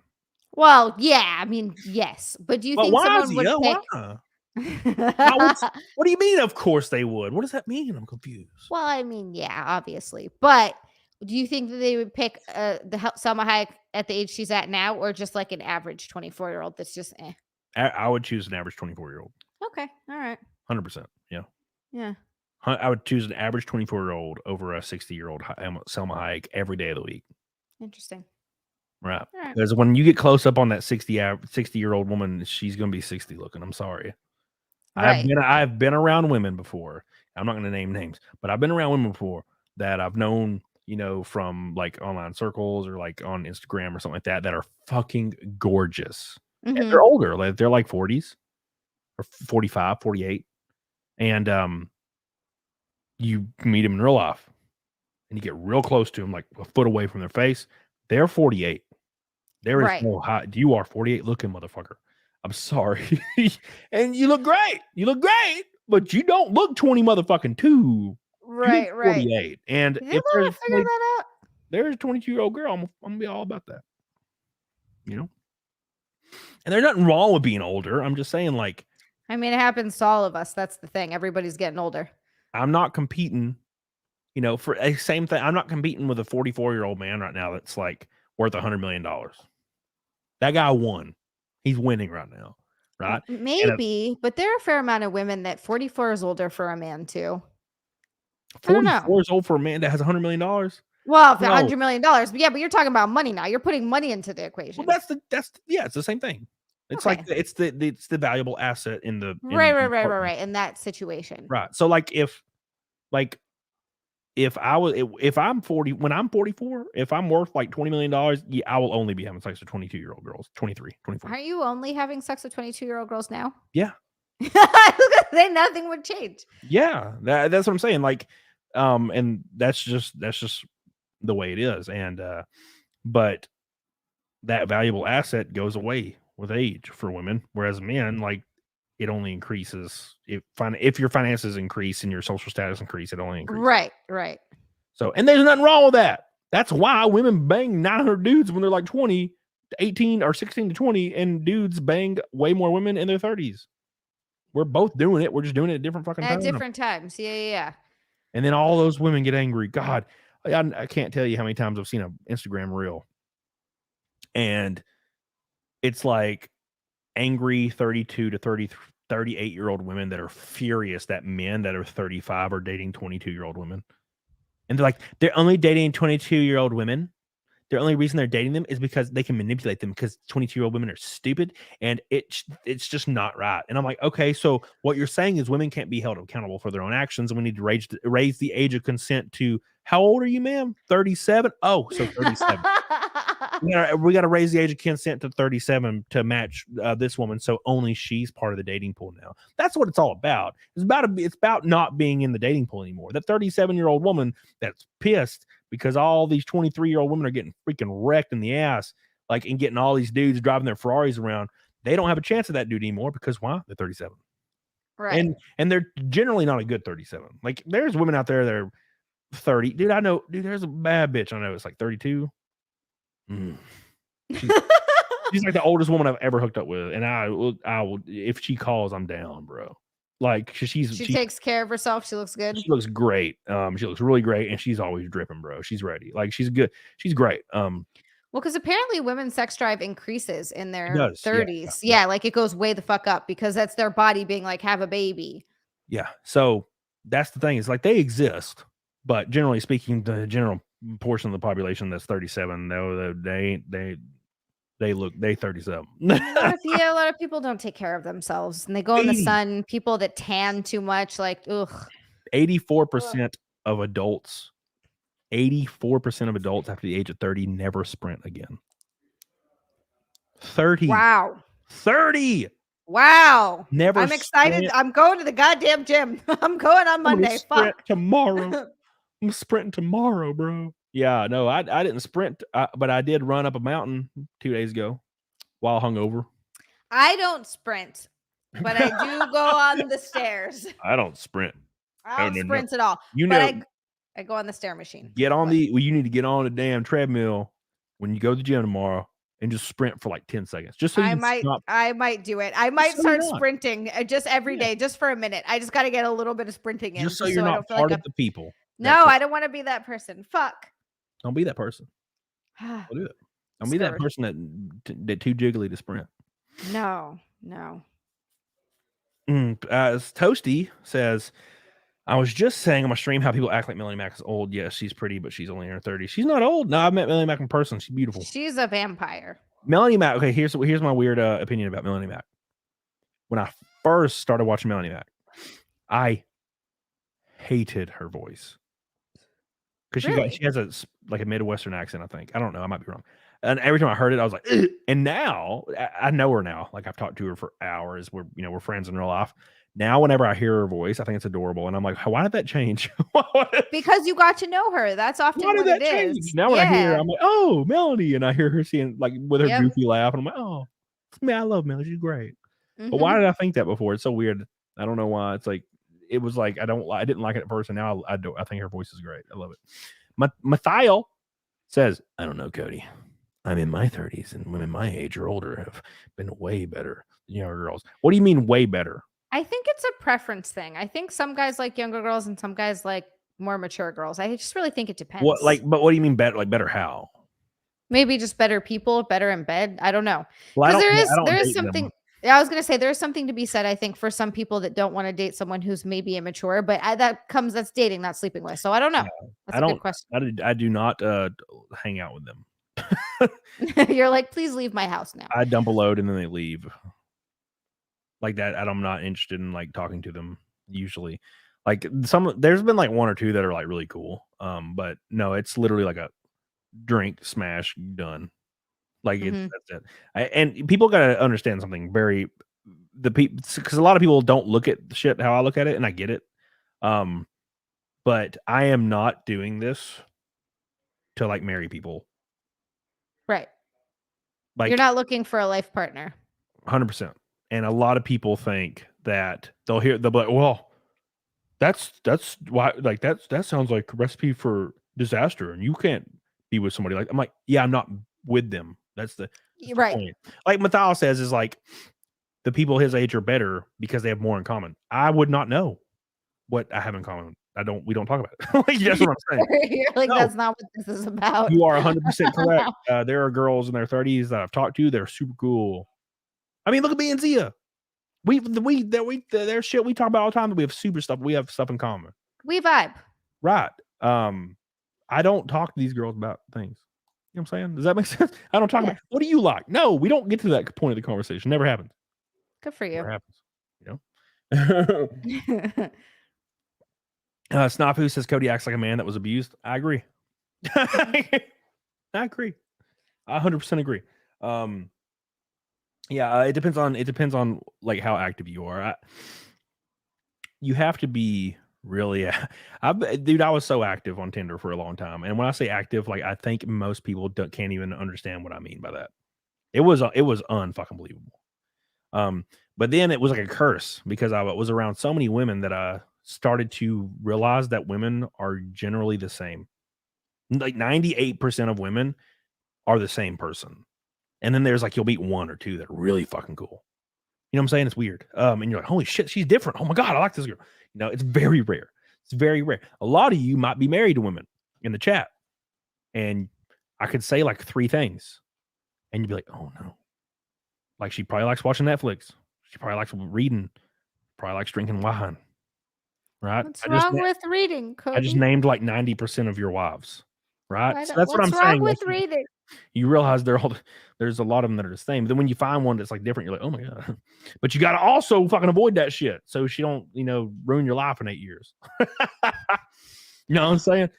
Well, yeah, I mean, yes. But do you think someone would pick? What do you mean? Of course they would. What does that mean? I'm confused. Well, I mean, yeah, obviously. But do you think that they would pick the Selma Hayek at the age she's at now, or just like an average 24-year-old that's just eh? I would choose an average 24-year-old. Okay. All right. 100%. Yeah. Yeah. I would choose an average 24-year-old over a 60-year-old Selma Hayek every day of the week. Interesting. Right. Because when you get close up on that 60-year-old woman, she's going to be 60 looking. I'm sorry. Right. I've been around women before. I'm not going to name names, but I've been around women before that I've known, from like online circles or like on Instagram or something like that are fucking gorgeous. Mm-hmm. And they're older. Like they're like 40s or 45, 48. And you meet them in real life and you get real close to them, like a foot away from their face. They're 48. There is no high. You are 48 looking, motherfucker. I'm sorry. And you look great. But you don't look 20 motherfucking 2. Right. 48. And if there's a 22-year-old girl, I'm gonna be all about that. And there's nothing wrong with being older. I'm just saying, like, I mean, it happens to all of us. That's the thing. Everybody's getting older. I'm not competing, for a same thing. I'm not competing with a 44-year-old man right now that's like worth $100 million. That guy won. He's winning right now, right? Maybe, but there are a fair amount of women that 44 is older for a man too. 44 is old for a man that has $100 million. Well, $100 million, but yeah, but you're talking about money now. You're putting money into the equation. Well, it's the same thing. It's like it's the valuable asset in the right in that situation. Right. So like if I'm 40, when I'm 44, if I'm worth like $20 million, I will only be having sex with 22-year-old girls, 23, 24. Aren't you only having sex with 22-year-old girls now? Yeah. I was gonna say nothing would change. Yeah, that's what I'm saying. Like, and that's just the way it is. And but that valuable asset goes away with age for women, whereas men, like, it only increases if your finances increase and your social status increase, it only increases. Right. So, and there's nothing wrong with that. That's why women bang 900 dudes when they're like 20 to 18 or 16 to 20, and dudes bang way more women in their 30s. We're both doing it. We're just doing it at different fucking times. At different times. Yeah. And then all those women get angry. God, I can't tell you how many times I've seen an Instagram reel. And it's like angry 32 to 38-year-old women that are furious that men that are 35 are dating 22-year-old women. And they're like, they're only dating 22-year-old women. The only reason they're dating them is because they can manipulate them, because 22-year-old women are stupid and it's just not right. And I'm like, okay, so what you're saying is women can't be held accountable for their own actions, and we need to raise the age of consent to, how old are you, ma'am? 37? Oh, so 37. we got to raise the age of consent to 37 to match this woman, so only she's part of the dating pool now. That's what it's all about. It's about not being in the dating pool anymore. That 37-year-old woman that's pissed because all these 23-year-old women are getting freaking wrecked in the ass, like, and getting all these dudes driving their Ferraris around. They don't have a chance of that dude anymore because why? They're 37. Right. And they're generally not a good 37. Like, there's women out there that are 30. Dude, I know, there's a bad bitch I know it's like 32. She's like the oldest woman I've ever hooked up with, and I will if she calls, I'm down, bro. Like she takes care of herself. She looks good. She looks great. She looks really great, and she's always dripping, bro. She's ready. Like she's good. She's great. Well, because apparently women's sex drive increases in their 30s. Yeah. Yeah, like it goes way the fuck up because that's their body being like, have a baby. Yeah. So that's the thing. It's like they exist, but generally speaking, the general portion of the population that's 37, though, they look 37. A lot of people don't take care of themselves, and they go in the sun. People that tan too much, like 84% of adults. 84% of adults after the age of 30 never sprint again. 30. Wow. 30. Wow. Never. I'm excited. Sprint. I'm going to the goddamn gym. I'm going on Monday. Fuck. Tomorrow. I'm sprinting tomorrow, bro. Yeah, no, I didn't sprint, but I did run up a mountain 2 days ago while hungover. I don't sprint, but I do go on the stairs. I don't sprint. I don't sprint at all. I go on the stair machine. You need to get on the damn treadmill when you go to the gym tomorrow and just sprint for like 10 seconds. Just so I might do it. I might start sprinting just every day, just for a minute. I just got to get a little bit of sprinting in. Just so you're not part of the people. No, I don't want to be that person. Fuck. Don't be that person. Don't do it. Don't be that person that too jiggly to sprint. No. Toasty says, I was just saying on my stream how people act like Melanie Mac is old. Yes, she's pretty, but she's only in her 30s. She's not old. No, I've met Melanie Mac in person. She's beautiful. She's a vampire. Melanie Mac. Okay, here's my weird opinion about Melanie Mac. When I first started watching Melanie Mac, I hated her voice. Because she has a Midwestern accent, I think. I don't know. I might be wrong. And every time I heard it, I was like, ugh. And now I know her now. Like I've talked to her for hours. We're friends in real life. Now, whenever I hear her voice, I think it's adorable. And I'm like, why did that change? Because you got to know her. That's often what it is. Now when I hear her, I'm like, oh, Melanie. And I hear her saying like with her goofy laugh. And I'm like, oh, man, I love Melanie. She's great. Mm-hmm. But why did I think that before? It's so weird. I don't know why. It's like, it was like I didn't like it at first, and now I do. I think her voice is great. I love it. Mathiel says, I don't know, Cody. I'm in my 30s, and women my age or older have been way better than younger girls. What do you mean way better? I think it's a preference thing. I think some guys like younger girls, and some guys like more mature girls. I just really think it depends. But what do you mean better? Like better how? Maybe just better people, better in bed. I don't know. Because there is something. Yeah, I was gonna say there's something to be said, I think, for some people that don't want to date someone who's maybe immature, but that's dating, not sleeping with. So I don't know. That's a good question. I do not hang out with them. You're like, please leave my house now. I dump a load and then they leave. Like that, I'm not interested in like talking to them usually. Like there's been like one or two that are like really cool. But no, it's literally like a drink, smash, done. Like that's it. And people gotta understand something. Because a lot of people don't look at the shit how I look at it, and I get it. But I am not doing this to like marry people. Right. Like you're not looking for a life partner. 100%. And a lot of people think that they'll be like, well, that's why, like that sounds like a recipe for disaster, and you can't be with somebody like. I'm like, yeah, I'm not with them. That's the point. Like Mathal says, is like the people his age are better because they have more in common. I would not know what I have in common. We don't talk about it. Like, that's what I'm saying. You're like, no. That's not what this is about. You are 100% correct. There are girls in their 30s that I've talked to. They're super cool. I mean, look at me and Zia. There's shit we talk about all the time. That we have super stuff. We have stuff in common. We vibe. Right. I don't talk to these girls about things. You know what I'm saying? Does that make sense? I don't talk about what do you like? No, we don't get to that point of the conversation. Never happens. Good for you. Never happens. Snafu says Cody acts like a man that was abused. I agree. I agree. I 100% agree. It depends on like how active you are. You have to be really. I was so active on Tinder for a long time, and when I say active, like I think most people can't even understand what I mean by that. It was unfucking believable. But then it was like a curse because I was around so many women that I started to realize that women are generally the same. Like 98% of women are the same person. And then there's like, you'll meet one or two that are really fucking cool. You know what I'm saying? It's weird. And you're like, holy shit, she's different. Oh my God, I like this girl. You know, it's very rare. It's very rare. A lot of you might be married to women in the chat. And I could say like 3 things. And you'd be like, oh no. Like she probably likes watching Netflix. She probably likes reading. Probably likes drinking wine. Right? What's wrong with reading, Cody? I just named like 90% of your wives. Right? So that's what I'm saying. What's wrong with reading? You realize there's a lot of them that are the same. But then when you find one that's like different, you're like, oh my God. But you got to also fucking avoid that shit. So she don't, ruin your life in 8 years. You know what I'm saying?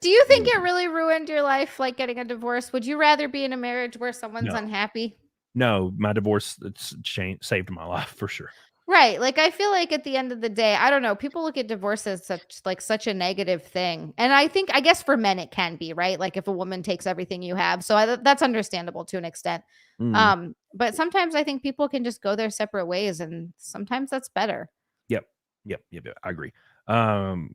Do you think it really ruined your life, like getting a divorce? Would you rather be in a marriage where someone's unhappy? No, my divorce saved my life for sure. Right. Like, I feel like at the end of the day, I don't know, people look at divorce as such a negative thing. And I guess for men it can be, right? Like if a woman takes everything you have. So that's understandable to an extent. But sometimes I think people can just go their separate ways, and sometimes that's better. Yep. I agree.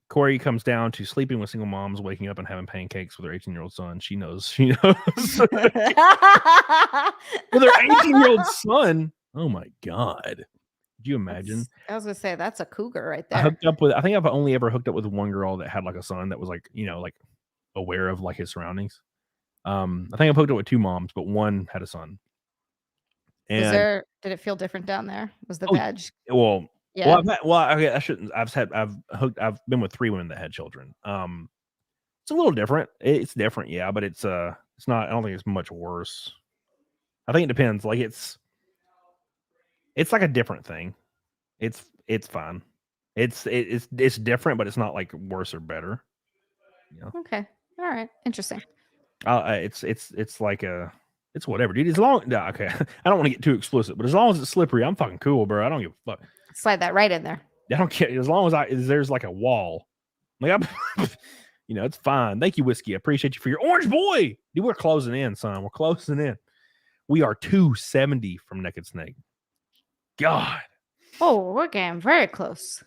Corey comes down to sleeping with single moms, waking up and having pancakes with her 18-year-old son. She knows. With her 18-year-old son. Oh my God. Could you imagine? I was gonna say that's a cougar right there. I think I've only ever hooked up with one girl that had like a son that was like, like aware of like his surroundings. I think I've hooked up with 2 moms, but one had a son. And did it feel different down there? Was the veg? Well, yeah. I shouldn't. I've been with 3 women that had children. It's a little different. It's different, yeah, but it's not. I don't think it's much worse. I think it depends. Like it's like a different thing. It's fine. It's different, but it's not like worse or better. Okay. All right. Interesting. It's like it's whatever, dude. As long okay, I don't want to get too explicit, but as long as it's slippery, I'm fucking cool, bro. I don't give a fuck. Slide that right in there. I don't care as long as there's like a wall. Like it's fine. Thank you, Whiskey. I appreciate you for your orange boy. Dude, we're closing in, son. We're closing in. We are 270 from Naked Snake. God. Oh, we're getting very close.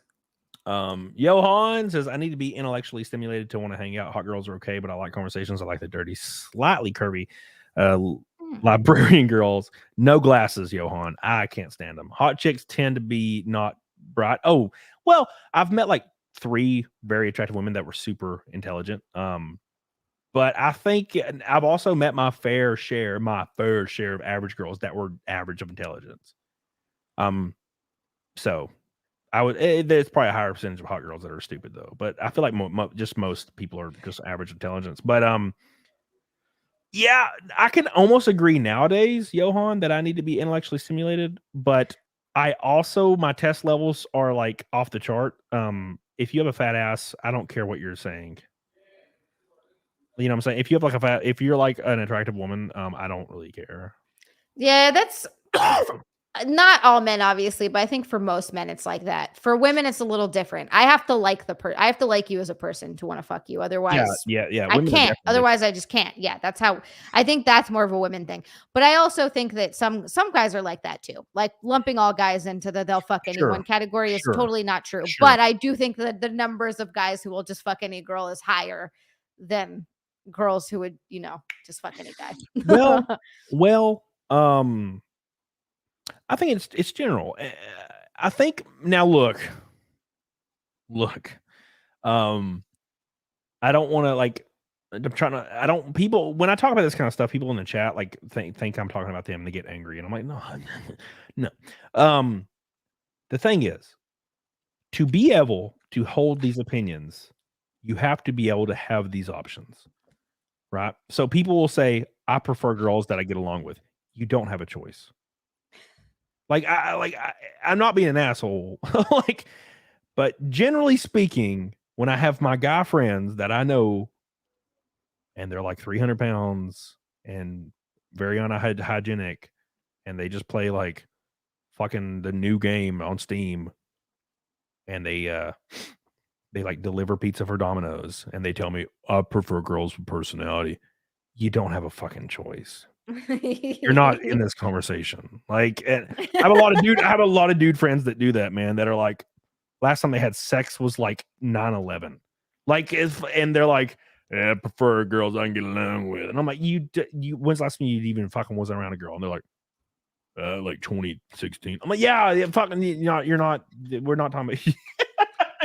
Johan says, I need to be intellectually stimulated to want to hang out. Hot girls are okay, but I like conversations. I like the dirty, slightly curvy librarian girls. No glasses, Johan. I can't stand them. Hot chicks tend to be not bright. Oh, well, I've met like 3 very attractive women that were super intelligent. But I think I've also met my fair share of average girls that were average of intelligence. So there's probably a higher percentage of hot girls that are stupid though. But I feel like just most people are just average intelligence. But yeah, I can almost agree nowadays, Johan, that I need to be intellectually stimulated. But I also my test levels are like off the chart. If you have a fat ass, I don't care what you're saying. You know what I'm saying? If you have if you're like an attractive woman, I don't really care. Yeah, that's not all men, obviously, but I think for most men, it's like that. For women, it's a little different. I have to like I have to like you as a person to want to fuck you. Otherwise, yeah. I can't. Otherwise, I just can't. Yeah, that's how. I think that's more of a women thing. But I also think that some guys are like that too. Like lumping all guys into the they'll fuck anyone category is totally not true. But I do think that the numbers of guys who will just fuck any girl is higher than girls who would, just fuck any guy. well, I think it's general. I think now look. I don't want to like. I'm trying to. People when I talk about this kind of stuff, people in the chat like think I'm talking about them. And they get angry, and I'm like, no. The thing is, to be able to hold these opinions, you have to be able to have these options, right? So people will say, I prefer girls that I get along with. You don't have a choice. I'm not being an asshole. But generally speaking, when I have my guy friends that I know and they're like 300 pounds and very unhygienic and they just play like fucking the new game on Steam and they like deliver pizza for Domino's and they tell me I prefer girls with personality. You don't have a fucking choice. You're not in this conversation. Like, and I have a lot of dude friends that do that, man, that are like, last time they had sex was like 9/11. Like, and they're like, I prefer girls I can get along with. And I'm like, you when's the last time you even fucking was around a girl? And they're like, like 2016. I'm like, yeah, fucking, you're not. We're not talking about.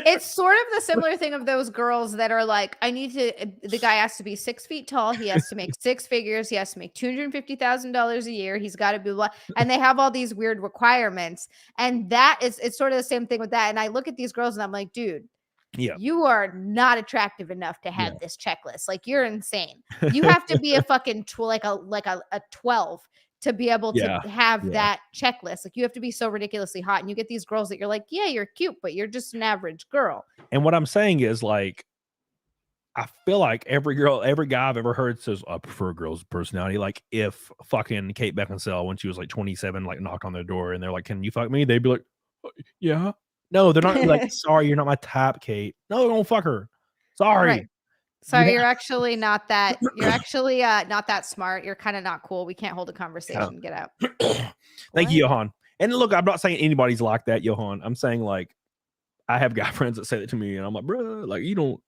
It's sort of the similar thing of those girls that are like, the guy has to be 6 feet tall. He has to make 6 figures. He has to make $250,000 a year. He's got to be blah. And they have all these weird requirements. And it's sort of the same thing with that. And I look at these girls and I'm like, dude, you are not attractive enough to have this checklist. Like, you're insane. You have to be a fucking like a 12 to be able to have that checklist. Like, you have to be so ridiculously hot. And you get these girls that you're like, yeah, you're cute, but you're just an average girl. And what I'm saying is, like, I feel like every guy I've ever heard says, I prefer a girl's personality. Like, if fucking Kate Beckinsale, when she was like 27, like knocked on their door and they're like, can you fuck me? They'd be like, yeah. No, they're not like, sorry, you're not my type, Kate. No, don't fuck her. Sorry. Right. Sorry, you're actually not that. You're actually not that smart. You're kind of not cool. We can't hold a conversation. Get out. Thank you, Johan. And look, I'm not saying anybody's like that, Johan. I'm saying, like, I have guy friends that say that to me, and I'm like, bro, like, you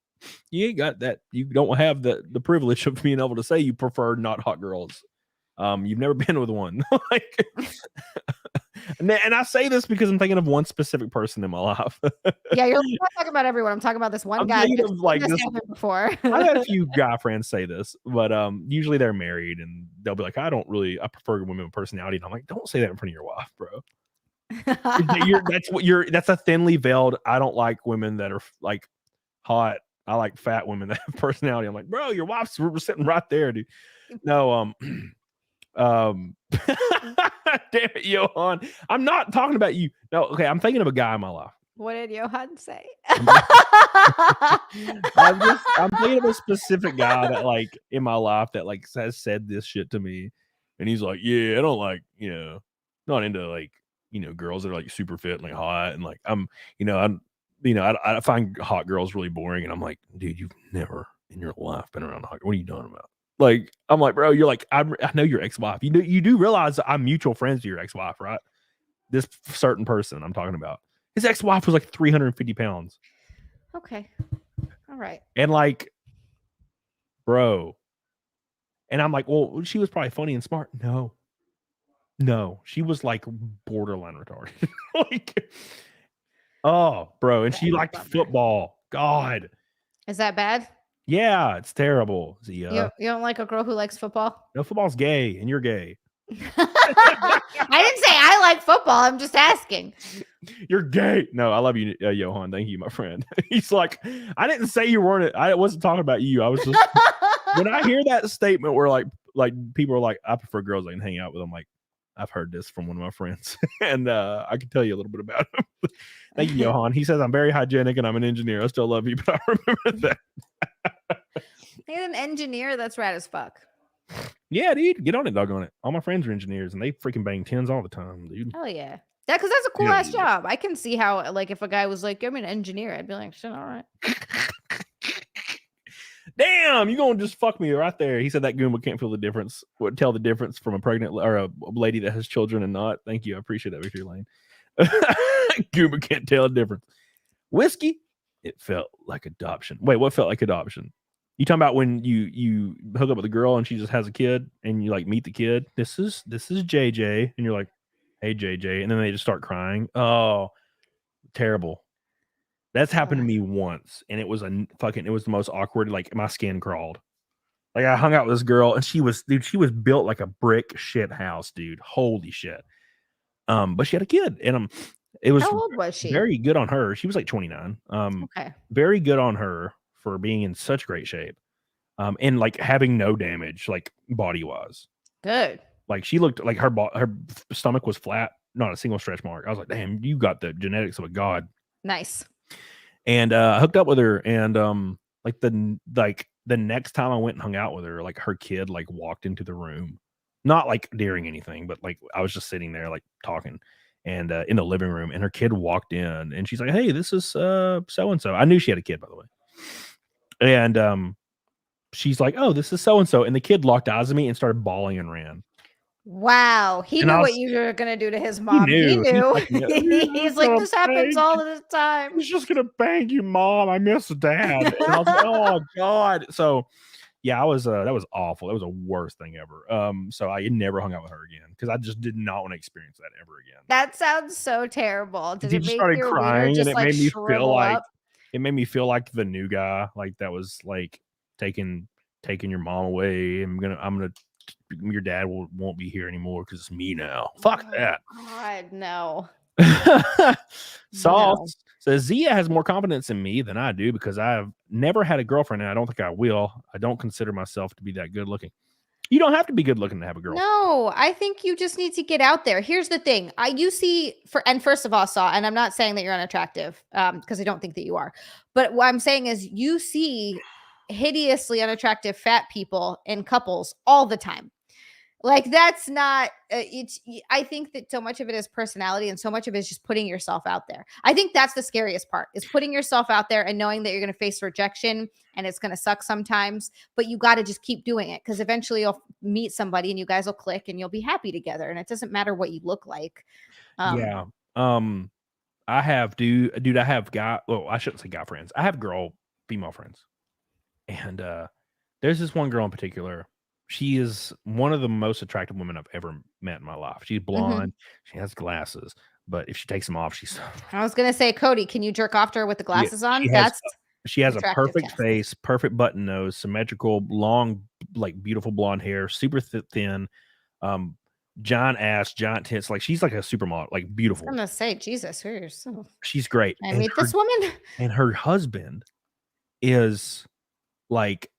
ain't got that. You don't have the privilege of being able to say you prefer not hot girls. You've never been with one. Like, and I say this because I'm thinking of one specific person in my life. Yeah, you're not talking about everyone. I'm talking about this one guy. Like this, before. I've had a few guy friends say this, but usually they're married and they'll be like, I prefer women with personality. And I'm like, don't say that in front of your wife, bro. That's a thinly veiled, I don't like women that are like hot. I like fat women that have personality. I'm like, bro, your wife's sitting right there, dude. No, damn it, Johan. I'm not talking about you. No, okay, I'm thinking of a guy in my life. What did Johan say? I'm thinking of a specific guy that, like, in my life that, like, has said this shit to me, and he's like, yeah, I don't like, not into, like, girls that are like super fit and like hot, and like I find hot girls really boring, and I'm like, dude, you've never in your life been around hot. What are you talking about? Like, I'm like, bro, you're like, I know your ex-wife. You do realize that I'm mutual friends to your ex-wife, right? This certain person I'm talking about. His ex-wife was like 350 pounds. Okay. All right. And like, bro. And I'm like, well, she was probably funny and smart. No, she was like borderline retarded. Like, oh, bro. And she liked football. God. Is that bad? Yeah, it's terrible. You don't like a girl who likes football? No, football's gay, and you're gay. I didn't say I like football. I'm just asking. You're gay. No, I love you, Johan. Thank you, my friend. He's like, I didn't say you weren't. I wasn't talking about you. I was just when I hear that statement where like people are like, I prefer girls I can hang out with. I'm like, I've heard this from one of my friends, and I can tell you a little bit about him. Thank you, Johan. He says I'm very hygienic and I'm an engineer. I still love you, but I remember that. He's an engineer. That's rad as fuck. Yeah, dude, get on it, dog on it. All my friends are engineers, and they freaking bang 10s all the time, dude. Hell yeah. Yeah, because that's a cool ass job. I can see how, like, if a guy was like, I'm an engineer, I'd be like, shit, all right. Damn, you gonna just fuck me right there. He said that Goomba can't feel the difference. Would tell the difference from a pregnant or a lady that has children and not. Thank you. I appreciate that, Victory Lane. Goomba can't tell the difference. Whiskey, it felt like adoption. Wait, what felt like adoption? You talking about when you hook up with a girl and she just has a kid and you like meet the kid? This is JJ, and you're like, hey JJ, and then they just start crying. Oh, terrible. That's happened to me once, and it was the most awkward. Like, my skin crawled. Like, I hung out with this girl, and she was built like a brick shit house, dude. Holy shit. But she had a kid, and it was, how old was she? Very good on her. She was like 29. Okay. Very good on her for being in such great shape. And like having no damage, like body wise. Good. Like, she looked like her stomach was flat, not a single stretch mark. I was like, damn, you got the genetics of a god. Nice. And I hooked up with her, and the next time I went and hung out with her, like, her kid like walked into the room, not like during anything, but like I was just sitting there like talking, and in the living room, and her kid walked in, and she's like, hey, this is so and so. I knew she had a kid, by the way. And she's like, oh, this is so and so, and the kid locked eyes at me and started bawling and ran. Wow, he knew what you were gonna do to his mom. He knew. He's like, this happens all the time. He's just gonna bang you, mom. I miss dad. And I was like, oh god. So Yeah, I was that was awful. That was the worst thing ever. So I never hung out with her again because I just did not want to experience that ever again. That sounds so terrible. Did He it just make started your wiener crying, and just it like made me feel shrivel like up? the new guy, like that was like taking your mom away. I'm gonna your dad won't be here anymore because it's me now. Fuck that. God, no. Sauce No. says Zia has more confidence in me than I do because I've never had a girlfriend and I don't think I will. I don't consider myself to be that good looking. You don't have to be good looking to have a girlfriend. No, I think you just need to get out there. Here's the thing. First of all, and I'm not saying that you're unattractive, because I don't think that you are. But what I'm saying is you see hideously unattractive fat people in couples all the time. Like that's not I think that so much of it is personality and so much of it is just putting yourself out there. I think that's the scariest part is putting yourself out there and knowing that you're going to face rejection and it's going to suck sometimes, but you got to just keep doing it because eventually you'll meet somebody and you guys will click and you'll be happy together and it doesn't matter what you look like. Yeah. I have I have I shouldn't say guy friends. I have female friends. And there's this one girl in particular. She is one of the most attractive women I've ever met in my life. She's blonde. She has glasses, but if she takes them off, she's. I was gonna say, Cody, can you jerk off to her with the glasses on? She has a perfect face, perfect button nose, symmetrical, long, like beautiful blonde hair, super thin, giant ass, giant tits. Like she's like a supermodel, like beautiful. I'm gonna say, Jesus, she's great. I meet this woman, and her husband is like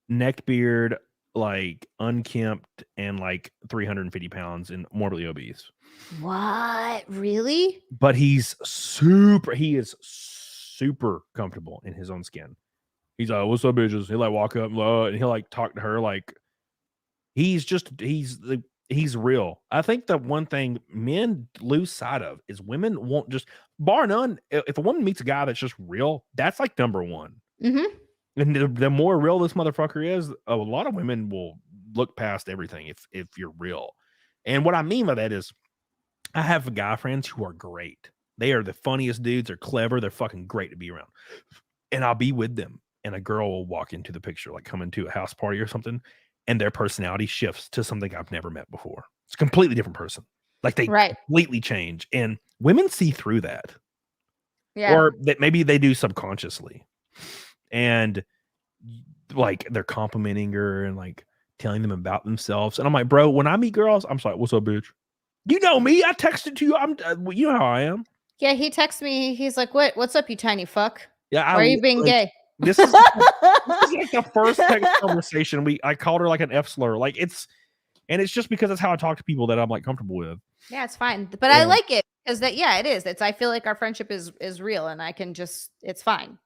neckbeard, like unkempt and like 350 pounds and morbidly obese. What? Really? But he is super comfortable in his own skin. He's like, what's up, bitches? He'll like walk up and he'll like talk to her like he's real. I think the one thing men lose sight of is women won't just, bar none, if a woman meets a guy that's just real, that's like number one. And the more real this motherfucker is, a lot of women will look past everything if you're real. And what I mean by that is I have guy friends who are great. They are the funniest dudes. They're clever. They're fucking great to be around. And I'll be with them and a girl will walk into the picture, like come into a house party or something, and their personality shifts to something I've never met before. It's a completely different person. Like they completely change. And women see through that. Yeah. Or that maybe they do subconsciously. And like they're complimenting her and like telling them about themselves. And I'm like, bro, when I meet girls, I'm just like, what's up, bitch? You know me. I texted to you. You know how I am. Yeah, he texts me. He's like, what's up, you tiny fuck? Yeah, why are you being gay? This is like the first text conversation. I called her like an F slur. Like it's just because that's how I talk to people that I'm like comfortable with. Yeah, it's fine. But I like it because it is. I feel like our friendship is real and I can just, it's fine.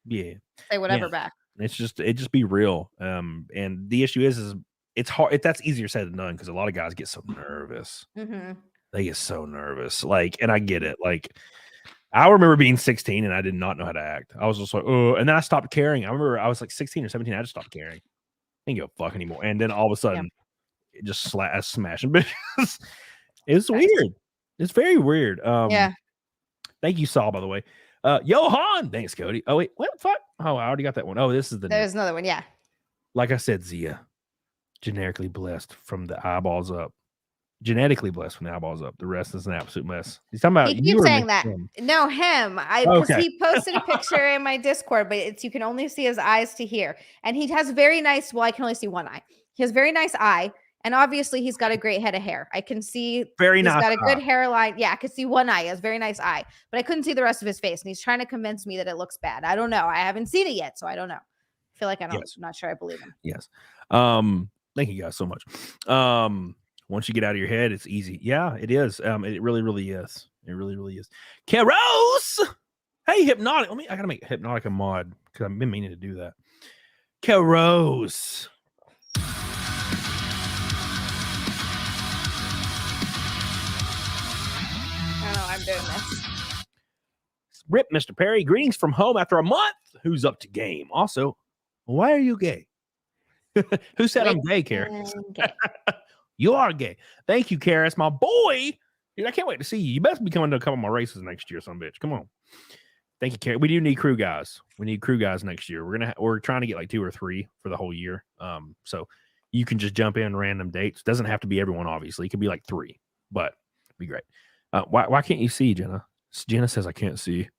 Yeah. Say whatever back. It just be real. And the issue is it's hard. That's easier said than done because a lot of guys get so nervous. They get so nervous. Like, and I get it. Like, I remember being 16 and I did not know how to act. I was just like, oh, and then I stopped caring. I remember I was like 16 or 17. I just stopped caring. I didn't give a fuck anymore. And then all of a sudden, it just smashing bitches. It's weird. It's very weird. Yeah. Thank you, Saul, by the way. Johan. Thanks, Cody. Oh, wait. What the fuck? Oh, I already got that one. Oh, this is there's another one. Yeah. Like I said, Zia, generically blessed from the eyeballs up. Genetically blessed from the eyeballs up. The rest is an absolute mess. He's talking about you saying that. No, him. Because he posted a picture in my Discord, but you can only see his eyes to here. And he has very nice, I can only see one eye. He has very nice eye. And obviously he's got a great head of hair. I can see he's got a good hairline. Yeah, I could see one eye. He has a very nice eye. But I couldn't see the rest of his face. And he's trying to convince me that it looks bad. I don't know. I haven't seen it yet, so I don't know. I feel like I'm not sure I believe him. Yes. Thank you guys so much. Once you get out of your head, it's easy. Yeah, it is. It really, really is. It really, really is. Keros! Hey, Hypnotic. I gotta make Hypnotic a mod because I've been meaning to do that. Keros. I don't know. I'm doing this. Rip, Mr. Perry. Greetings from home after a month. Who's up to game? Also, why are you gay? Who said I'm gay, Karis? You are gay. Thank you, Karis, my boy. Dude, I can't wait to see you. You best be coming to a couple of my races next year, son bitch. Come on. Thank you, Carrie. We do need crew guys. We need crew guys next year. We're trying to get like 2 or 3 for the whole year. So you can just jump in random dates. Doesn't have to be everyone, obviously. It could be like 3, but it'd be great. Why can't you see, Jenna? Jenna says I can't see.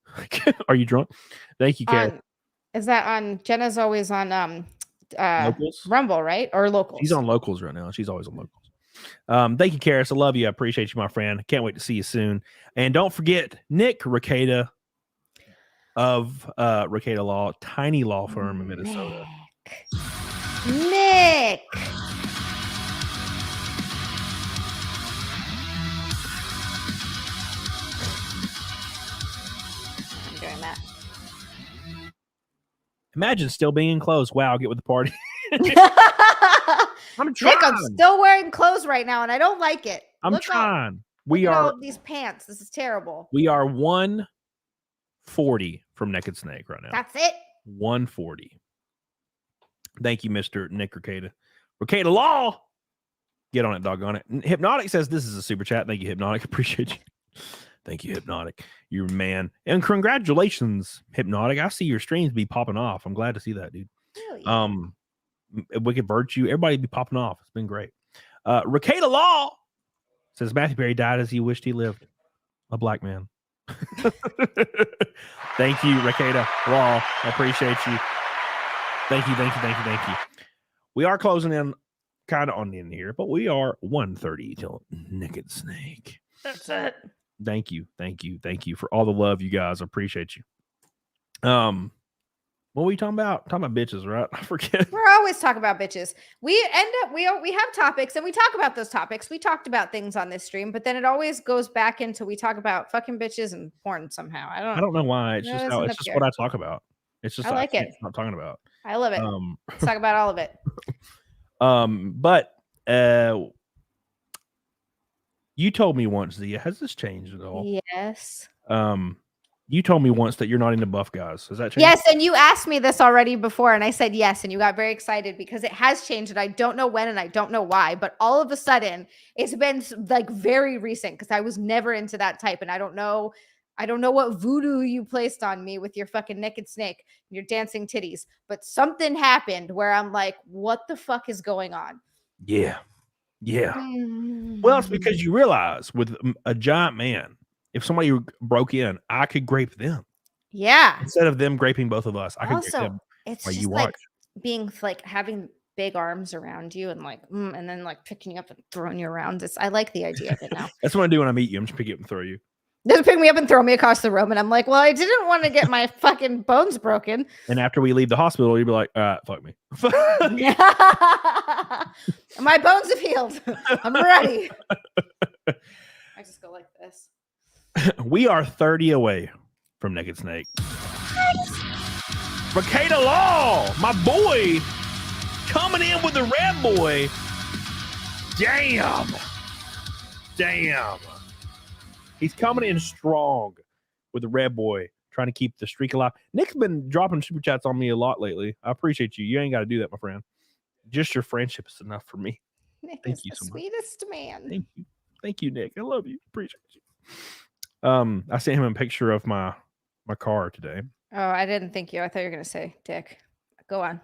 Are you drunk? Thank you, Carrie. Is that on? Jenna's always on Locals? Rumble, right? Or Locals? She's on Locals right now. She's always on Locals. Thank you, Karis. I love you. I appreciate you, my friend. Can't wait to see you soon. And don't forget Nick Ricada of Ricada Law, tiny law firm in Minnesota. Nick. I'm doing that. Imagine still being enclosed. Wow, get with the party. I'm trying. Nick, I'm still wearing clothes right now, and I don't like it. I'm trying. We are all these pants. This is terrible. We are 140 from Naked Snake right now. That's it. 140. Thank you, Mr. Nick Ricada. Ricada Law. Get on it, doggone it. Hypnotic says this is a super chat. Thank you, Hypnotic. Appreciate you. Thank you, Hypnotic. You're a man. And congratulations, Hypnotic. I see your streams be popping off. I'm glad to see that, dude. Really? Wicked Virtue. Everybody be popping off. It's been great. Ricada Law says Matthew Perry died as he wished he lived. A black man. Thank you, Ricada Law. I appreciate you. Thank you. We are closing in kind of on the end here, but we are 1:30 till Naked Snake. That's it. Thank you for all the love, you guys. I appreciate you. What were you talking about? Talking about bitches, right? I forget. We're always talking about bitches. We have topics and we talk about those topics. We talked about things on this stream, but then it always goes back into we talk about fucking bitches and porn somehow. I don't know why. It's just what I talk about. It's just I like it. I'm talking about. I love it. Let's talk about all of it. But you told me once, Zia, has this changed at all? Yes. You told me once that you're not into buff guys. Has that changed? Yes, and you asked me this already before, and I said yes, and you got very excited because it has changed, and I don't know when, and I don't know why, but all of a sudden, it's been like very recent because I was never into that type, and I don't know what voodoo you placed on me with your fucking naked snake and your dancing titties, but something happened where I'm like, what the fuck is going on? Yeah. Well, it's because you realize with a giant man, if somebody broke in, I could grape them. Yeah. Instead of them graping both of us, I could grape them. It's just like being like having big arms around you and like, and then like picking you up and throwing you around. I like the idea of it now. That's what I do when I meet you. I'm just pick you up and throw you. Just pick me up and throw me across the room. And I'm like, well, I didn't want to get my fucking bones broken. And after we leave the hospital, you'd be like, fuck me. My bones have healed. I'm ready. I just go like this. We are 30 away from Naked Snake. Ricada Law, my boy, coming in with the red boy. Damn. He's coming in strong with the red boy, trying to keep the streak alive. Nick's been dropping super chats on me a lot lately. I appreciate you. You ain't got to do that, my friend. Just your friendship is enough for me. Nick Thank is you the so much. sweetest man. Thank you, Nick. I love you. Appreciate you. I sent him a picture of my car today. Oh, I didn't think you. I thought you were gonna say Dick. Go on.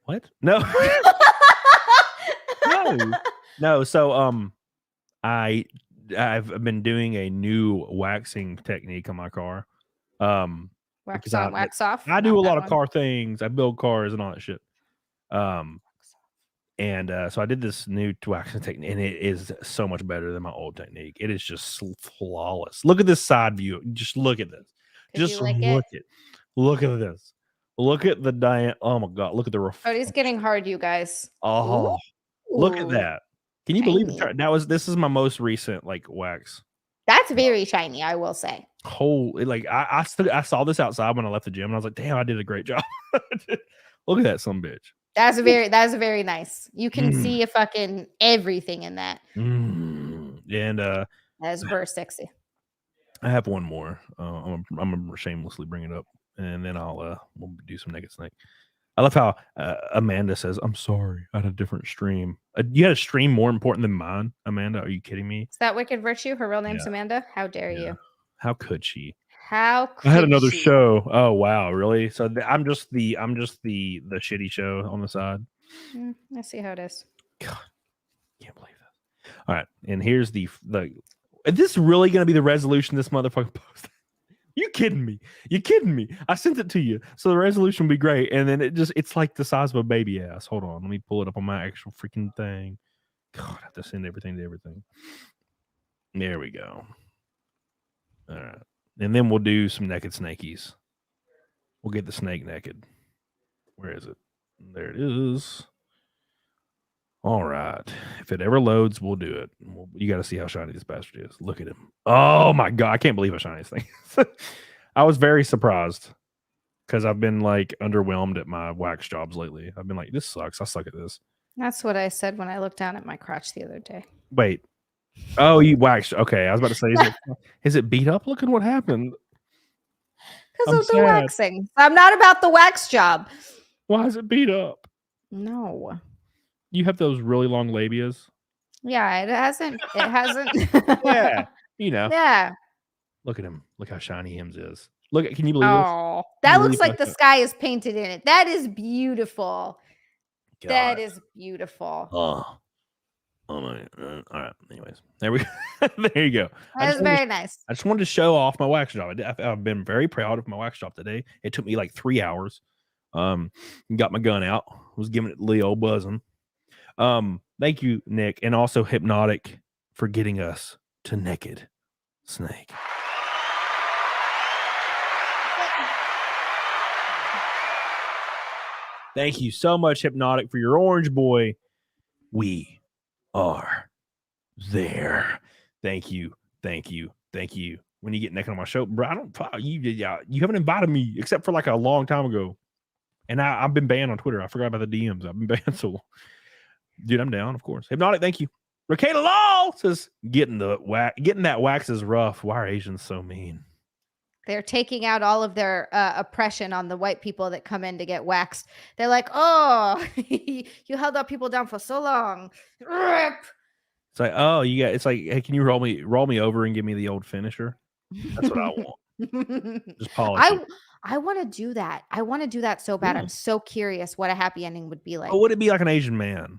What? No. No. So I've been doing a new waxing technique on my car. Wax on, wax off. I do a lot of car things. I build cars and all that shit. And so I did this new waxing technique, and it is so much better than my old technique. It is just flawless. Look at this side view. Just look at this. Just look at this. Look at the diet. Oh my god! Look at the reflection. Oh, he's getting hard, you guys. Oh, look at that! Can you believe it? This is my most recent like wax. That's very shiny, I will say. Holy, like I saw this outside when I left the gym, and I was like, damn, I did a great job. Look at that son bitch. That's very nice. You can see a fucking everything in that. And that's very sexy. I have one more. I'm gonna shamelessly bring it up, and then we'll do some Naked Snake. I love how Amanda says, "I'm sorry, I had a different stream." You had a stream more important than mine, Amanda? Are you kidding me? Is that Wicked Virtue? Her real name's Amanda. How dare you? How could she? How I had could another she? show. Oh wow, really? So I'm just the shitty show on the side. Let's see how it is. God, can't believe that. All right, and here's the. Is this really going to be the resolution this motherfucker posted? You kidding me? You kidding me? I sent it to you, so the resolution will be great, and then it's like the size of a baby ass. Hold on, let me pull it up on my actual freaking thing. God, I have to send everything to everything. There we go. All right, and then we'll do some naked snakies. We'll get the snake naked. Where is it? There it is. All right. If it ever loads, we'll do it. You got to see how shiny this bastard is. Look at him. Oh my God. I can't believe how shiny this thing is. I was very surprised because I've been like underwhelmed at my wax jobs lately. I've been like, this sucks. I suck at this. That's what I said when I looked down at my crotch the other day. Wait. Oh, you waxed. Okay. I was about to say, is it beat up? Look at what happened. Because of the waxing. I'm not about the wax job. Why is it beat up? No. You have those really long labias. Yeah, it hasn't. Yeah. You know. Yeah. Look at him. Look how shiny him is. Look at, can you believe this? That looks like the sky is painted in it. That is beautiful. God. That is beautiful. Oh my. All right. Anyways, there we go. There you go. That was very nice. I just wanted to show off my wax job. I've been very proud of my wax job today. It took me like 3 hours. Got my gun out. Was giving it the old buzzing. Thank you, Nick, and also Hypnotic for getting us to Naked Snake. Thank you so much, Hypnotic, for your orange boy. We are there. Thank you. Thank you. Thank you. When you get naked on my show, bro, you haven't invited me except for like a long time ago. And I've been banned on Twitter. I forgot about the DMs. I've been banned. So, dude, I'm down, of course. Hypnotic, thank you. Rakeda Law says, getting that wax is rough. Why are Asians so mean? They're taking out all of their oppression on the white people that come in to get waxed. They're like, oh, you held our people down for so long. Rip. It's like, oh, it's like, hey, can you roll me over and give me the old finisher? That's what I want. Just polish. I want to do that. I want to do that so bad. Yeah. I'm so curious what a happy ending would be like. Oh, would it be like an Asian man?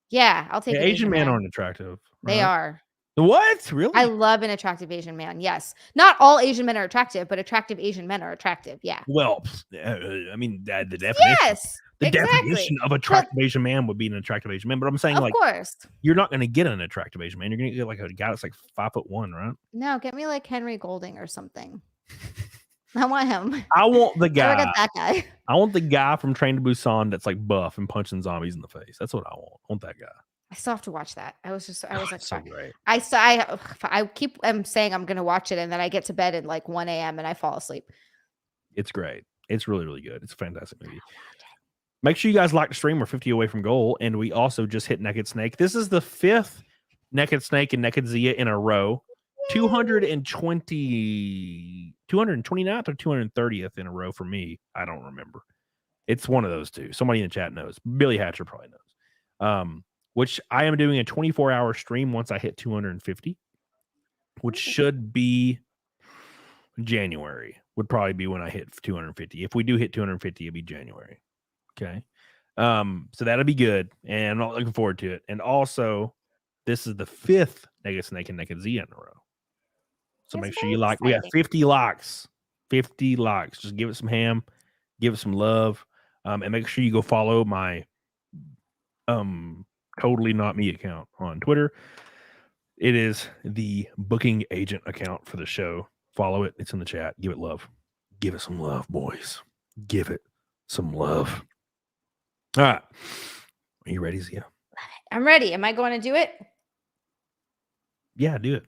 Yeah, I'll take it. Asian men aren't attractive. Right? They are. What? Really? I love an attractive Asian man. Yes. Not all Asian men are attractive, but attractive Asian men are attractive. Yeah. Well, I mean, the definition. Yes. The definition of attractive Asian man would be an attractive Asian man. But I'm saying, of course, you're not going to get an attractive Asian man. You're going to get like a guy that's like 5'1", right? No, get me like Henry Golding or something. I want him. I want the guy. I got that guy. I want the guy from Train to Busan that's like buff and punching zombies in the face. That's what I want. I want that guy. I still have to watch that. I was like, so great. I keep saying I'm going to watch it, and then I get to bed at like 1 a.m. and I fall asleep. It's great. It's really, really good. It's a fantastic movie. Make sure you guys like the stream. We're 50 away from goal, and we also just hit Naked Snake. This is the 5th Naked Snake and Naked Zia in a row. 229th or 230th in a row for me. I don't remember. It's one of those two. Somebody in the chat knows. Billy Hatcher probably knows. Which I am doing a 24-hour stream once I hit 250, which should be January. Would probably be when I hit 250. If we do hit 250, it'd be January. Okay. So that'll be good. And I'm not looking forward to it. And also, this is the 5th Naked Snake and Naked Z in a row. So make sure you like. We got 50 likes. 50 likes. Just give it some ham. Give it some love. And make sure you go follow my Totally Not Me account on Twitter. It is the booking agent account for the show. Follow it. It's in the chat. Give it love. Give it some love, boys. Give it some love. All right. Are you ready, Zia? I'm ready. Am I going to do it? Yeah, do it.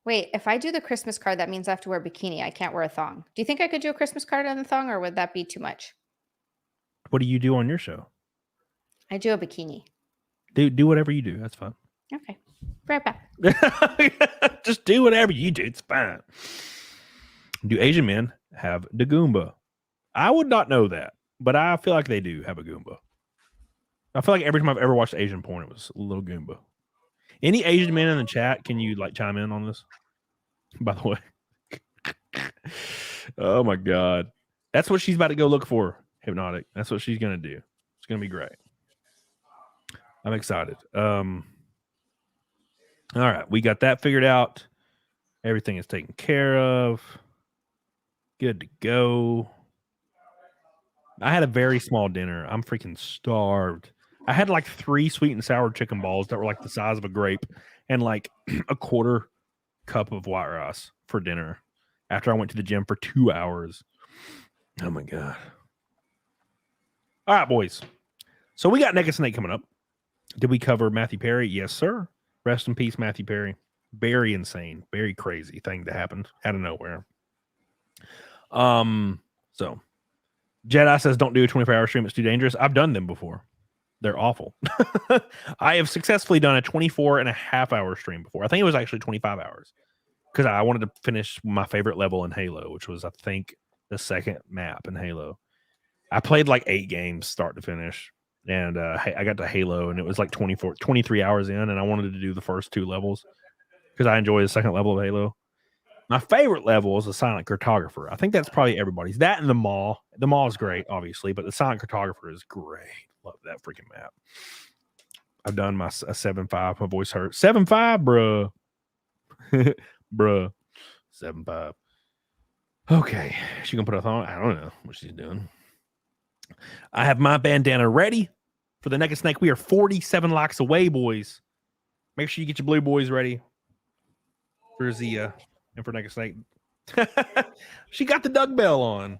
Wait, if I do the Christmas card, that means I have to wear a bikini. I can't wear a thong. Do you think I could do a Christmas card on the thong, or would that be too much? What do you do on your show? I do a bikini. Do whatever you do. That's fine. Okay. Right back. Just do whatever you do. It's fine. Do Asian men have the Goomba? I would not know that, but I feel like they do have a Goomba. I feel like every time I've ever watched Asian porn, it was a little Goomba. Any Asian men in the chat, can you like chime in on this? By the way. Oh my God. That's what she's about to go look for, Hypnotic. That's what she's going to do. It's going to be great. I'm excited. All right. We got that figured out. Everything is taken care of. Good to go. I had a very small dinner. I'm freaking starved. I had like 3 sweet and sour chicken balls that were like the size of a grape and like a quarter cup of white rice for dinner after I went to the gym for 2 hours. Oh my God. All right, boys. So we got Naked Snake coming up. Did we cover Matthew Perry? Yes, sir. Rest in peace, Matthew Perry. Very insane, very crazy thing that happened out of nowhere. So Jedi says don't do a 24-hour stream. It's too dangerous. I've done them before. They're awful. I have successfully done a 24.5-hour stream before. I think it was actually 25 hours because I wanted to finish my favorite level in Halo, which was, I think, the second map in Halo. I played like 8 games start to finish, and I got to Halo, and it was like 23 hours in, and I wanted to do the first 2 levels because I enjoy the second level of Halo. My favorite level is the Silent Cartographer. I think that's probably everybody's. That and the Mall. The Mall is great, obviously, but the Silent Cartographer is great. Love that freaking map. I've done my 7.5. My voice hurts. 7.5, bruh. Bruh. 7.5. Okay. She gonna put a thong? I don't know what she's doing. I have my bandana ready for the Naked Snake. We are 47 likes away, boys. Make sure you get your blue boys ready for Zia and for Naked Snake. She got the Doug Bell on.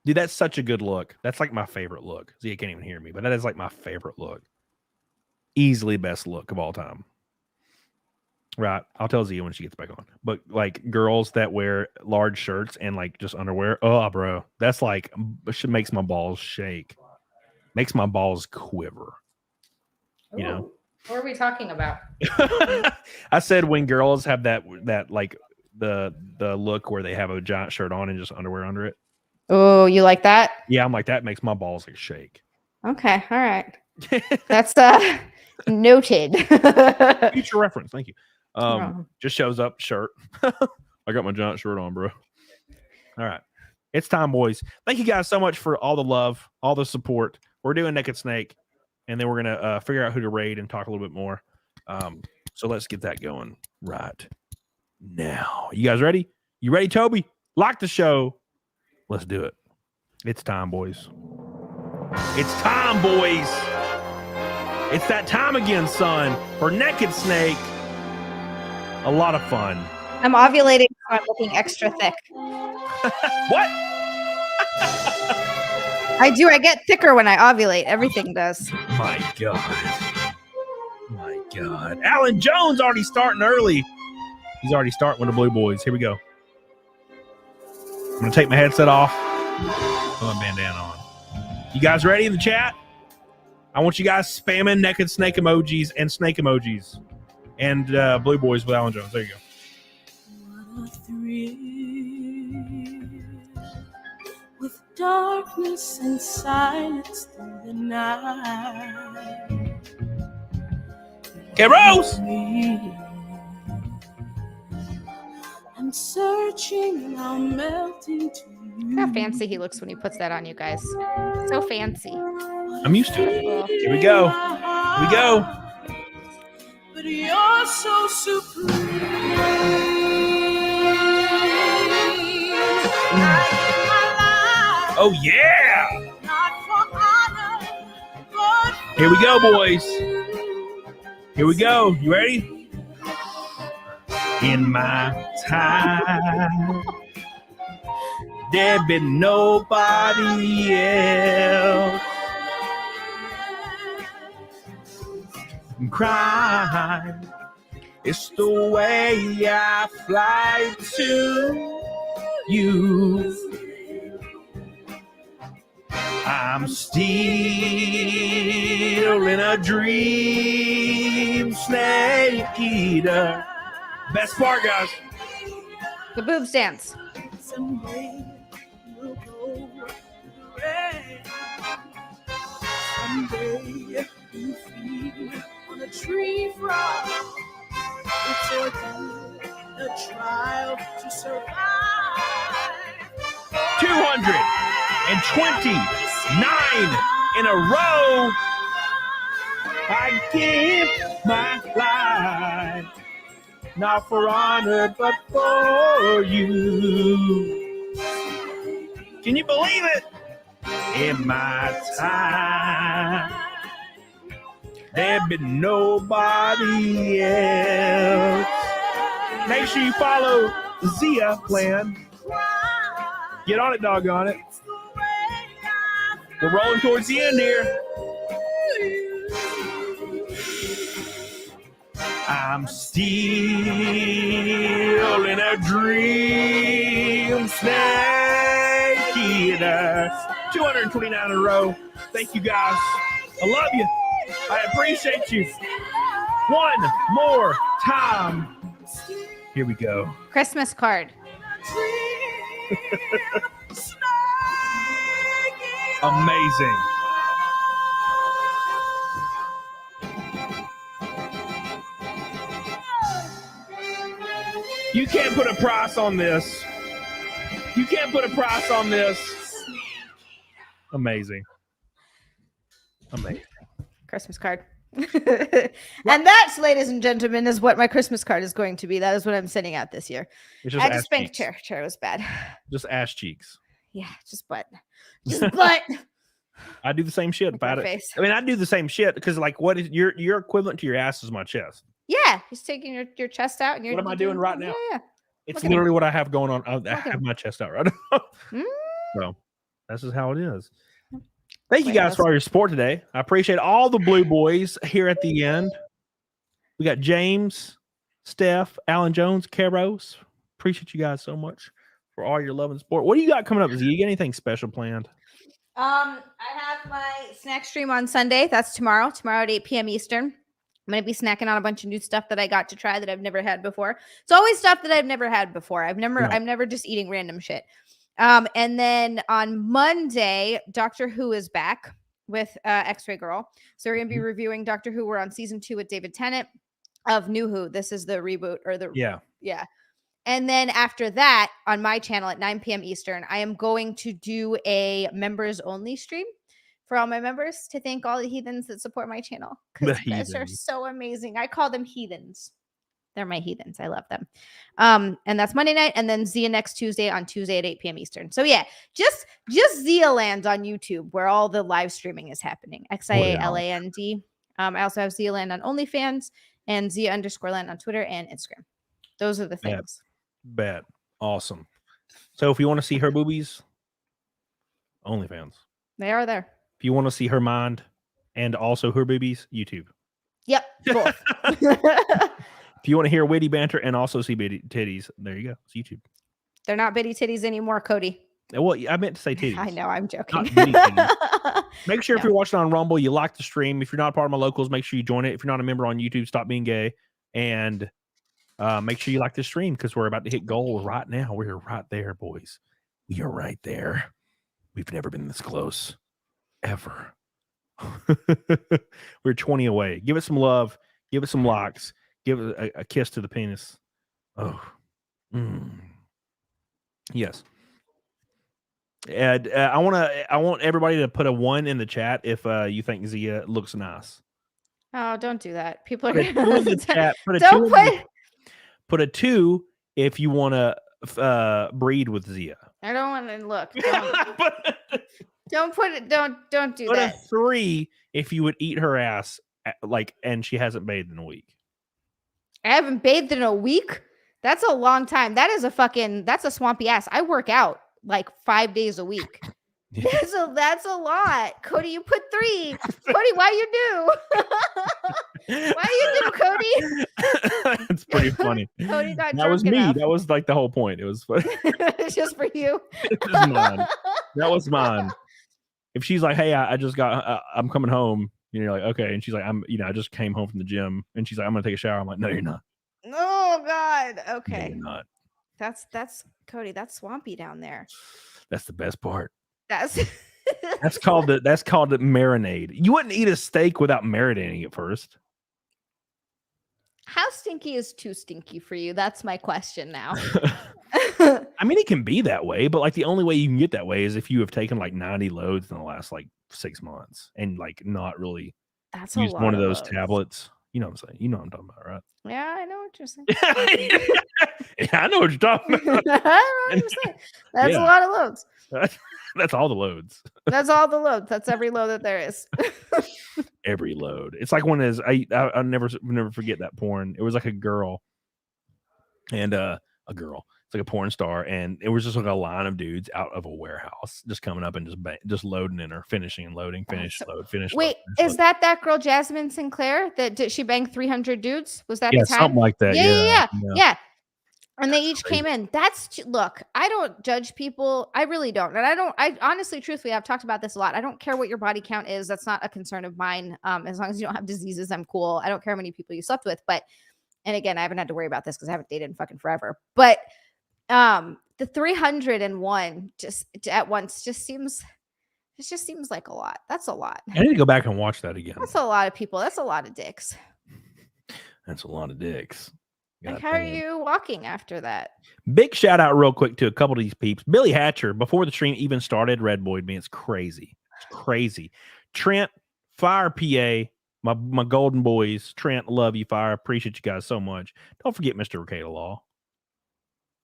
Dude, that's such a good look. That's like my favorite look. Zia can't even hear me, but that is like my favorite look. Easily best look of all time. Right. I'll tell Zia when she gets back on. But like girls that wear large shirts and like just underwear. Oh, bro. That's like, it makes my balls shake. Makes my balls quiver. You know? What are we talking about? I said when girls have that like the look where they have a giant shirt on and just underwear under it. Oh, you like that? Yeah, I'm like, that makes my balls like shake. Okay. All right. That's noted. Future reference. Thank you. Just shows up shirt. I got my giant shirt on, bro. All right. It's time, boys. Thank you guys so much for all the love, all the support. We're doing Naked Snake, and then we're going to figure out who to raid and talk a little bit more. So let's get that going right now. You guys ready? You ready, Toby? Lock the show. Let's do it. It's time, boys. It's time, boys. It's that time again, son, for Naked Snake. A lot of fun. I'm ovulating, so I'm looking extra thick. What? I do. I get thicker when I ovulate. Everything does. My God. My God. Alan Jones already starting early. He's already starting with the blue boys. Here we go. I'm going to take my headset off. Put my bandana on. You guys ready in the chat? I want you guys spamming Naked Snake emojis and snake emojis. And blue boys with Alan Jones. There you go. What a thrill with darkness and silence through the night. Okay, Rose! I'm searching and I'm melting to you. Look how fancy he looks when he puts that on, you guys. So fancy. I'm used to it. Here we go. Here we go. But you're so supreme. Oh, yeah. Here we go, boys. Here we go. You ready? In my time, there been nobody else. Cry. It's the way I fly to you. I'm still in a dream, snake eater. Best part, guys. The boobs dance. Someday you'll go red. Someday you feed on a tree frog. It's a trial to survive. 229 in a row. I give my life, not for honor, but for you. Can you believe it? In my time, there'd be nobody else. Make sure you follow Zia Plan. Get on it, doggone it. We're rolling towards the end here. I'm still in a dream, snake eater. 229 in a row. Thank you guys. I love you. I appreciate you. One more time. Here we go. Christmas card. Amazing. You can't put a price on this. You can't put a price on this. Amazing. Amazing. Christmas card. And that, ladies and gentlemen, is what my Christmas card is going to be. That is what I'm sending out this year. It's just I just spanked chair. Chair was bad. Just ass cheeks. Yeah, just butt. Just butt. I do the same shit about it. Face. I mean, I do the same shit because, like, what is your equivalent to your ass is my chest. Yeah, he's taking your chest out. And what am I doing right now? Yeah. It's literally what I have going on. I have my chest out right now. So this is how it is. Thank you guys for all your support today. I appreciate all the blue boys here at the end. We got James, Steph, Alan Jones, Caros. Appreciate you guys so much for all your love and support. What do you got coming up? Do you get anything special planned? I have my snack stream on Sunday. That's tomorrow. Tomorrow at 8 p.m. Eastern. I'm going to be snacking on a bunch of new stuff that I got to try that I've never had before. It's always stuff that I've never had before. I'm never just eating random shit. And then on Monday, Doctor Who is back with X-Ray Girl. So we're going to be reviewing Doctor Who. We're on season 2 with David Tennant of New Who. This is the reboot or the yeah. And then after that, on my channel at 9 p.m. Eastern, I am going to do a members only stream for all my members to thank all the heathens that support my channel. Because you guys are so amazing. I call them heathens. They're my heathens. I love them. And that's Monday night. And then Zia next Tuesday on Tuesday at 8 p.m. Eastern. So yeah, just Zia Land on YouTube where all the live streaming is happening. XIALAND. I also have Zia Land on OnlyFans and Zia_Land on Twitter and Instagram. Those are the things. Bad. Awesome. So if you want to see her boobies, OnlyFans. They are there. If you want to see her mind and also her boobies, YouTube. Yep. Both. If you want to hear witty banter and also see bitty titties, there you go. It's YouTube. They're not bitty titties anymore, Cody. Well, I meant to say titties. I know. I'm joking. Make sure if you're watching on Rumble, you like the stream. If you're not part of my locals, make sure you join it. If you're not a member on YouTube, stop being gay. And make sure you like the stream because we're about to hit goal right now. We're right there, boys. We are right there. We've never been this close. Ever. We're 20 away. Give it some love. Give it some likes. Give it a kiss to the penis. Oh. Yes. And I want everybody to put a 1 in the chat if you think Zia looks nice. Oh, don't do that. People are put in the chat. Put a 2 if you want to breed with Zia. I don't want to look. Don't put it. Don't do put that. A 3 if you would eat her ass and she hasn't bathed in a week. I haven't bathed in a week. That's a long time. That's a swampy ass. I work out like 5 days a week. That's a lot. Cody, you put 3. Cody, why you do? Why you do, Cody? It's pretty funny. Cody got that was me. Enough. That was like the whole point. It was funny. It's just for you. It was mine. That was mine. If she's like, hey, I just got, I'm coming home. You're like, okay. And she's like, I just came home from the gym. And she's like, I'm going to take a shower. I'm like, no, you're not. Oh, God. Okay. No, you're not. That's Cody. That's swampy down there. That's the best part. That's called the marinade. You wouldn't eat a steak without marinating it first. How stinky is too stinky for you? That's my question now. I mean, it can be that way, but like the only way you can get that way is if you have taken like 90 loads in the last like 6 months and like not really used one of those tablets. You know what I'm saying? You know what I'm talking about, right? Yeah, I know what you're saying. Yeah, I know what you're talking about. That's a lot of loads. That's all the loads. That's all the loads. That's every load that there is. Every load. It's like one is I'll never forget that porn. It was like a girl and a girl. It's like a porn star, and it was just like a line of dudes out of a warehouse just coming up and just loading in her, finishing and loading, finish, load, finish. Wait, load, is that girl Jasmine Sinclair that did she bang 300 dudes? Was that yeah, the time? something like that? Yeah. And they each came in. Look, I don't judge people. I really don't. And I honestly, truthfully, I've talked about this a lot. I don't care what your body count is. That's not a concern of mine. As long as you don't have diseases, I'm cool. I don't care how many people you slept with. But, and again, I haven't had to worry about this because I haven't dated in fucking forever. But the 301 just at once just seems like a lot. That's a lot. I need to go back and watch that again. That's a lot of people. That's a lot of dicks. That's a lot of dicks. Like, how are you walking after that? Big shout out real quick to a couple of these peeps. Billy Hatcher, before the stream even started, red boyed me. It's crazy. It's crazy. Trent, Fire PA, my golden boys. Trent, love you, Fire. Appreciate you guys so much. Don't forget Mr. Ricada Law.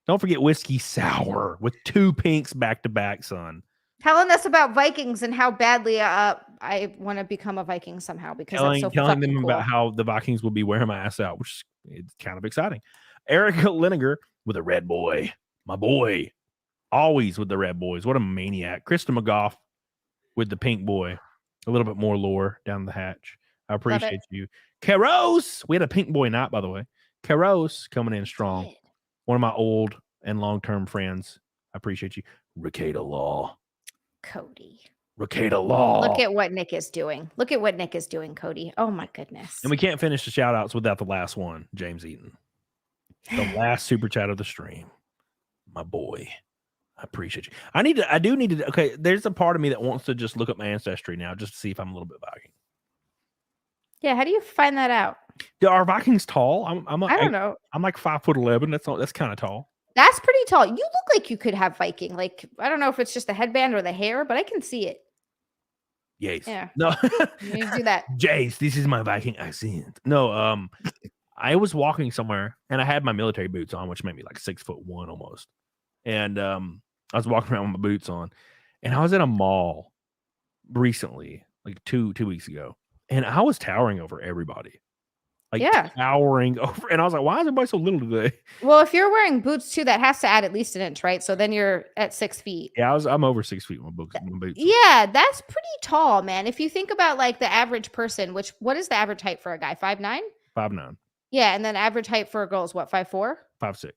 Don't forget Whiskey Sour with 2 pinks back to back, son. Telling us about Vikings and how badly I want to become a Viking somehow because telling them cool. About how the Vikings will be wearing my ass out, which is kind of exciting. Eric Liniger with a red boy, my boy, always with the red boys. What a maniac. Krista McGough with the pink boy. A little bit more lore down the hatch. I appreciate you. Karos, we had a pink boy night, by the way. Karos coming in strong. One of my old and long-term friends. I appreciate you. Ricada Law. Cody. Ricada Law. Look at what Nick is doing. Look at what Nick is doing, Cody. Oh my goodness. And we can't finish the shout outs without the last one, James Eaton. The last super chat of the stream. My boy. I appreciate you. I do need to, okay, there's a part of me that wants to just look up my ancestry now just to see if I'm a little bit Viking. Yeah, how do you find that out? Are Vikings tall? I don't know. I'm like 5'11". That's kind of tall. That's pretty tall. You look like you could have Viking. Like, I don't know if it's just the headband or the hair, but I can see it. Yes. Yeah. No. You do that. Jace, this is my Viking accent. No, I was walking somewhere and I had my military boots on, which made me like 6'1" almost. And I was walking around with my boots on, and I was in a mall recently, like two weeks ago, and I was towering over everybody. Towering over, and I was like, why is everybody so little today? Well, if you're wearing boots too, that has to add at least an inch, right? So then you're at 6 feet. Yeah, I'm over 6 feet with my boots. Yeah, that's pretty tall, man. If you think about like the average person, what is the average height for a guy? 5'9"? 5'9". Yeah, and then average height for a girl is what, 5'4"? 5'6".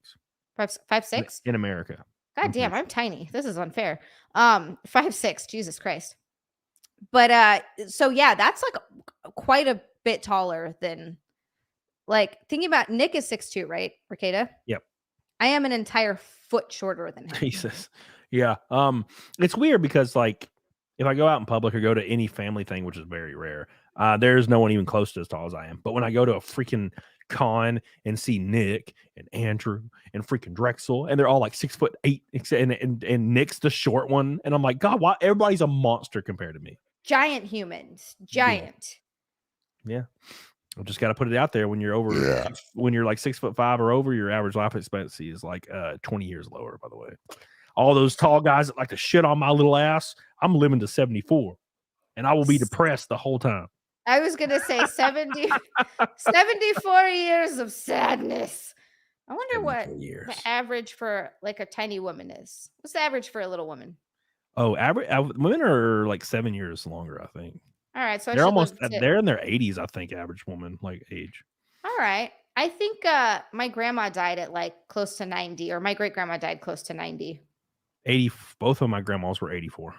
5'6"? In America. God damn, I'm tiny. This is unfair. 5'6", Jesus Christ. But so yeah, that's like quite a bit taller than, like, thinking about Nick is 6'2", right, Ricada? Yep. I am an entire foot shorter than him. Jesus. Yeah. It's weird because, like, if I go out in public or go to any family thing, which is very rare, there's no one even close to as tall as I am. But when I go to a freaking con and see Nick and Andrew and freaking Drexel, and they're all like 6'8", and Nick's the short one, and I'm like, God, why everybody's a monster compared to me? Giant humans. Giant. Yeah. I just got to put it out there. When you're over, when you're like 6'5" or over, your average life expectancy is like 20 years lower, by the way. All those tall guys that like to shit on my little ass, I'm living to 74, and I will be depressed the whole time. I was going to say 74 years of sadness. I wonder what the average for like a tiny woman is. What's the average for a little woman? Oh, average women are like 7 years longer, I think. All right, so they're in their 80s, I think, average woman like age. All right. I think my grandma died at like close to 90, or my great grandma died close to 90. 80. Both of my grandmas were 84.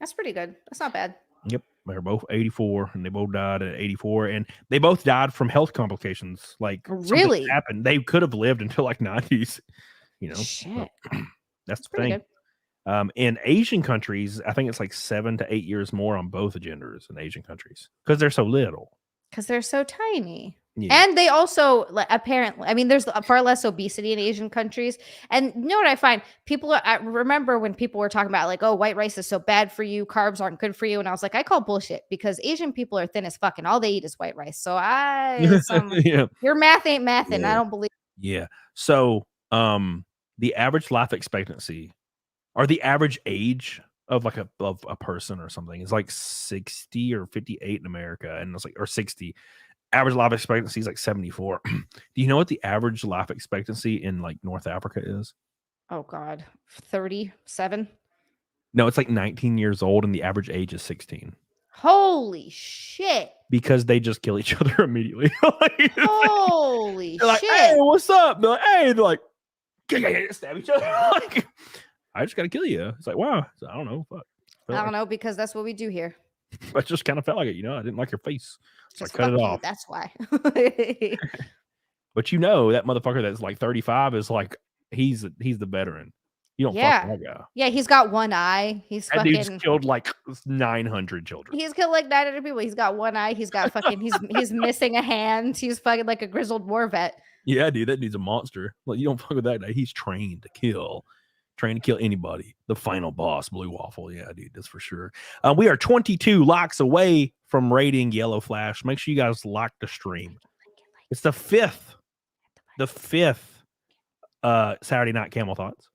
That's pretty good. That's not bad. Yep, they're both 84, and they both died at 84, and they both died from health complications. Like, really happened. They could have lived until like 90s. You know, shit. That's the thing. Good. In Asian countries, I think it's like 7 to 8 years more on both genders in Asian countries because they're so little. Because they're so tiny. Yeah. And they also apparently, I mean, there's far less obesity in Asian countries. And you know what I find? I remember when people were talking about like, oh, white rice is so bad for you, carbs aren't good for you. And I was like, I call bullshit because Asian people are thin as fuck and all they eat is white rice. So Yeah. your math ain't math, and Yeah. I don't believe. Yeah. So the average life expectancy or the average age of like a person or something is like 60 or 58 in America, and it's like, or 60. Average life expectancy is like 74. Do you know what the average life expectancy in like North Africa is? Oh God, 37. No, it's like 19 years old, and the average age is 16. Holy shit! Because they just kill each other immediately. Holy they're like, shit! hey, what's up? They're like, hey, they're like, stab each other. Like, I just gotta kill you. It's like, wow. So, I don't know. Fuck. I don't know, because that's what we do here. I just kind of felt like it, I didn't like your face. So Just I cut it fuck you, off. that's why. But that motherfucker that's like 35 is like, he's the veteran. You don't fuck that guy. Yeah, he's got one eye. He's That fucking dude's killed like 900 children. He's killed like 900 people. He's got one eye. He's got fucking he's missing a hand. He's fucking like a grizzled war vet. Yeah, dude, that dude's a monster. Like, you don't fuck with that guy. He's trained to kill anybody. The final boss, Blue Waffle. Yeah, dude, that's for sure. We are 22 likes away from rating Yellow Flash. Make sure you guys like the stream. It's the fifth Saturday Night Camel Thoughts.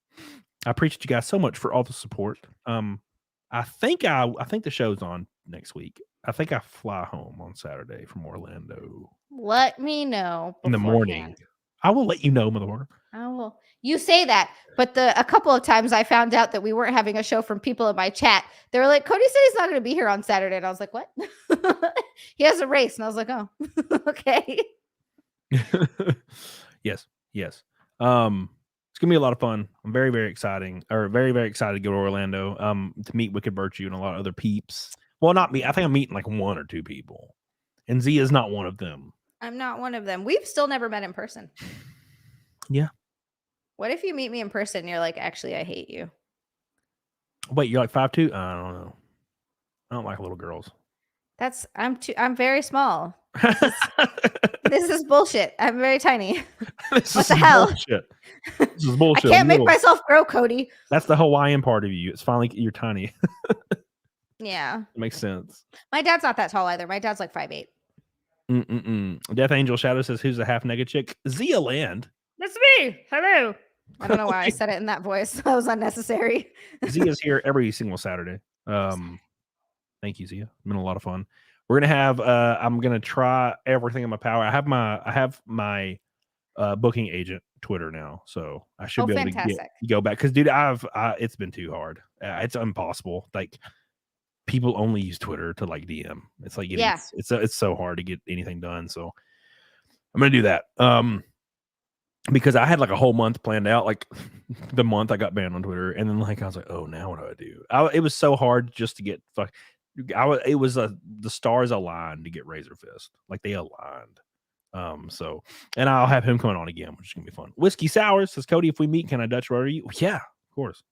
I appreciate you guys so much for all the support. I think the show's on next week. I think I fly home on Saturday from Orlando. Let me know in the morning. I will let you know, motherfucker. I will. You say that, but a couple of times I found out that we weren't having a show from people in my chat. They were like, Cody said he's not going to be here on Saturday. And I was like, what? He has a race. And I was like, oh, okay. Yes. It's gonna be a lot of fun. I'm very, very excited to go to Orlando. To meet Wicked Virtue and a lot of other peeps. Well, not me. I think I'm meeting like one or two people, and Zia's not one of them. I'm not one of them. We've still never met in person. Yeah. What if you meet me in person and you're like, actually, I hate you? Wait, you're like 5'2"? I don't know. I don't like little girls. I'm very small. This is bullshit. I'm very tiny. What the hell? Bullshit. This is bullshit. I can't make myself grow, Cody. That's the Hawaiian part of you. It's finally, you're tiny. Yeah. It makes sense. My dad's not that tall either. My dad's like 5'8". Death Angel Shadow says, who's the half naked chick? Zia Land. That's me. Hello. I don't know why I said it in that voice. That was unnecessary. Zia's here every single Saturday. Thank you, Zia. It's been a lot of fun. We're gonna have I'm gonna try everything in my power. I have my booking agent Twitter now, so I should be able to go back, because dude, it's been too hard. It's impossible. Like, people only use Twitter to like DM. It's like it's so hard to get anything done. So I'm gonna do that. Because I had like a whole month planned out, like the month I got banned on Twitter, and then like I was like, oh, now what do I do? It was so hard just to get it was the stars aligned to get Razor Fist, like they aligned. So, and I'll have him coming on again, which is gonna be fun. Whiskey Sour says, Cody, if we meet, can I Dutch rudder you? Yeah, of course.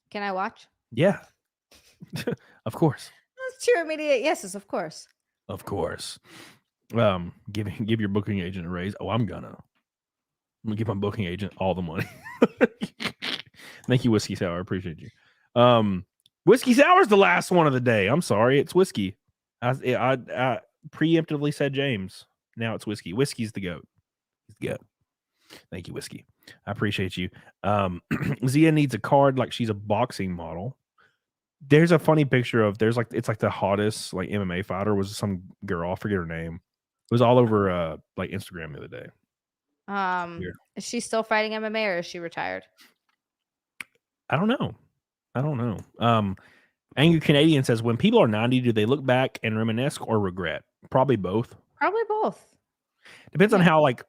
Can I watch? Yeah, of course. That's two immediate yeses, of course. Of course. Give your booking agent a raise. Oh, I'm gonna give my booking agent all the money. Thank you, Whiskey Sour. I appreciate you. Whiskey Sour is the last one of the day. I'm sorry, it's Whiskey. I preemptively said James. Now it's Whiskey. Whiskey's the GOAT. He's the GOAT. Thank you, Whiskey. I appreciate you. Zia needs a card like she's a boxing model. There's a funny picture of it's like the hottest like MMA fighter was some girl. I forget her name. It was all over like Instagram the other day. Is she still fighting MMA or is she retired? I don't know. Angry Canadian says, when people are 90, do they look back and reminisce or regret? Probably both. Probably both. Depends on how, like,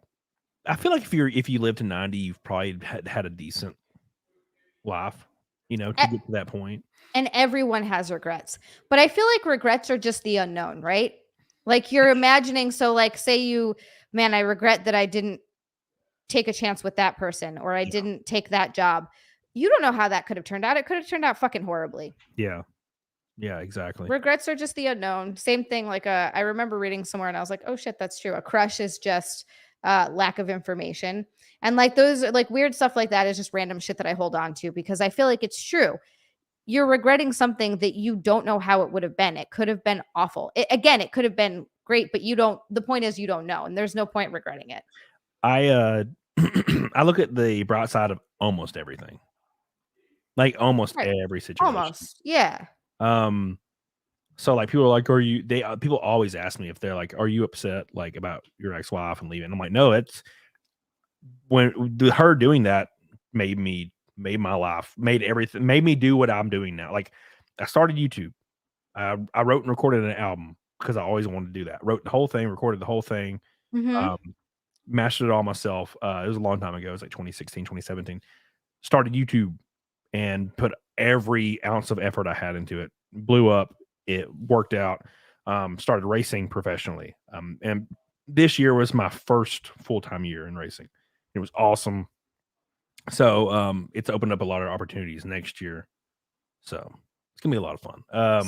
I feel like if you live to 90, you've probably had a decent life, to get to that point. And everyone has regrets. But I feel like regrets are just the unknown, right? Like, you're imagining, so like, say I regret that I didn't take a chance with that person, or I didn't take that job. You don't know how that could have turned out. It could have turned out fucking horribly. Yeah. Yeah, exactly. Regrets are just the unknown. Same thing. Like I remember reading somewhere and I was like, oh shit, that's true. A crush is just lack of information. And like those like weird stuff like that is just random shit that I hold on to because I feel like it's true. You're regretting something that you don't know how it would have been. It could have been awful. It could have been great, but the point is you don't know. And there's no point regretting it. I I look at the bright side of almost everything. Like almost every situation. Almost. Yeah. So like people are like, are you people always ask me if they're like, are you upset like about your ex-wife and leaving? I'm like, no, it's when her doing that made my life, made me do what I'm doing now. Like I started YouTube. I wrote and recorded an album because I always wanted to do that. Wrote the whole thing, recorded the whole thing, mastered it all myself. It was a long time ago. It was like 2016, 2017. Started YouTube and put every ounce of effort I had into it. Blew up. It worked out. Started racing professionally. And this year was my first full-time year in racing. It was awesome. So it's opened up a lot of opportunities next year. So it's gonna be a lot of fun.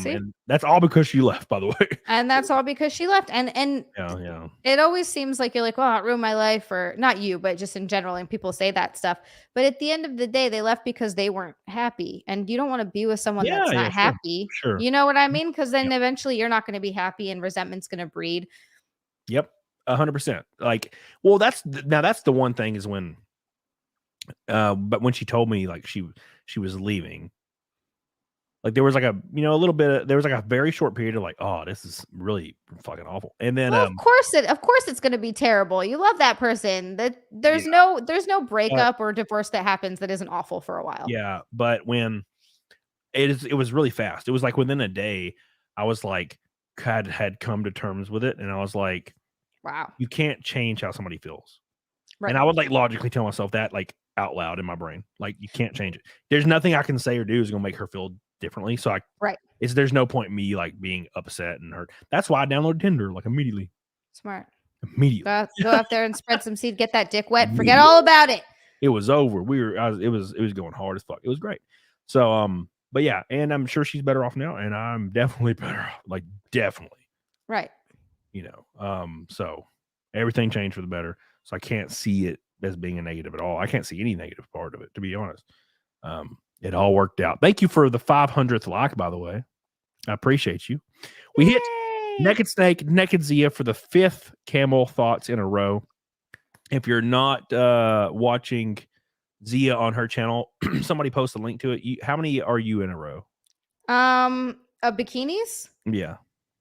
And that's all because she left, by the way. And that's all because she left. And yeah. It always seems like you're like, well, it ruined my life, or not you, but just in general. And people say that stuff. But at the end of the day, they left because they weren't happy. And you don't want to be with someone that's not happy. Sure. You know what I mean? Because then eventually you're not going to be happy and resentment's going to breed. Yep. 100%. Like, well, that's the one thing is when, but when she told me like she was leaving, like there was like a very short period of like, oh, this is really fucking awful. And then of course it's going to be terrible. You love that person. That there's no breakup or divorce that happens that isn't awful for a while. Yeah, but when it was really fast. It was like within a day, I was like had come to terms with it, and I was like, wow, you can't change how somebody feels. Right. And I would like logically tell myself that like out loud in my brain, like you can't change it. There's nothing I can say or do is gonna make her feel differently. So there's no point in me like being upset and hurt. That's why I downloaded Tinder like immediately. Smart. Immediately. Go out there and spread some seed, get that dick wet, forget all about it. It was over. It was going hard as fuck. It was great. So but yeah, and I'm sure she's better off now, and I'm definitely better off. Like definitely. Right. You know, so everything changed for the better. So I can't see it as being a negative at all. I can't see any negative part of it, to be honest. It all worked out. Thank you for the 500th like, by the way. I appreciate you. We hit Naked Snake, Naked Zia for the 5th Camel Thoughts in a row. If you're not watching Zia on her channel, somebody post a link to it. How many are you in a row? Bikinis? Yeah.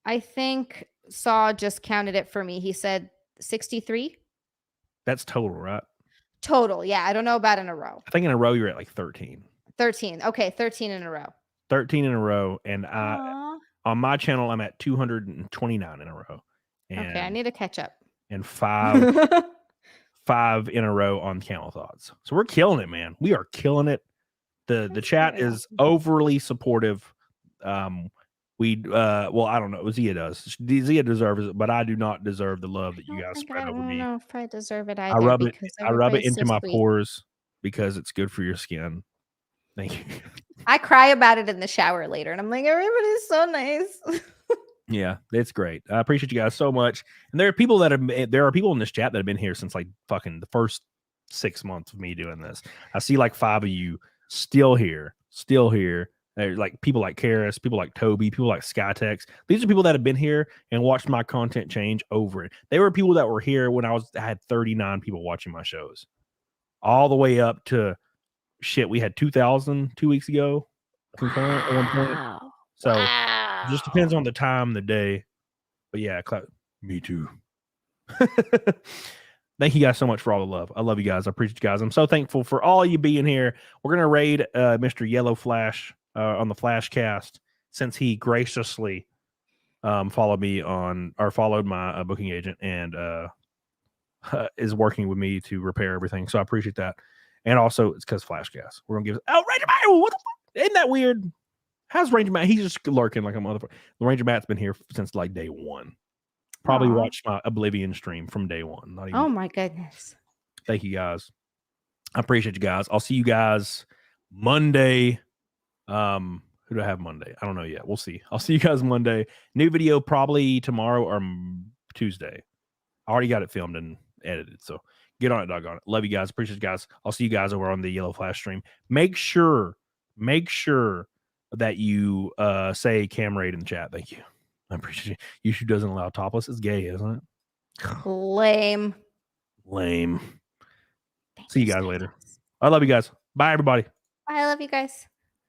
I think Saw just counted it for me. He said 63. That's total, right? Total, yeah. I don't know about in a row. I think in a row you're at like 13. 13. Okay, 13 in a row. 13 in a row. And on my channel, I'm at 229 in a row. And, okay, I need to catch up. And 5 in a row on Camel Thoughts. So we're killing it, man. We are killing it. The chat is overly supportive. Well, I don't know. Zia does. Zia deserves it, but I do not deserve the love that you guys spread over me. I don't know if I deserve it either. I rub it into my pores because it's good for your skin. Thank you. I cry about it in the shower later, and I'm like, everybody's so nice. Yeah, it's great. I appreciate you guys so much. And there are people in this chat that have been here since like fucking the first 6 months of me doing this. I see like 5 of you still here. There's like people like Karis, people like Toby, people like Skytex. These are people that have been here and watched my content change over it. They were people that were here when I had 39 people watching my shows, all the way up to shit. We had 2,000 2 weeks ago concurrent at one point. So it just depends on the time, the day. But yeah, me too. Thank you guys so much for all the love. I love you guys. I appreciate you guys. I'm so thankful for all you being here. We're gonna raid Mr. Yellow Flash on the Flashcast, since he graciously followed my booking agent and is working with me to repair everything. So I appreciate that. And also it's because Flashcast. We're gonna give Ranger Matt. What the fuck? Isn't that weird? How's Ranger Matt? He's just lurking like a motherfucker. Ranger Matt's been here since like day one. Probably watched my Oblivion stream from day one. Oh my goodness. Thank you guys. I appreciate you guys. I'll see you guys Monday. Who do I have Monday? I don't know yet. We'll see. I'll see you guys Monday. New video probably tomorrow or Tuesday. I already got it filmed and edited, so get on it, doggone it. Love you guys. Appreciate you guys. I'll see you guys over on the Yellow Flash stream. Make sure that you say cam raid in the chat. Thank you. I appreciate it. YouTube doesn't allow topless. It's gay, isn't it? Lame. See you guys later. I love you guys. Bye, everybody. I love you guys.